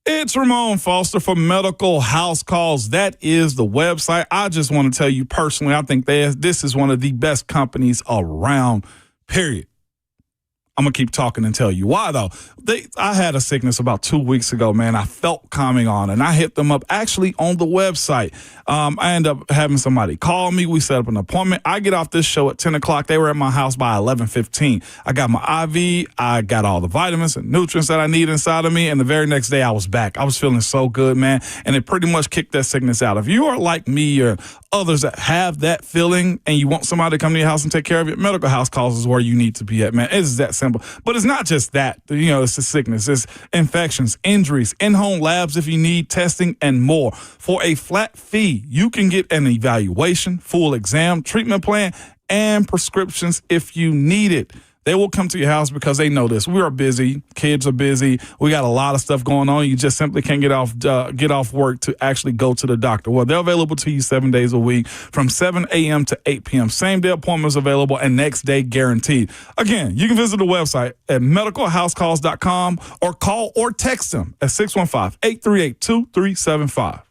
It's Ramon Foster for Medical House Calls. That is the website. I just want to tell you personally, I think this is one of the best companies around, period. I'm going to keep talking and tell you why, though. I had a sickness about 2 weeks ago, man. I felt coming on, and I hit them up actually on the website. I ended up having somebody call me. We set up an appointment. I get off this show at 10 o'clock. They were at my house by 11:15. I got my IV. I got all the vitamins and nutrients that I need inside of me, and the very next day I was back. I was feeling so good, man, and it pretty much kicked that sickness out. If you are like me or others that have that feeling and you want somebody to come to your house and take care of it, medical house calls is where you need to be at, man. It's that simple. But it's not just that. It's a sickness. It's infections, injuries, in-home labs if you need testing, and more. For a flat fee, you can get an evaluation, full exam, treatment plan, and prescriptions if you need it. They will come to your house because they know this. We are busy. Kids are busy. We got a lot of stuff going on. You just simply can't get off work to actually go to the doctor. Well, they're available to you 7 days a week from 7 a.m. to 8 p.m. Same-day appointments available and next day guaranteed. Again, you can visit the website at medicalhousecalls.com or call or text them at 615-838-2375.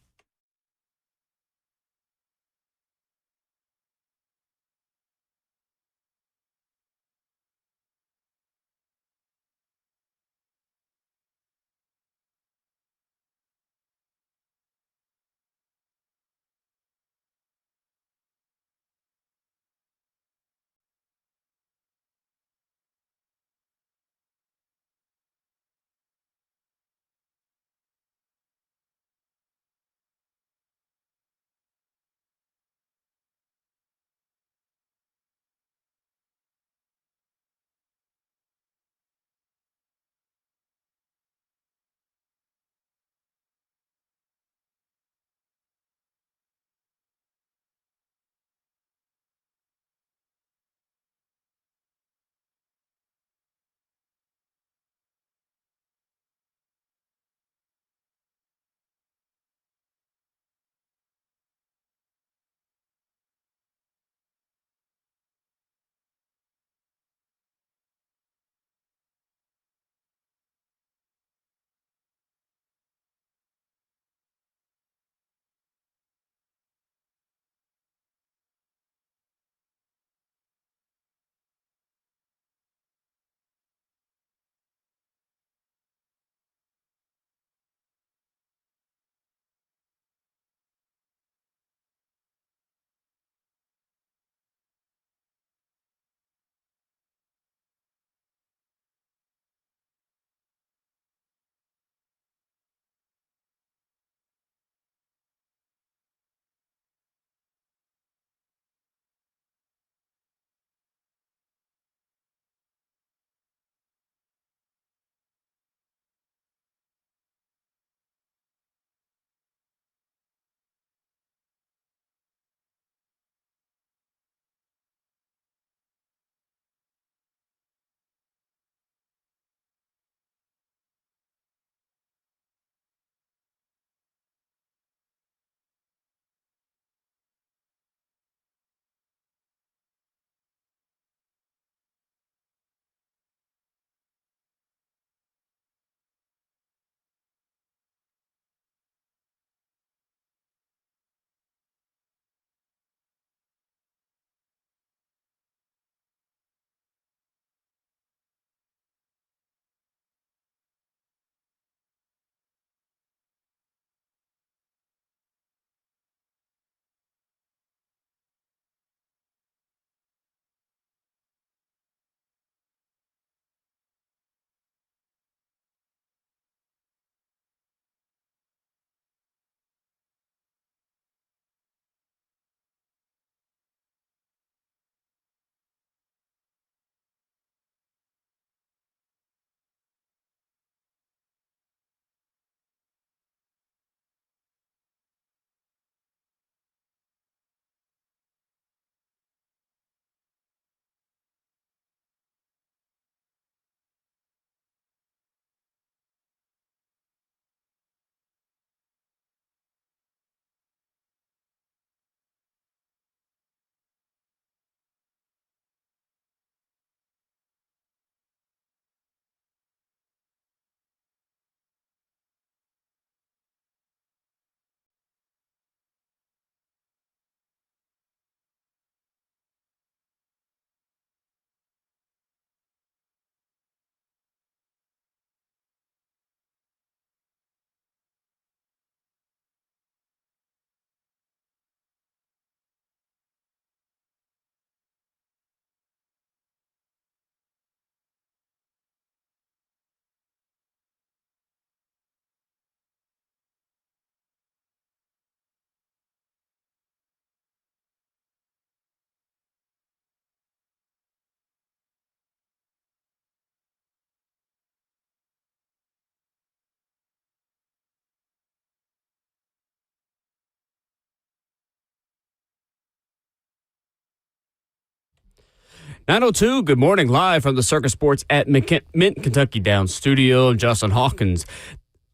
9:02, good morning, live from the Circus Sports at Mint Kentucky Down studio. Justin Hawkins.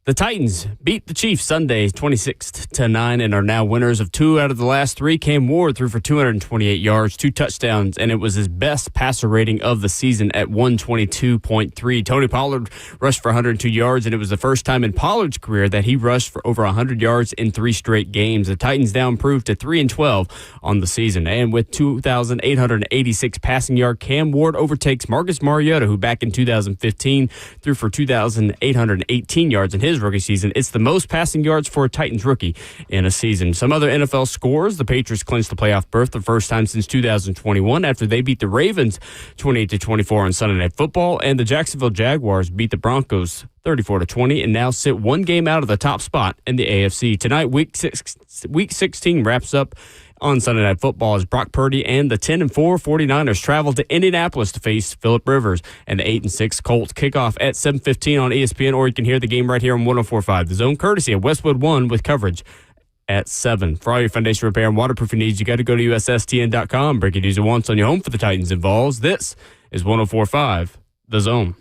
The Titans beat the Chiefs Sunday 26-9 and are now winners of 2 out of the last 3. Cam Ward threw for 228 yards, 2 touchdowns, and it was his best passer rating of the season at 122.3. Tony Pollard rushed for 102 yards, and it was the first time in Pollard's career that he rushed for over 100 yards in 3 straight games. The Titans now improved to 3-12 on the season, and with 2,886 passing yard, Cam Ward overtakes Marcus Mariota, who back in 2015 threw for 2,818 yards in his rookie season. It's the most passing yards for a Titans rookie in a season. Some other NFL scores: the Patriots clinched the playoff berth the first time since 2021 after they beat the Ravens 28-24 on Sunday Night Football, and the Jacksonville Jaguars beat the Broncos 34-20 and now sit 1 game out of the top spot in the AFC. Tonight, Week 16 wraps up on Sunday Night Football as Brock Purdy and the 10-4 49ers travel to Indianapolis to face Phillip Rivers, and the 8-6 Colts kick off at 7:15 on ESPN, or you can hear the game right here on 104.5 The Zone, courtesy of Westwood One, with coverage at 7. For all your foundation repair and waterproofing needs, you got to go to USSTN.com. Breaking news at once on your home for the Titans involves. This is 104.5 The Zone.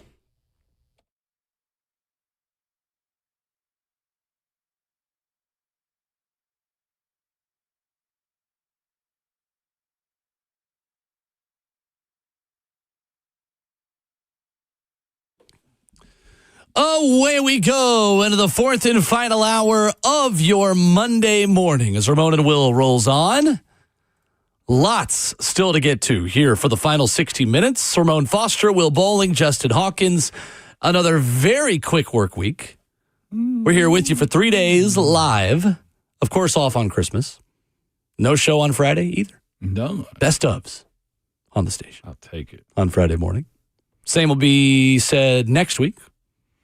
Away we go into the 4th and final hour of your Monday morning as Ramon and Will rolls on. Lots still to get to here for the final 60 minutes. Ramon Foster, Will Bowling, Justin Hawkins. Another very quick work week. We're here with you for 3 days live. Of course, off on Christmas. No show on Friday either. No. Best ofs on the station. I'll take it. On Friday morning. Same will be said next week.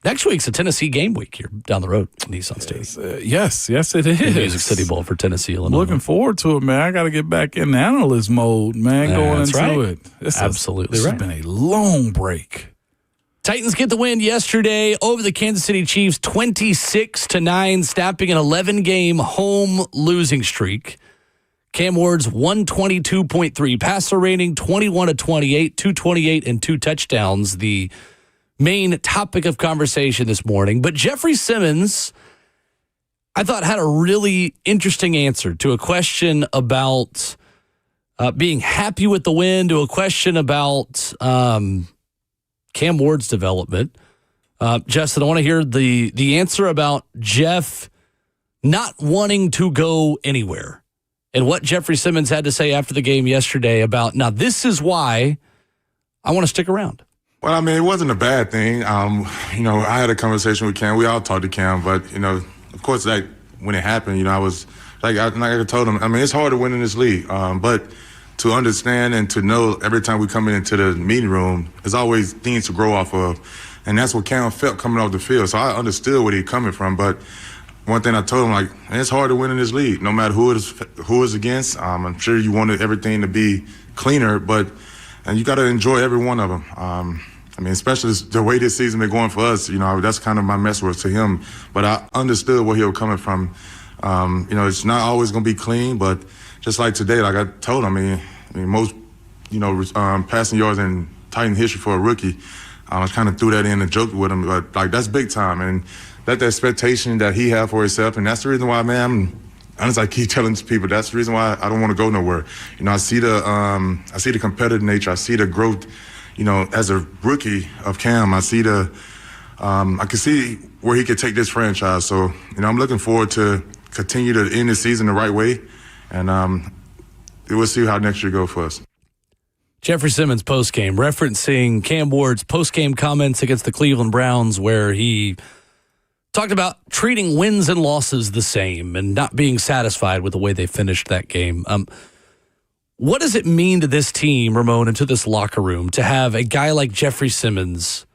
Next week's a Tennessee game week here down the road in Nissan Stadium. Yes, it is. The Music City Bowl for Tennessee, Illinois. Looking forward to it, man. I got to get back in the analyst mode, man, going into right. it. Absolutely This right. has been a long break. Titans get the win yesterday over the Kansas City Chiefs 26-9, snapping an 11-game home losing streak. Cam Ward's 122.3 passer rating, 21-28, 228, and 2 touchdowns. The main topic of conversation this morning. But Jeffrey Simmons, I thought, had a really interesting answer to a question about being happy with the win, to a question about Cam Ward's development. Justin, I want to hear the answer about Jeff not wanting to go anywhere and what Jeffrey Simmons had to say after the game yesterday about, now this is why I want to stick around. Well, I mean, it wasn't a bad thing. I had a conversation with Cam. We all talked to Cam, but, of course, when it happened, I was like I told him, I mean, it's hard to win in this league, but to understand and to know every time we come into the meeting room, there's always things to grow off of. And that's what Cam felt coming off the field. So I understood where he's coming from. But one thing I told him, man, it's hard to win in this league, no matter who it's against. I'm sure you wanted everything to be cleaner, and you got to enjoy every one of them. Especially the way this season been going for us, that's kind of my message to him. But I understood where he was coming from. It's not always going to be clean, but just like today, like I told him, most, passing yards in Titan history for a rookie. I kind of threw that in and joked with him, but that's big time. And that's the expectation that he had for himself. And that's the reason why, man, honestly, I keep telling people that's the reason why I don't want to go nowhere. I see the competitive nature. I see the growth, as a rookie of Cam. I see I can see where he could take this franchise. So, I'm looking forward to continue to end the season the right way. And we'll see how next year go for us. Jeffrey Simmons postgame, referencing Cam Ward's postgame comments against the Cleveland Browns, where he talked about treating wins and losses the same and not being satisfied with the way they finished that game. What does it mean to this team, Ramon, and to this locker room to have a guy like Jeffrey Simmons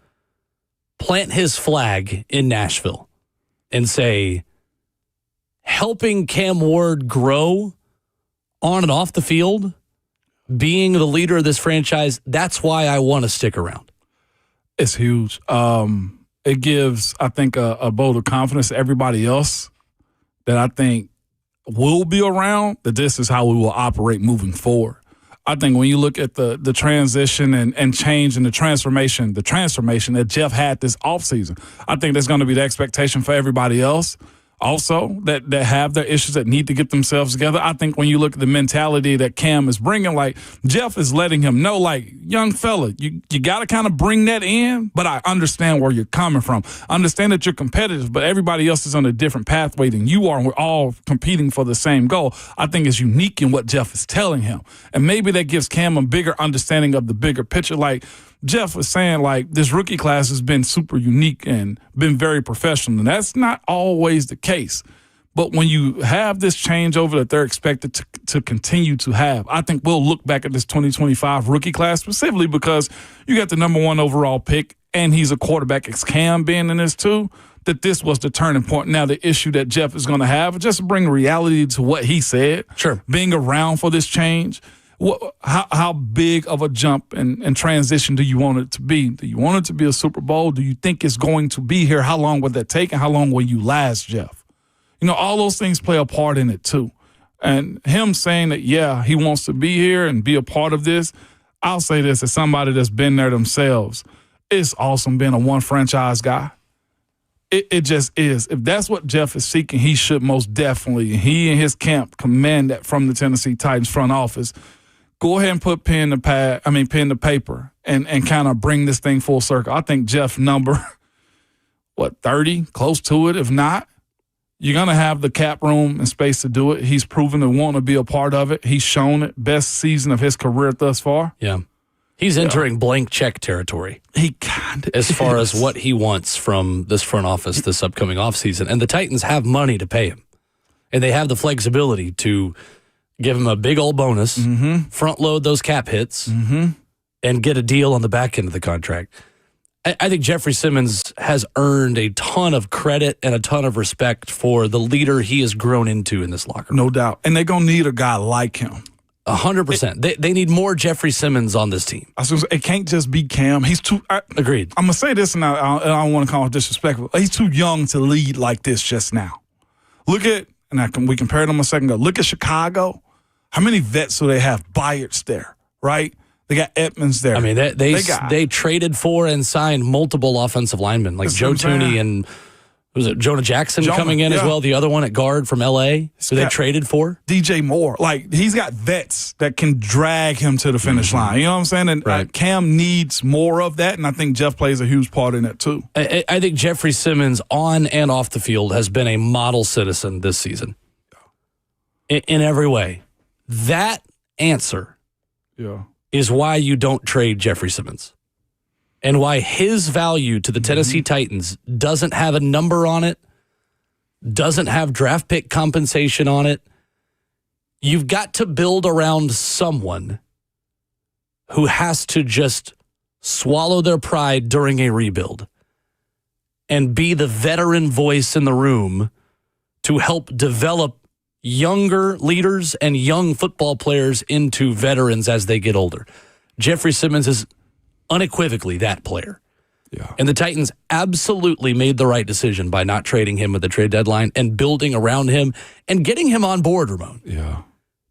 plant his flag in Nashville and say, helping Cam Ward grow on and off the field, being the leader of this franchise, that's why I want to stick around? It's huge. It gives, I think, a vote of confidence to everybody else that I think will be around, that this is how we will operate moving forward. I think when you look at the transition and change and the transformation that Jeff had this offseason, I think that's going to be the expectation for everybody else also that have their issues that need to get themselves together. I think when you look at the mentality that Cam is bringing, like Jeff is letting him know, like, young fella, you got to kind of bring that in, but I understand where you're coming from. I understand that you're competitive, but everybody else is on a different pathway than you are, and we're all competing for the same goal. I think it's unique in what Jeff is telling him. And maybe that gives Cam a bigger understanding of the bigger picture. Like Jeff was saying, like, this rookie class has been super unique and been very professional, and that's not always the case. But when you have this changeover that they're expected to continue to have, I think we'll look back at this 2025 rookie class specifically because you got the number 1 overall pick, and he's a quarterback, as Cam being in this too, that this was the turning point. Now, the issue that Jeff is going to have, just to bring reality to what he said, sure, being around for this change, how big of a jump and transition do you want it to be? Do you want it to be a Super Bowl? Do you think it's going to be here? How long would that take, and how long will you last, Jeff? You know, all those things play a part in it too. And him saying that, yeah, he wants to be here and be a part of this, I'll say this as somebody that's been there themselves. It's awesome being a one franchise guy. It just is. If that's what Jeff is seeking, he should most definitely, he and his camp command that from the Tennessee Titans front office. Go ahead and put pen to paper and kind of bring this thing full circle. I think Jeff's number, 30, close to it. If not, you're going to have the cap room and space to do it. He's proven to want to be a part of it. He's shown it. Best season of his career thus far. Yeah. He's entering blank check territory. He kind of as far as what he wants from this front office this upcoming offseason. And the Titans have money to pay him. And they have the flexibility to give him a big old bonus, front load those cap hits, and get a deal on the back end of the contract. I think Jeffrey Simmons has earned a ton of credit and a ton of respect for the leader he has grown into in this locker room. No doubt. And they're going to need a guy like him. 100%. They need more Jeffrey Simmons on this team. It can't just be Cam. He's too. Agreed. I'm going to say this, and I don't want to call it disrespectful. He's too young to lead like this just now. Look at, we compared them a second ago. Look at Chicago. How many vets do they have? Byards there, right? They got Edmonds there. I mean, they traded for and signed multiple offensive linemen, like Joe Tooney and was it Jonah Jackson coming in as well, the other one at guard from L.A., who they traded for? DJ Moore. Like, he's got vets that can drag him to the finish line. You know what I'm saying? And Cam needs more of that, and I think Jeff plays a huge part in that too. I think Jeffrey Simmons, on and off the field, has been a model citizen this season in every way. That answer is why you don't trade Jeffrey Simmons and why his value to the Tennessee Titans doesn't have a number on it, doesn't have draft pick compensation on it. You've got to build around someone who has to just swallow their pride during a rebuild and be the veteran voice in the room to help develop younger leaders and young football players into veterans as they get older. Jeffrey Simmons is unequivocally that player. Yeah. And the Titans absolutely made the right decision by not trading him at the trade deadline and building around him and getting him on board, Ramon. Yeah.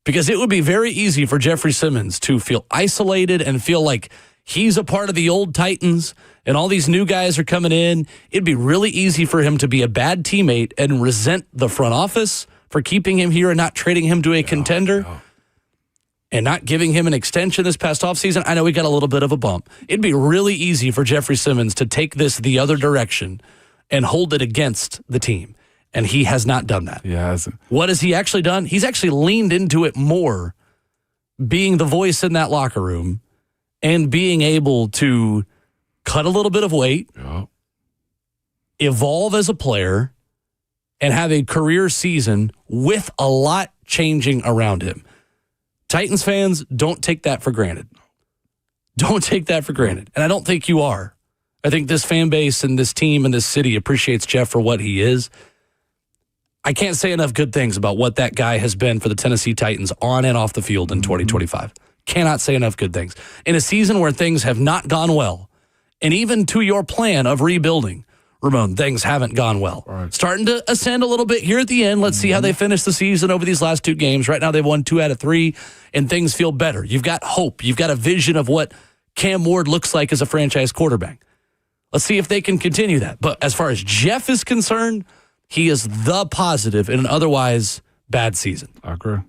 Because it would be very easy for Jeffrey Simmons to feel isolated and feel like he's a part of the old Titans and all these new guys are coming in. It'd be really easy for him to be a bad teammate and resent the front office for keeping him here and not trading him to a contender and not giving him an extension this past offseason. I know we got a little bit of a bump. It'd be really easy for Jeffrey Simmons to take this the other direction and hold it against the team. And he has not done that. Yeah. What has he actually done? He's actually leaned into it more, being the voice in that locker room and being able to cut a little bit of weight, evolve as a player, and have a career season with a lot changing around him. Titans fans, don't take that for granted. Don't take that for granted. And I don't think you are. I think this fan base and this team and this city appreciates Jeff for what he is. I can't say enough good things about what that guy has been for the Tennessee Titans on and off the field in 2025. Cannot say enough good things. In a season where things have not gone well, and even to your plan of rebuilding, Ramon, things haven't gone well. Right. Starting to ascend a little bit here at the end. Let's see how they finish the season over these last 2 games. Right now, they've won 2 out of 3, and things feel better. You've got hope. You've got a vision of what Cam Ward looks like as a franchise quarterback. Let's see if they can continue that. But as far as Jeff is concerned, he is the positive in an otherwise bad season. I agree.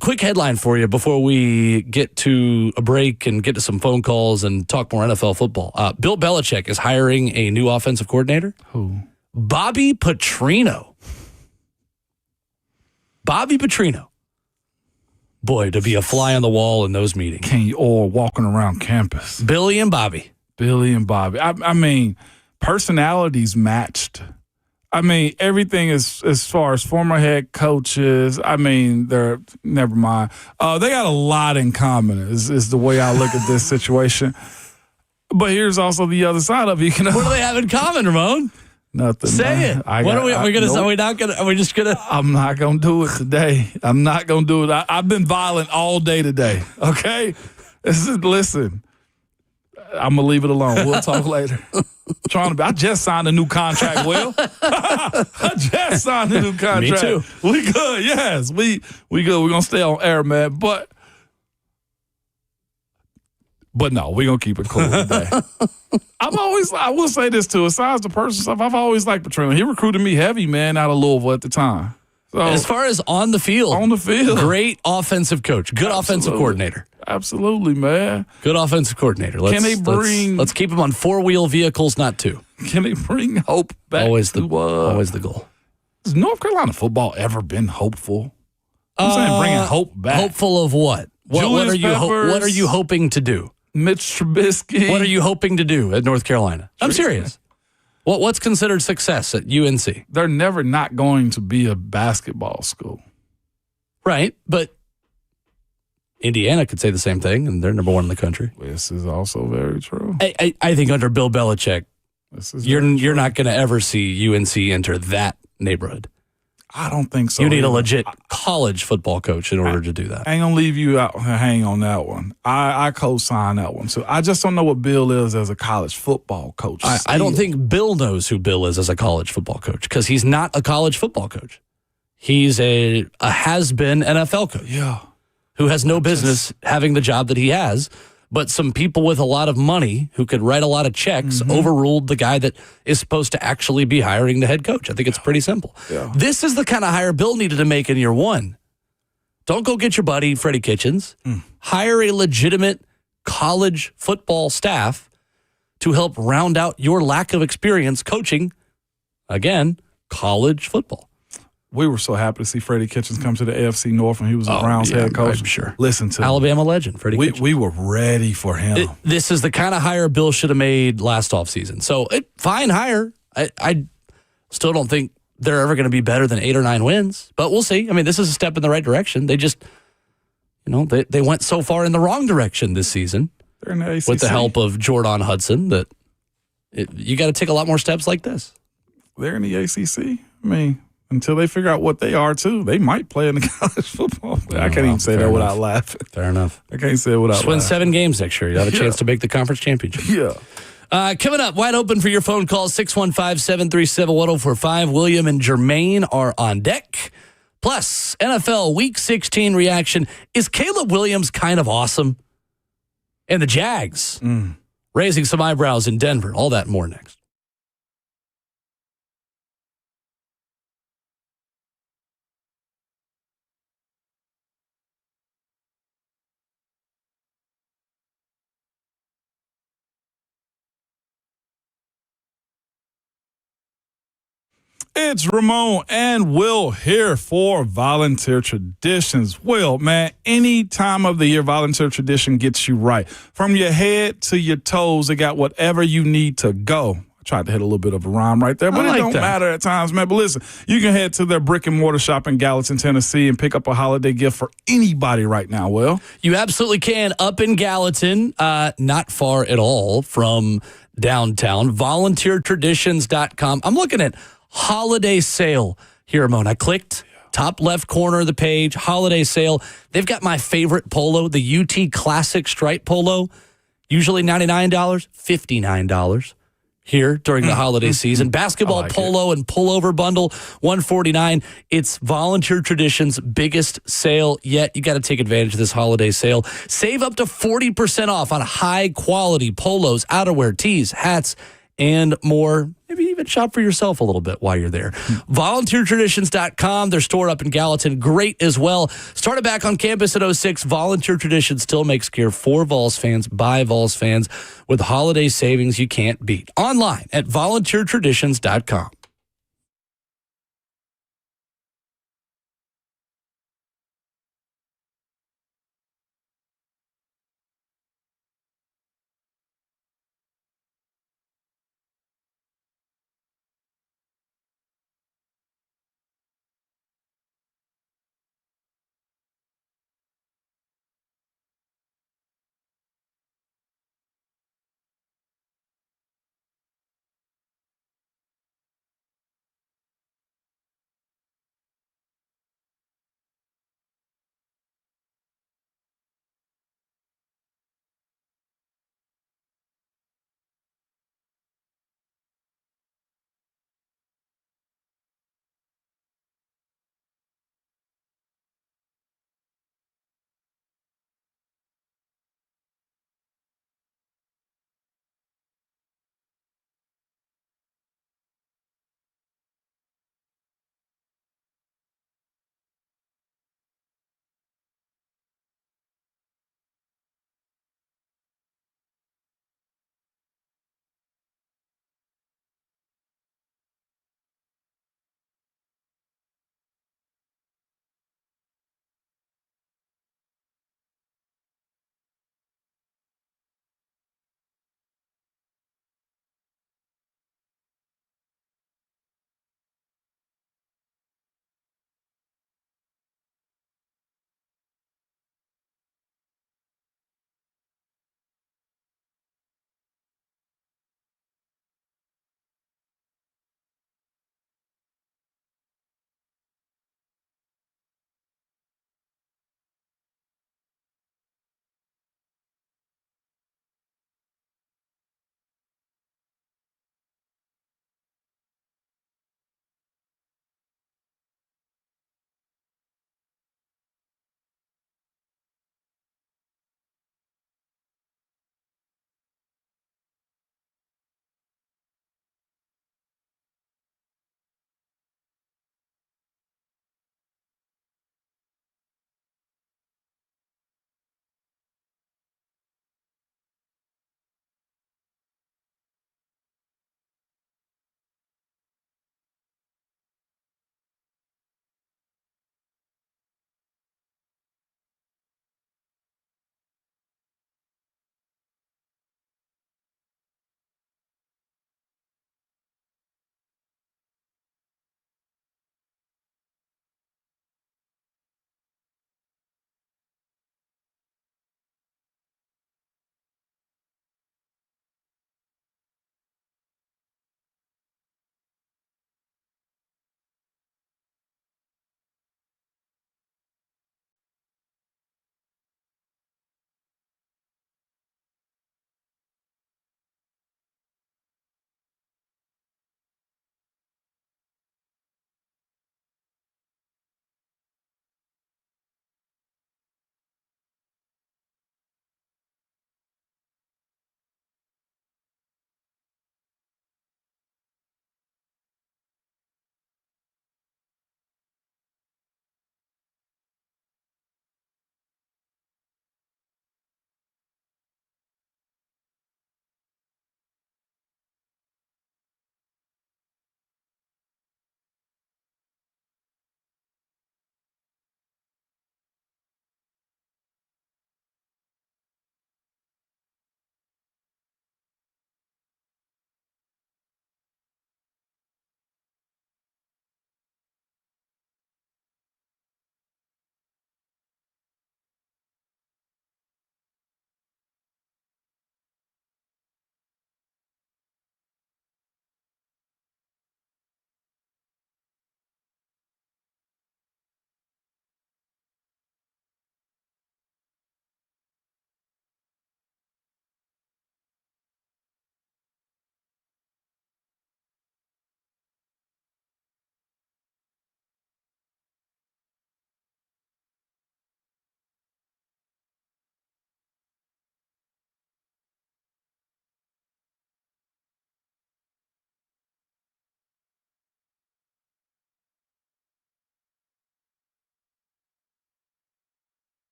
Quick headline for you before we get to a break and get to some phone calls and talk more NFL football. Bill Belichick is hiring a new offensive coordinator. Who? Bobby Petrino. Bobby Petrino. Boy, to be a fly on the wall in those meetings. Kenny Orr walking around campus. Billy and Bobby. Billy and Bobby. I mean, personalities matched. I mean, everything is as far as former head coaches. I mean, they're never mind. They got a lot in common. Is the way I look at this situation. But here's also the other side of it. You know, what do they have in common, Ramon? Nothing. Say it. What are we gonna say? Are we just gonna? I'm not gonna do it today. I'm not gonna do it. I've been violent all day today. Okay, listen. I'm gonna leave it alone. We'll talk later. I just signed a new contract. Will I just signed a new contract? Me too. We good. Yes, we good. We're gonna stay on air, man. But no, we're gonna keep it cool today. I will say this too. Aside the personal stuff, I've always liked Petrino. He recruited me heavy, man, out of Louisville at the time. So, as far as on the field, great offensive coach, good offensive coordinator. Absolutely, man. Good offensive coordinator. Let's keep him on 4-wheel vehicles, not 2. Can they bring hope back? Always the goal. Has North Carolina football ever been hopeful? I'm saying bringing hope back. Hopeful of what? What are you hoping to do? Mitch Trubisky. What are you hoping to do at North Carolina? I'm serious. What's considered success at UNC? They're never not going to be a basketball school. Right, but Indiana could say the same thing, and they're number 1 in the country. This is also very true. I think under Bill Belichick, you're not going to ever see UNC enter that neighborhood. I don't think so. You need a legit college football coach in order to do that. I ain't going to leave you out hang on that one. I co-sign that one. So I just don't know what Bill is as a college football coach. I don't think Bill knows who Bill is as a college football coach because he's not a college football coach. He's a has-been NFL coach. Yeah. Who has no business having the job that he has. But some people with a lot of money who could write a lot of checks overruled the guy that is supposed to actually be hiring the head coach. I think it's pretty simple. Yeah. This is the kind of hire Bill needed to make in year 1. Don't go get your buddy Freddie Kitchens. Hire a legitimate college football staff to help round out your lack of experience coaching, again, college football. We were so happy to see Freddie Kitchens come to the AFC North when he was a Browns head coach. I'm sure. Listen to Alabama legend, Freddie Kitchens. We were ready for him. This is the kind of hire Bill should have made last offseason. So, fine hire. I still don't think they're ever going to be better than 8 or 9 wins, but we'll see. I mean, this is a step in the right direction. They just, they went so far in the wrong direction this season. They're in the ACC. With the help of Jordan Hudson that you got to take a lot more steps like this. They're in the ACC. I mean, until they figure out what they are, too. They might play in the college football. I can't even say that without laughing. Fair enough. I can't say it without laughing. Win 7 games next year. You have a chance to make the conference championship. Yeah. Coming up, wide open for your phone call, 615-737-1045. William and Jermaine are on deck. Plus, NFL Week 16 reaction. Is Caleb Williams kind of awesome? And the Jags raising some eyebrows in Denver. All that and more next. It's Ramon and Will here for Volunteer Traditions. Will, man, any time of the year, Volunteer Tradition gets you right. From your head to your toes, they got whatever you need to go. I tried to hit a little bit of a rhyme right there, but it don't matter at times, man. But listen, you can head to their brick and mortar shop in Gallatin, Tennessee, and pick up a holiday gift for anybody right now, Will. You absolutely can. Up in Gallatin, not far at all from downtown, volunteertraditions.com. I'm looking at holiday sale here, Ramon. I clicked top left corner of the page, holiday sale. They've got my favorite polo, the UT Classic Stripe Polo, usually $99, $59. here during the holiday season. Basketball polo and pullover bundle, $149. It's Volunteer Traditions' biggest sale yet. You got to take advantage of this holiday sale. Save up to 40% off on high quality polos, outerwear, tees, hats, and more. Maybe even shop for yourself a little bit while you're there. VolunteerTraditions.com. Their store up in Gallatin, great as well. Started back on campus at 06. Volunteer Traditions still makes gear for Vols fans, by Vols fans, with holiday savings you can't beat. Online at VolunteerTraditions.com.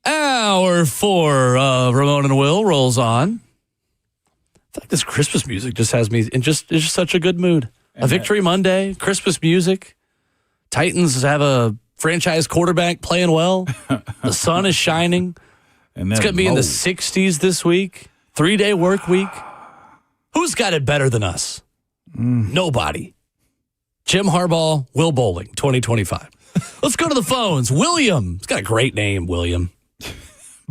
Hour 4 of Ramon and Will rolls on. I feel like this Christmas music just has me in just such a good mood. A victory Monday, Christmas music. Titans have a franchise quarterback playing well. The sun is shining. And It's going to be in the 60s this week. 3-day work week. Who's got it better than us? Nobody. Jim Harbaugh, Will Bowling, 2025. Let's go to the phones. William. It's got a great name, William.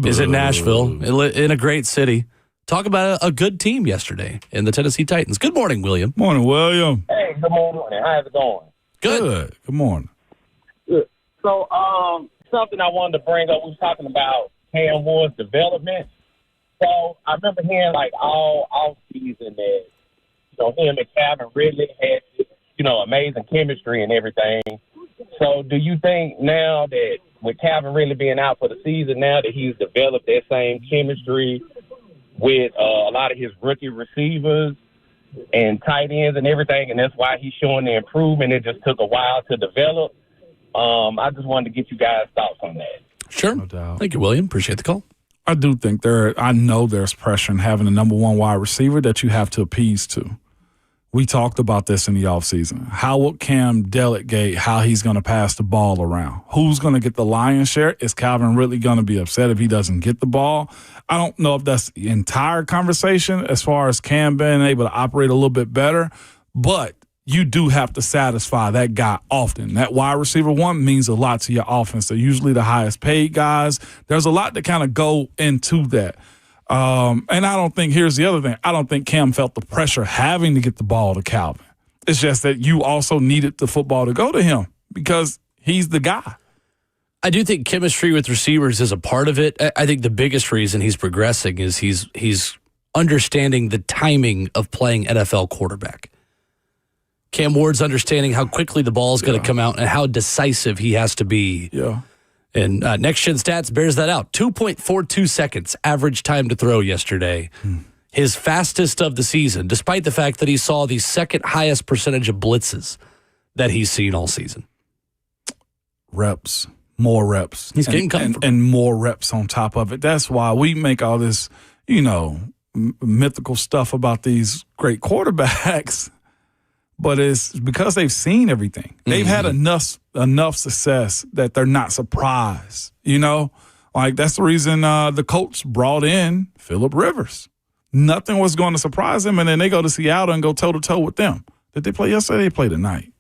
Is in Nashville, in a great city. Talk about a good team yesterday in the Tennessee Titans. Good morning, William. Morning, William. Hey, good morning. How's it going? Good. Good morning. Good. So, something I wanted to bring up, we were talking about Cam Ward's development. So, I remember hearing, like, all off-season that, him and Calvin Ridley had, amazing chemistry and everything. So, do you think now that with Calvin Ridley being out for the season, now that he's developed that same chemistry with a lot of his rookie receivers and tight ends and everything, and that's why he's showing the improvement? It just took a while to develop. I just wanted to get you guys' thoughts on that. Sure. No doubt. Thank you, William. Appreciate the call. I do think I know there's pressure in having a number one wide receiver that you have to appease to. We talked about this in the offseason. How will Cam delegate how he's going to pass the ball around? Who's going to get the lion's share? Is Calvin really going to be upset if he doesn't get the ball? I don't know if that's the entire conversation as far as Cam being able to operate a little bit better, but you do have to satisfy that guy often. That wide receiver one means a lot to your offense. They're usually the highest paid guys. There's a lot to kind of go into that. And I don't think, here's the other thing, I don't think Cam felt the pressure having to get the ball to Calvin. It's just that you also needed the football to go to him because he's the guy. I do think chemistry with receivers is a part of it. I think the biggest reason he's progressing is he's understanding the timing of playing NFL quarterback. Cam Ward's understanding how quickly the ball is going to come out and how decisive he has to be. Yeah. And Next Gen Stats bears that out. 2.42 seconds average time to throw yesterday. His fastest of the season, despite the fact that he saw the second highest percentage of blitzes that he's seen all season. Reps, more reps. He's getting comfortable. And more reps on top of it. That's why we make all this, mythical stuff about these great quarterbacks. But it's because they've seen everything. They've had enough success that they're not surprised. Like that's the reason the Colts brought in Phillip Rivers. Nothing was going to surprise them, and then they go to Seattle and go toe-to-toe with them. Did they play yesterday? They played tonight.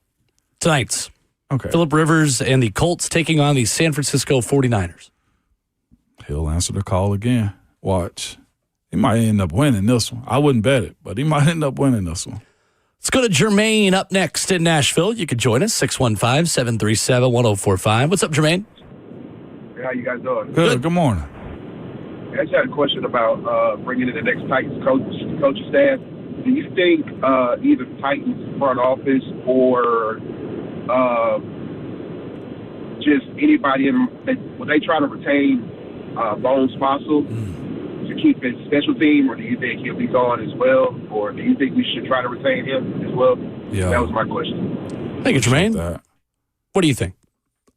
Tonight's. Okay. Phillip Rivers and the Colts taking on the San Francisco 49ers. He'll answer the call again. Watch. He might end up winning this one. I wouldn't bet it, but he might end up winning this one. Let's go to Jermaine up next in Nashville. You can join us, 615-737-1045. What's up, Jermaine? How you guys doing? Good morning. I just had a question about bringing in the next Titans coaching staff. Do you think either Titans front office or just anybody will they try to retain Bones Fossil to keep his special team, or do you think he'll be gone as well, or do you think we should try to retain him as well? Yeah. That was my question. Thank you, Jermaine. What do you think?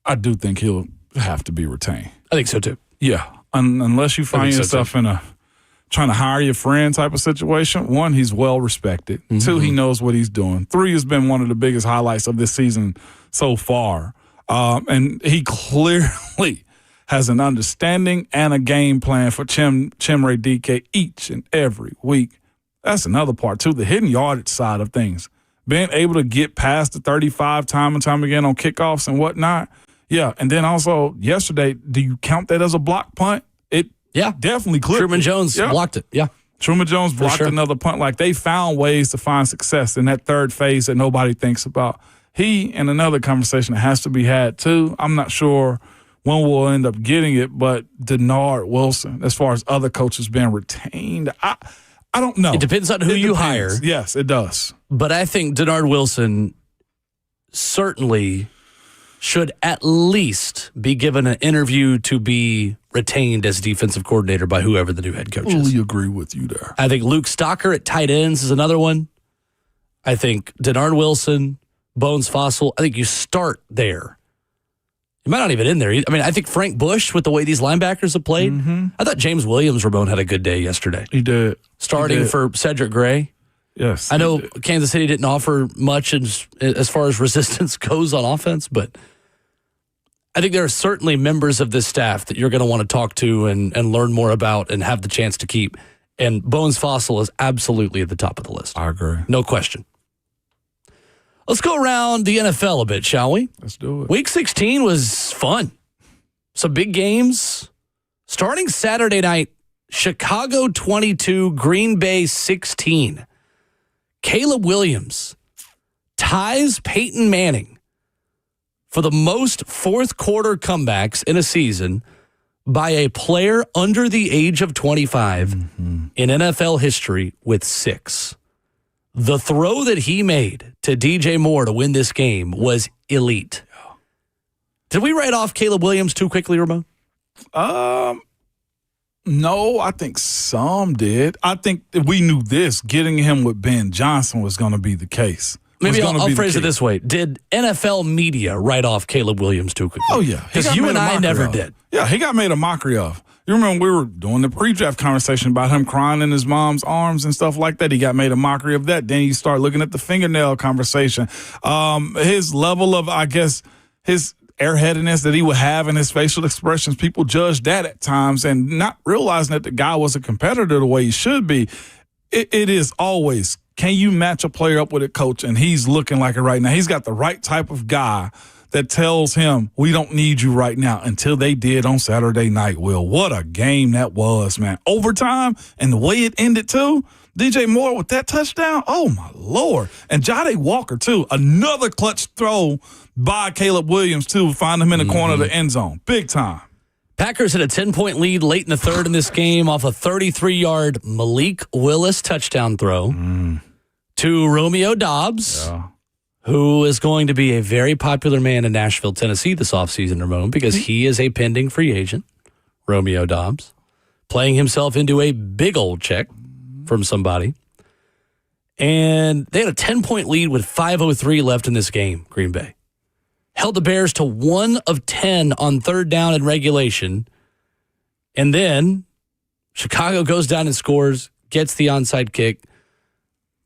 I do think he'll have to be retained. I think so, too. Yeah. Unless you find yourself in a trying to hire your friend type of situation. One, he's well respected. Two, he knows what he's doing. Three has been one of the biggest highlights of this season so far. And he clearly has an understanding and a game plan for Chimere Dike each and every week. That's another part, too, the hidden yardage side of things. Being able to get past the 35 time and time again on kickoffs and whatnot. Yeah, and then also yesterday, do you count that as a block punt? It definitely clipped. Truman Jones blocked it, Truman Jones blocked another punt. Like, they found ways to find success in that third phase that nobody thinks about. He, and another conversation that has to be had, too, I'm not sure when we'll end up getting it, but Denard Wilson, as far as other coaches being retained, I don't know. It depends on who you hire. Yes, it does. But I think Denard Wilson certainly should at least be given an interview to be retained as defensive coordinator by whoever the new head coach is. Fully agree with you there. I think Luke Stocker at tight ends is another one. I think Denard Wilson, Bones Fossil, I think you start there. He might not even in there. I mean, I think Frank Bush, with the way these linebackers have played, I thought James Williams, Ramon, had a good day yesterday. He did. Starting for Cedric Gray. Yes. I know Kansas City didn't offer much as far as resistance goes on offense, but I think there are certainly members of this staff that you're going to want to talk to and learn more about and have the chance to keep. And Bones Fossil is absolutely at the top of the list. I agree. No question. Let's go around the NFL a bit, shall we? Let's do it. Week 16 was fun. Some big games. Starting Saturday night, Chicago 22, Green Bay 16. Caleb Williams ties Peyton Manning for the most fourth quarter comebacks in a season by a player under the age of 25 in NFL history with 6. The throw that he made to DJ Moore to win this game was elite. Did we write off Caleb Williams too quickly, Ramon? No, I think some did. I think we knew this. Getting him with Ben Johnson was going to be the case. Maybe I'll phrase it this way. Did NFL media write off Caleb Williams too quickly? Oh, yeah. Because you and I never did. Yeah, he got made a mockery of. You remember we were doing the pre-draft conversation about him crying in his mom's arms and stuff like that. He got made a mockery of that. Then you start looking at the fingernail conversation. His level of, I guess, his airheadedness that he would have in his facial expressions, people judged that at times and not realizing that the guy was a competitor the way he should be. It is always, can you match a player up with a coach? And he's looking like it right now. He's got the right type of guy that tells him, we don't need you right now, until they did on Saturday night, Will. What a game that was, man. Overtime and the way it ended, too. DJ Moore with that touchdown. Oh, my Lord. And Jade Walker, too. Another clutch throw by Caleb Williams, too, find him in the corner of the end zone. Big time. Packers had a 10-point lead late in the third in this game off a 33-yard Malik Willis touchdown throw to Romeo Doubs. Yeah. Who is going to be a very popular man in Nashville, Tennessee this offseason, Ramon, because he is a pending free agent, Romeo Doubs, playing himself into a big old check from somebody. And they had a 10-point lead with 5:03 left in this game, Green Bay. Held the Bears to 1 of 10 on third down in regulation. And then Chicago goes down and scores, gets the onside kick,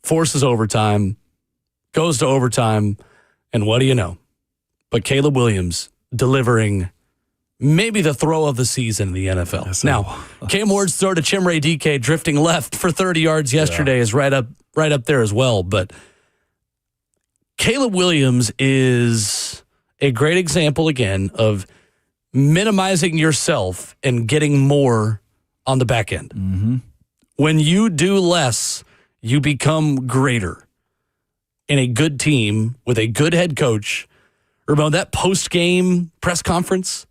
forces overtime, goes to overtime, and what do you know? But Caleb Williams delivering maybe the throw of the season in the NFL. Now, Cam Ward's throw to Chimere DK drifting left for 30 yards yesterday is right up there as well. But Caleb Williams is a great example, again, of minimizing yourself and getting more on the back end. Mm-hmm. When you do less, you become greater. In a good team with a good head coach, Ramon, that post-game press conference,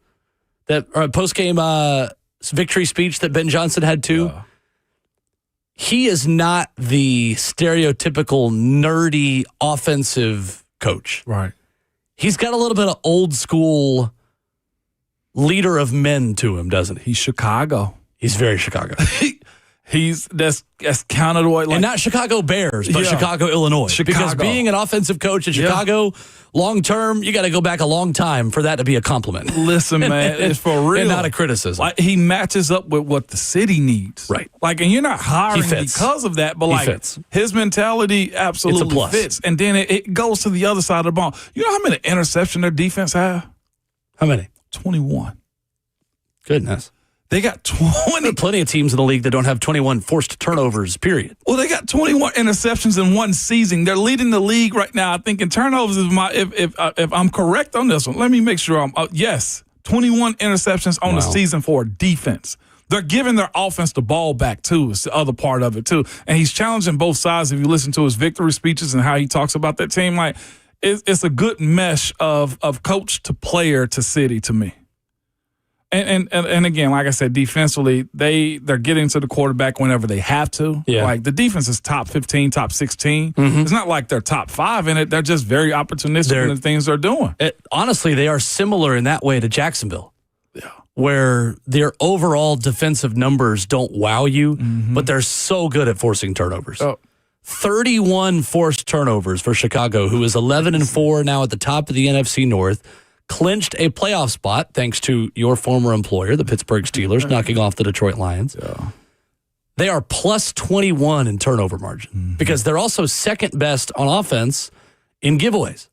that post-game victory speech that Ben Johnson had too, he is not the stereotypical nerdy offensive coach. Right. He's got a little bit of old school leader of men to him, doesn't he? He's Chicago. He's very Chicago. That's counter to what, like, and not Chicago Bears, but Chicago, Illinois. Because being an offensive coach in Chicago, long term, you got to go back a long time for that to be a compliment. Listen, man, it's for real. And not a criticism. Like, he matches up with what the city needs. Right. Like, and you're not hiring because of that, but his mentality absolutely fits. And then it goes to the other side of the ball. You know how many interceptions their defense have? How many? 21. Goodness. They got 20. There are plenty of teams in the league that don't have 21 forced turnovers, period. Well, they got 21 interceptions in one season. They're leading the league right now, I think, in turnovers. If I'm correct on this one, let me make sure yes, 21 interceptions on the season for defense. They're giving their offense the ball back, too. It's the other part of it, too. And he's challenging both sides. If you listen to his victory speeches and how he talks about that team, like, it's a good mesh of coach to player to city to me. And again, like I said, defensively, they're getting to the quarterback whenever they have to. Yeah. Like, the defense is top 15, top 16. It's not like they're top 5 in it. They're just very opportunistic in the things they're doing. Honestly, they are similar in that way to Jacksonville. Yeah. Where their overall defensive numbers don't wow you, but they're so good at forcing turnovers. 31 forced turnovers for Chicago, who is 11-4 now at the top of the NFC North. clinched a playoff spot thanks to your former employer, the Pittsburgh Steelers, knocking off the Detroit Lions. Yeah. They are plus 21 in turnover margin because they're also second best on offense in giveaways.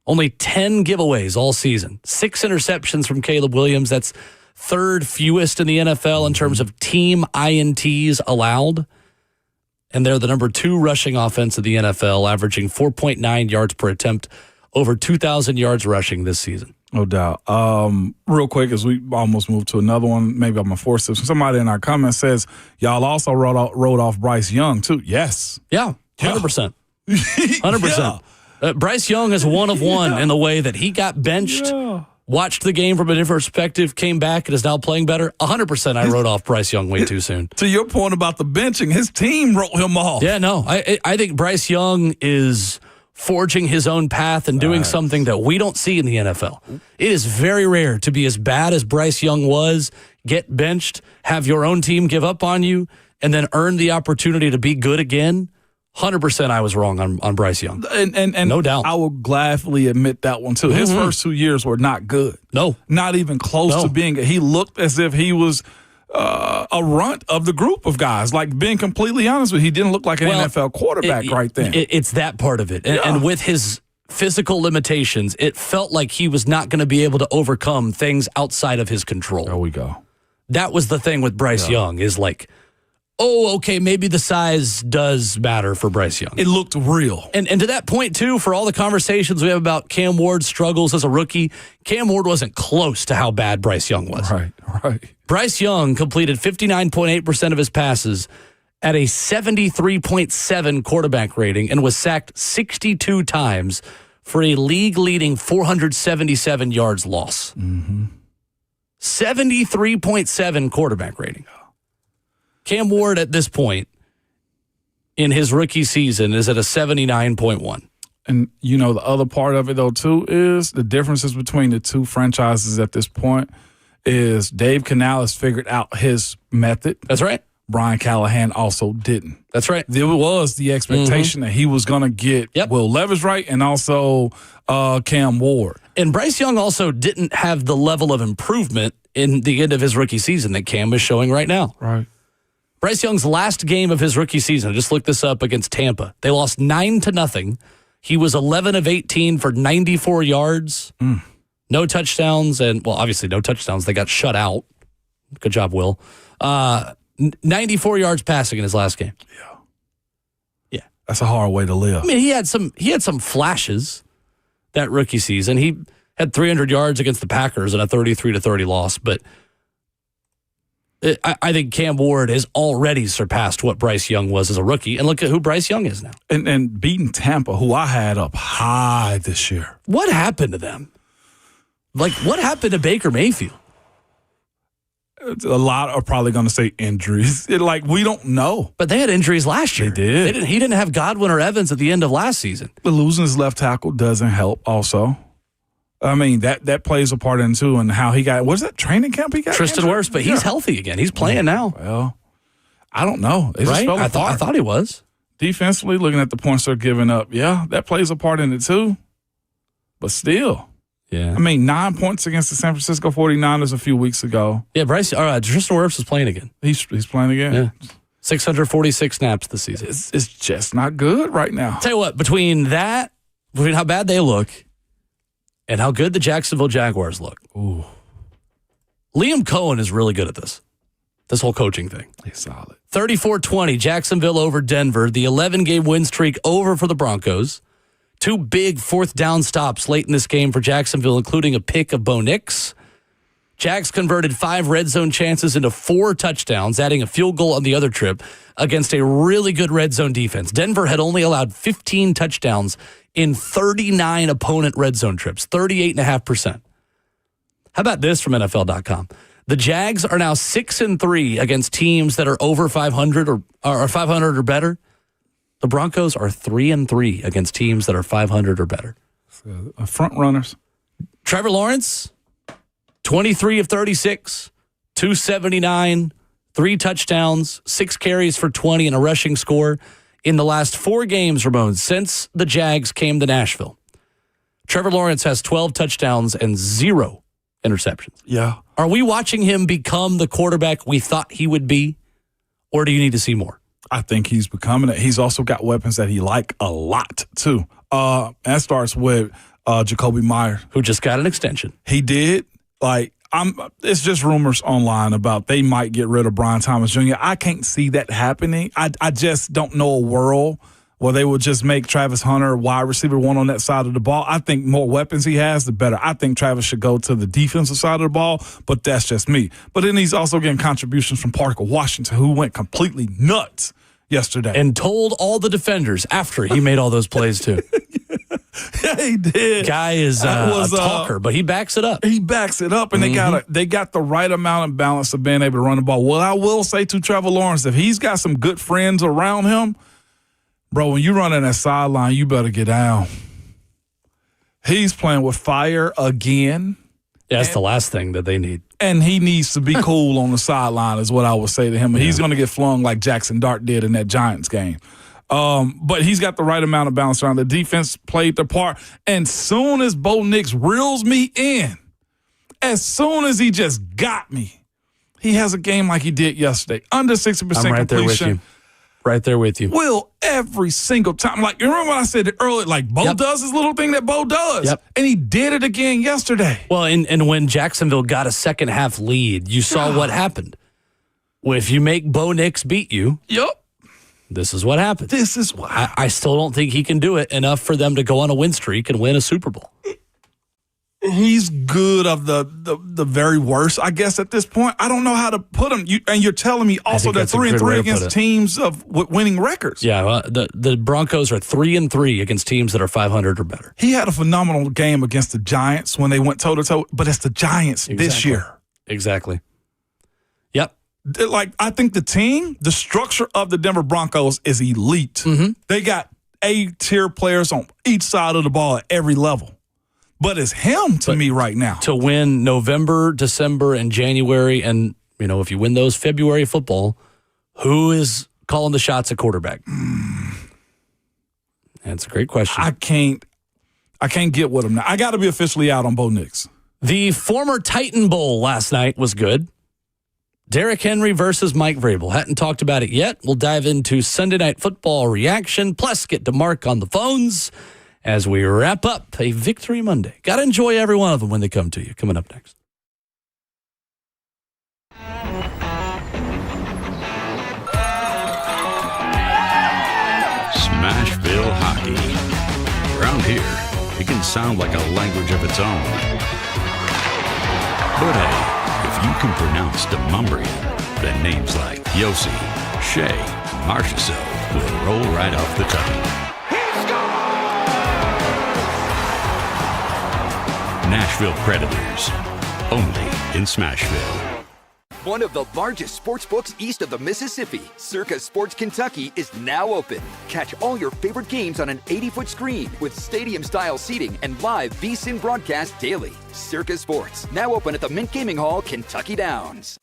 Only 10 giveaways all season. 6 interceptions from Caleb Williams. That's third fewest in the NFL in terms of team INTs allowed. And they're the number 2 rushing offense of the NFL, averaging 4.9 yards per attempt, over 2,000 yards rushing this season. No doubt. Real quick, as we almost move to another one, maybe I'm going to force this. Somebody in our comments says, y'all also wrote off Bryce Young, too. Yes. Yeah, 100%. 100%. Bryce Young is one of one in the way that he got benched, watched the game from a different perspective, came back, and is now playing better. 100% I wrote off Bryce Young way too soon. To your point about the benching, his team wrote him off. Yeah, no. I think Bryce Young is forging his own path and doing something that we don't see in the NFL. It is very rare to be as bad as Bryce Young was, get benched, have your own team give up on you, and then earn the opportunity to be good again. 100% I was wrong on Bryce Young. And no doubt. I will gladly admit that one, too. His first 2 years were not good. No. Not even close to being good. He looked as if he was a runt of the group of guys. Like, being completely honest with you, he didn't look like an NFL quarterback right then. It's that part of it. And with his physical limitations, it felt like he was not going to be able to overcome things outside of his control. There we go. That was the thing with Bryce Young, is like, oh, okay, maybe the size does matter for Bryce Young. It looked real. And to that point, too, for all the conversations we have about Cam Ward's struggles as a rookie, Cam Ward wasn't close to how bad Bryce Young was. Right. Bryce Young completed 59.8% of his passes at a 73.7 quarterback rating and was sacked 62 times for a league-leading 477 yards loss. 73.7 quarterback rating. Cam Ward at this point in his rookie season is at a 79.1. And, you know, the other part of it, though, too, is the differences between the two franchises at this point is Dave Canales figured out his method. That's right. Brian Callahan also didn't. That's right. There was the expectation that he was going to get Will Levis right and also Cam Ward. And Bryce Young also didn't have the level of improvement in the end of his rookie season that Cam is showing right now. Right. Bryce Young's last game of his rookie season, I just looked this up, against Tampa. They lost 9-0. He was 11 of 18 for 94 yards, no touchdowns, and, well, obviously no touchdowns. They got shut out. Good job, Will. 94 yards passing in his last game. Yeah. That's a hard way to live. I mean, he had some flashes that rookie season. He had 300 yards against the Packers in a 33-30 loss, but I think Cam Ward has already surpassed what Bryce Young was as a rookie, and look at who Bryce Young is now. And beating Tampa, who I had up high this year. What happened to them? Like, what happened to Baker Mayfield? A lot are probably going to say injuries. We don't know. But they had injuries last year. They did. He didn't have Godwin or Evans at the end of last season. But losing his left tackle doesn't help also. I mean, that plays a part in, too, and how he got – was that training camp he got? Tristan Wirfs, but he's healthy again. He's playing now. Well, I don't know. It just fell I apart. thought he was. Defensively, looking at the points they're giving up, that plays a part in it, too. But still. Yeah. I mean, 9 points against the San Francisco 49ers a few weeks ago. Yeah, Tristan Wirfs is playing again. He's playing again. Yeah. 646 snaps this season. It's just not good right now. Tell you what, between how bad they look and how good the Jacksonville Jaguars look. Ooh. Liam Cohen is really good at this whole coaching thing. He's solid. 34-20, Jacksonville over Denver. The 11-game win streak over for the Broncos. 2 big fourth down stops late in this game for Jacksonville, including a pick of Bo Nix. Jags converted 5 red zone chances into 4 touchdowns, adding a field goal on the other trip against a really good red zone defense. Denver had only allowed 15 touchdowns in 39 opponent red zone trips, 38.5%. How about this from NFL.com? The Jags are now 6-3 against teams that are over 500 or 500 or better. The Broncos are 3-3 against teams that are 500 or better. Front runners. Trevor Lawrence, 23 of 36, 279, 3 touchdowns, 6 carries for 20 and a rushing score in the last 4 games, Ramon, since the Jags came to Nashville. Trevor Lawrence has 12 touchdowns and 0 interceptions. Yeah. Are we watching him become the quarterback we thought he would be, or do you need to see more? I think he's becoming it. He's also got weapons that he like a lot, too. That starts with Jacoby Myers. Who just got an extension. He did. It's just rumors online about they might get rid of Brian Thomas Jr. I can't see that happening. I just don't know a world where they would just make Travis Hunter wide receiver 1 on that side of the ball. I think more weapons he has, the better. I think Travis should go to the defensive side of the ball, but that's just me. But then he's also getting contributions from Parker Washington, who went completely nuts yesterday. And told all the defenders after he made all those plays, too. Yeah, he did. Guy is a talker, but he backs it up. He backs it up, and they got the right amount of balance of being able to run the ball. Well, I will say to Trevor Lawrence, if he's got some good friends around him, bro, when you run in that sideline, you better get down. He's playing with fire again. Yeah, that's the last thing that they need. And he needs to be cool on the sideline is what I would say to him. And he's going to get flung like Jackson Dart did in that Giants game. But he's got the right amount of balance around. The defense played their part. And soon as Bo Nix reels me in, as soon as he just got me, he has a game like he did yesterday. Under 60% I'm right completion. there with you. Right there with you. Will every single time. Like, you remember when I said it earlier, like Bo does his little thing that Bo does. Yep. And he did it again yesterday. Well, and when Jacksonville got a second half lead, you saw what happened. Well, if you make Bo Nix beat you, this is what happens. This is what I still don't think he can do it enough for them to go on a win streak and win a Super Bowl. He's good of the very worst, I guess, at this point. I don't know how to put him. You're telling me also that 3-3 against teams with winning records. Yeah, well, the Broncos are 3-3 against teams that are 500 or better. He had a phenomenal game against the Giants when they went toe-to-toe, but it's the Giants this year. Exactly. Yep. Like, I think the structure of the Denver Broncos is elite. Mm-hmm. They got A-tier players on each side of the ball at every level. But it's him to me right now. To win November, December, and January, and, if you win those February football, who is calling the shots at quarterback? That's a great question. I can't get with him now. I got to be officially out on Bo Nix. The former Titan Bowl last night was good. Derrick Henry versus Mike Vrabel. Hadn't talked about it yet. We'll dive into Sunday Night Football reaction, plus get to Mark on the phones as we wrap up a Victory Monday. Got to enjoy every one of them when they come to you. Coming up next. Smashville hockey. Around here, it can sound like a language of its own. But hey, if you can pronounce Demumbrian, then names like Yossi, Shea, and Marchessault will roll right off the tongue. Nashville Predators, only in Smashville. One of the largest sports books east of the Mississippi, Circa Sports Kentucky, is now open. Catch all your favorite games on an 80-foot screen with stadium-style seating and live VSiN broadcast daily. Circa Sports, now open at the Mint Gaming Hall, Kentucky Downs.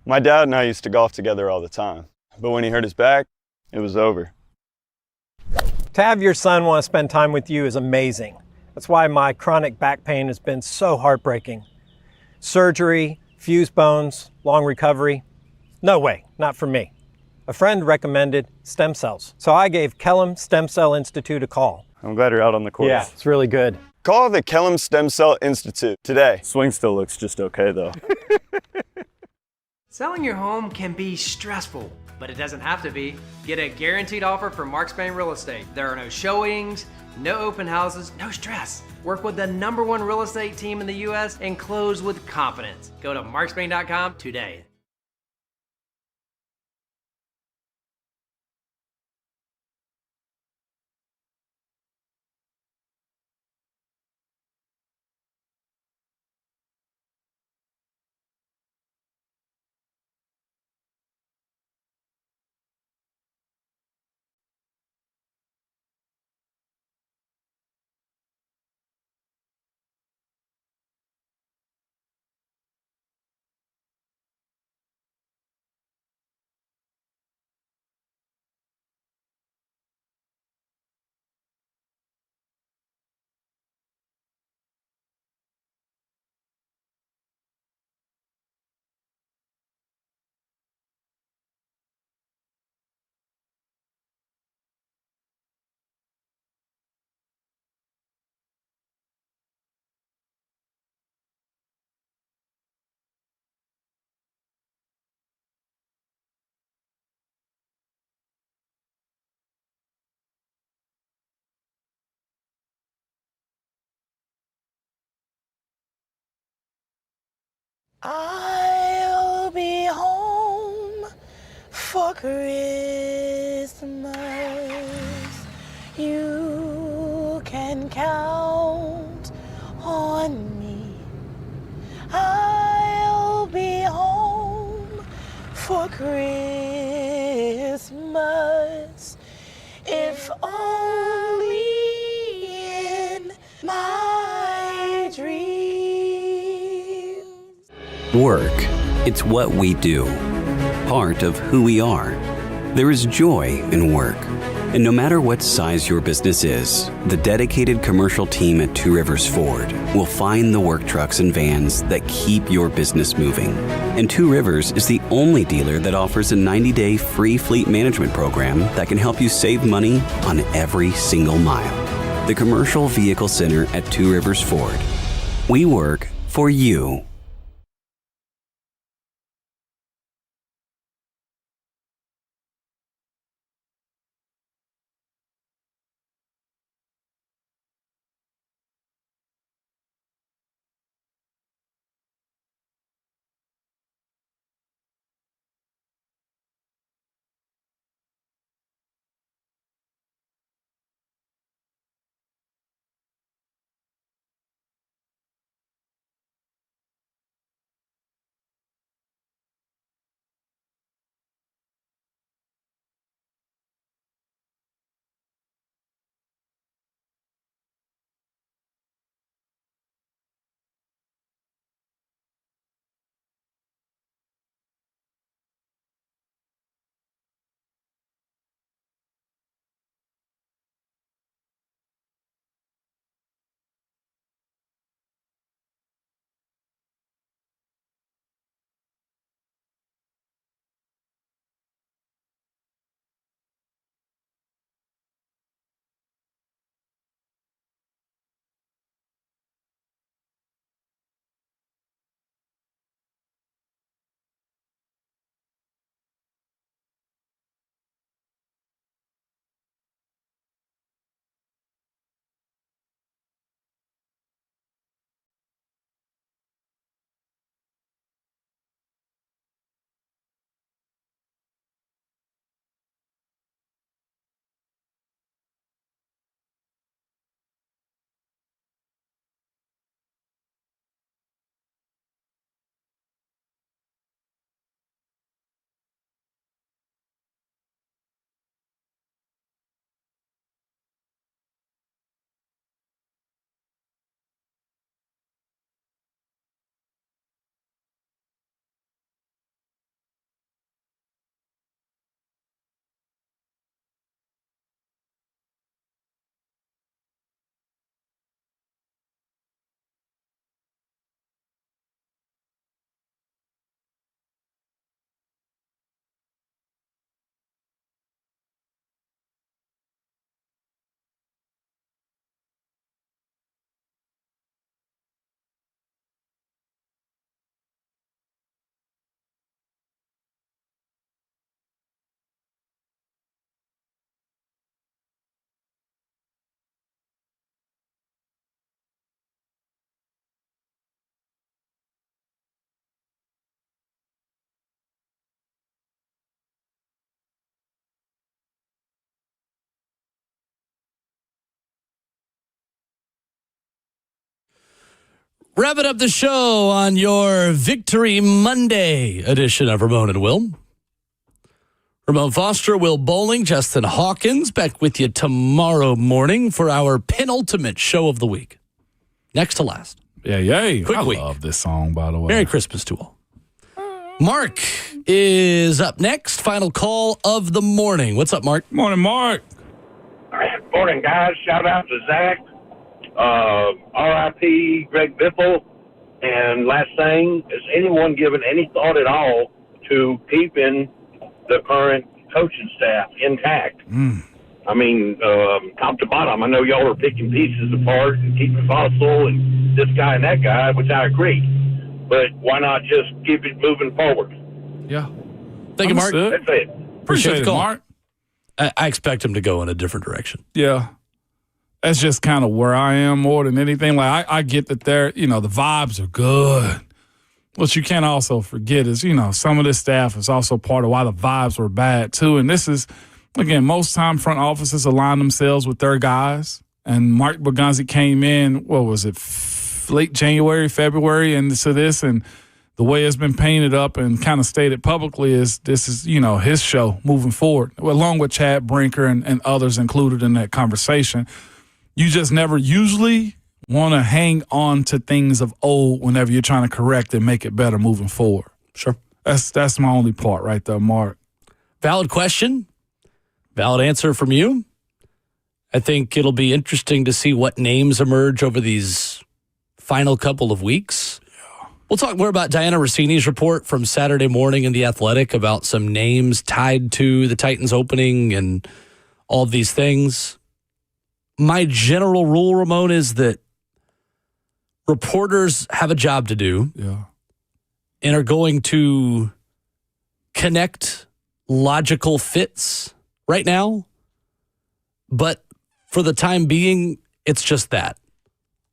My dad and I used to golf together all the time, but when he hurt his back, it was over. To have your son want to spend time with you is amazing. That's why my chronic back pain has been so heartbreaking. Surgery, fused bones, long recovery. No way, not for me. A friend recommended stem cells, so I gave Kellum Stem Cell Institute a call. I'm glad you're out on the course. Yeah, it's really good. Call the Kellum Stem Cell Institute today. Swing still looks just okay though. Selling your home can be stressful, but it doesn't have to be. Get a guaranteed offer from Mark Spain Real Estate. There are no showings, no open houses, no stress. Work with the #1 real estate team in the U.S. and close with confidence. Go to markspain.com today. I'll be home for Christmas. You can count on me. I'll be home for Christmas. If only in my dreams. Work, it's what we do, part of who we are. There is joy in work. And no matter what size your business is, the dedicated commercial team at Two Rivers Ford will find the work trucks and vans that keep your business moving. And Two Rivers is the only dealer that offers a 90-day free fleet management program that can help you save money on every single mile. The Commercial Vehicle Center at Two Rivers Ford. We work for you. Wrapping up the show on your Victory Monday edition of Ramon and Will. Ramon Foster, Will Bowling, Justin Hawkins, back with you tomorrow morning for our penultimate show of the week. Next to last. Yeah, yay. Quick I week. love this song, by the way. Merry Christmas to all. Mark is up next. Final call of the morning. What's up, Mark? Morning, Mark. Morning, guys. Shout out to Zach. R.I.P. Greg Biffle. And last thing, has anyone given any thought at all to keeping the current coaching staff intact? I mean, top to bottom, I know y'all are picking pieces apart and keeping Fossil and this guy and that guy, which I agree. But why not just keep it moving forward? Yeah. Thank you, Mark. That's it. Appreciate the call. Mark. I expect him to go in a different direction. Yeah. That's just kind of where I am more than anything. Like, I get that they're, the vibes are good. What you can't also forget is, some of this staff is also part of why the vibes were bad, too. And this is, again, most time front offices align themselves with their guys. And Mark Boganzi came in, what was it, late January, February, into this. And the way it's been painted up and kind of stated publicly is this is, his show moving forward, along with Chad Brinker and others included in that conversation. You just never usually want to hang on to things of old whenever you're trying to correct and make it better moving forward. Sure. That's my only part right there, Mark. Valid question. Valid answer from you. I think it'll be interesting to see what names emerge over these final couple of weeks. Yeah. We'll talk more about Diana Rossini's report from Saturday morning in The Athletic about some names tied to the Titans opening and all of these things. My general rule, Ramon, is that reporters have a job to do and are going to connect logical fits right now. But for the time being, it's just that.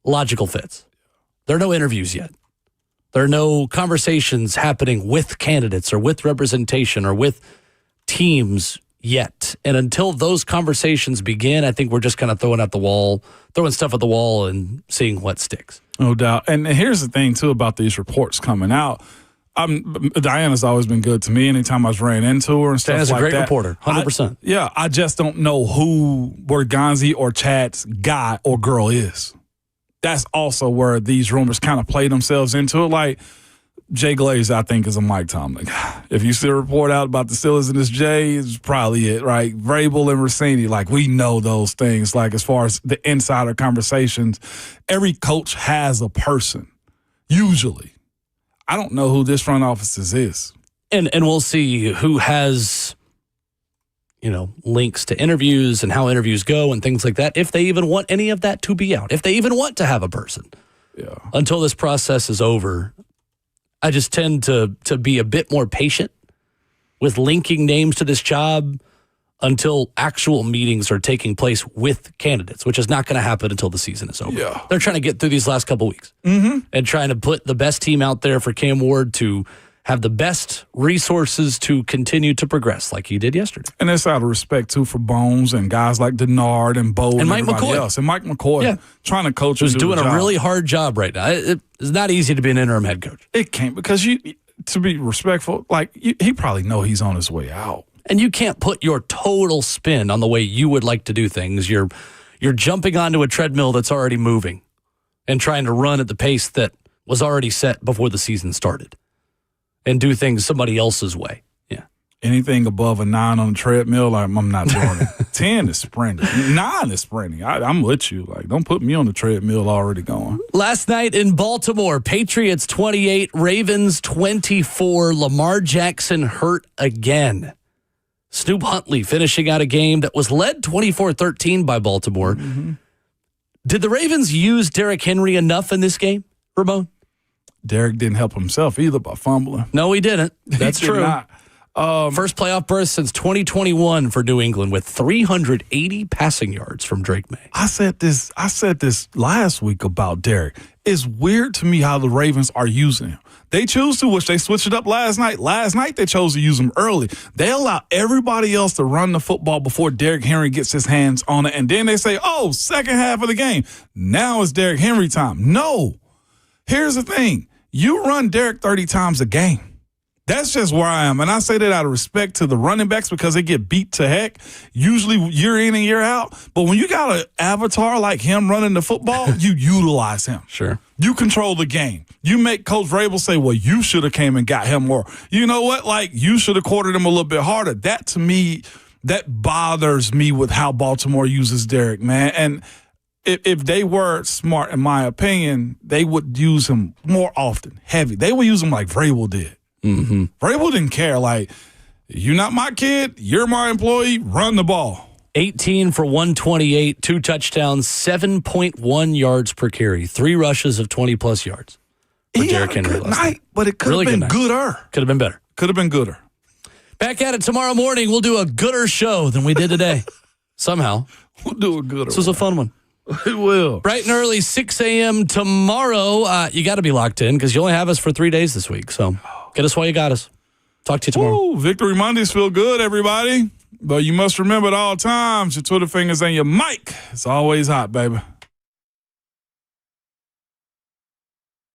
Logical fits. There are no interviews yet. There are no conversations happening with candidates or with representation or with teams yet. And until those conversations begin, I think we're just kind of throwing stuff at the wall and seeing what sticks. No doubt. And here's the thing, too, about these reports coming out. Diana's always been good to me anytime I've ran into her and stuff like that. Diana's a great reporter, 100%. I just don't know who Borgonzi or Chad's guy or girl is. That's also where these rumors kind of play themselves into it. Like, Jay Glaze, I think, is a Mike Tomlin. If you see a report out about the Steelers and this Jay, it's probably it, right? Vrabel and Rossini, like, we know those things. Like, as far as the insider conversations, every coach has a person, usually. I don't know who this front office is. And we'll see who has, links to interviews and how interviews go and things like that, if they even want any of that to be out, if they even want to have a person. Yeah. Until this process is over, I just tend to be a bit more patient with linking names to this job until actual meetings are taking place with candidates, which is not going to happen until the season is over. Yeah. They're trying to get through these last couple weeks and trying to put the best team out there for Cam Ward to have the best resources to continue to progress like he did yesterday. And that's out of respect, too, for Bones and guys like Denard and Bo and Mike McCoy. else. And Mike McCoy, trying to coach. Who's doing a really hard job right now. It's not easy to be an interim head coach. It can't, because to be respectful, he probably know he's on his way out. And you can't put your total spin on the way you would like to do things. You're jumping onto a treadmill that's already moving and trying to run at the pace that was already set before the season started and do things somebody else's way. Yeah. Anything above a 9 on the treadmill, I'm not doing it. 10 is sprinting. 9 is sprinting. I'm with you. Don't put me on the treadmill already going. Last night in Baltimore, Patriots 28, Ravens 24. Lamar Jackson hurt again. Snoop Huntley finishing out a game that was led 24-13 by Baltimore. Mm-hmm. Did the Ravens use Derrick Henry enough in this game, Ramon? Derrick didn't help himself either by fumbling. No, he didn't. That's He did true. not. First playoff berth since 2021 for New England with 380 passing yards from Drake May. I said this last week about Derrick. It's weird to me how the Ravens are using him. They choose to, which they switched it up last night. Last night they chose to use him early. They allow everybody else to run the football before Derrick Henry gets his hands on it. And then they say, second half of the game. Now it's Derrick Henry time. No. Here's the thing. You run Derrick 30 times a game. That's just where I am. And I say that out of respect to the running backs because they get beat to heck, usually year in and year out. But when you got an avatar like him running the football, you utilize him. Sure. You control the game. You make Coach Vrabel say, well, you should have came and got him more. You know what? You should have quartered him a little bit harder. That, to me, that bothers me with how Baltimore uses Derrick, man. And if they were smart, in my opinion, they would use him more often, heavy. They would use him like Vrabel did. Mm-hmm. Vrabel didn't care. You're not my kid. You're my employee. Run the ball. 18 for 128, 2 touchdowns, 7.1 yards per carry, 3 rushes of 20-plus yards for Derrick Henry last night. But it could have been gooder. Could have been better. Could have been gooder. Back at it tomorrow morning. We'll do a gooder show than we did today. Somehow. We'll do a gooder. This was a fun one. We will. Bright and early, 6 a.m. tomorrow. You got to be locked in because you only have us for 3 days this week. So get us while you got us. Talk to you tomorrow. Woo, Victory Mondays feel good, everybody. But you must remember at all times, your Twitter fingers and your mic. It's always hot, baby.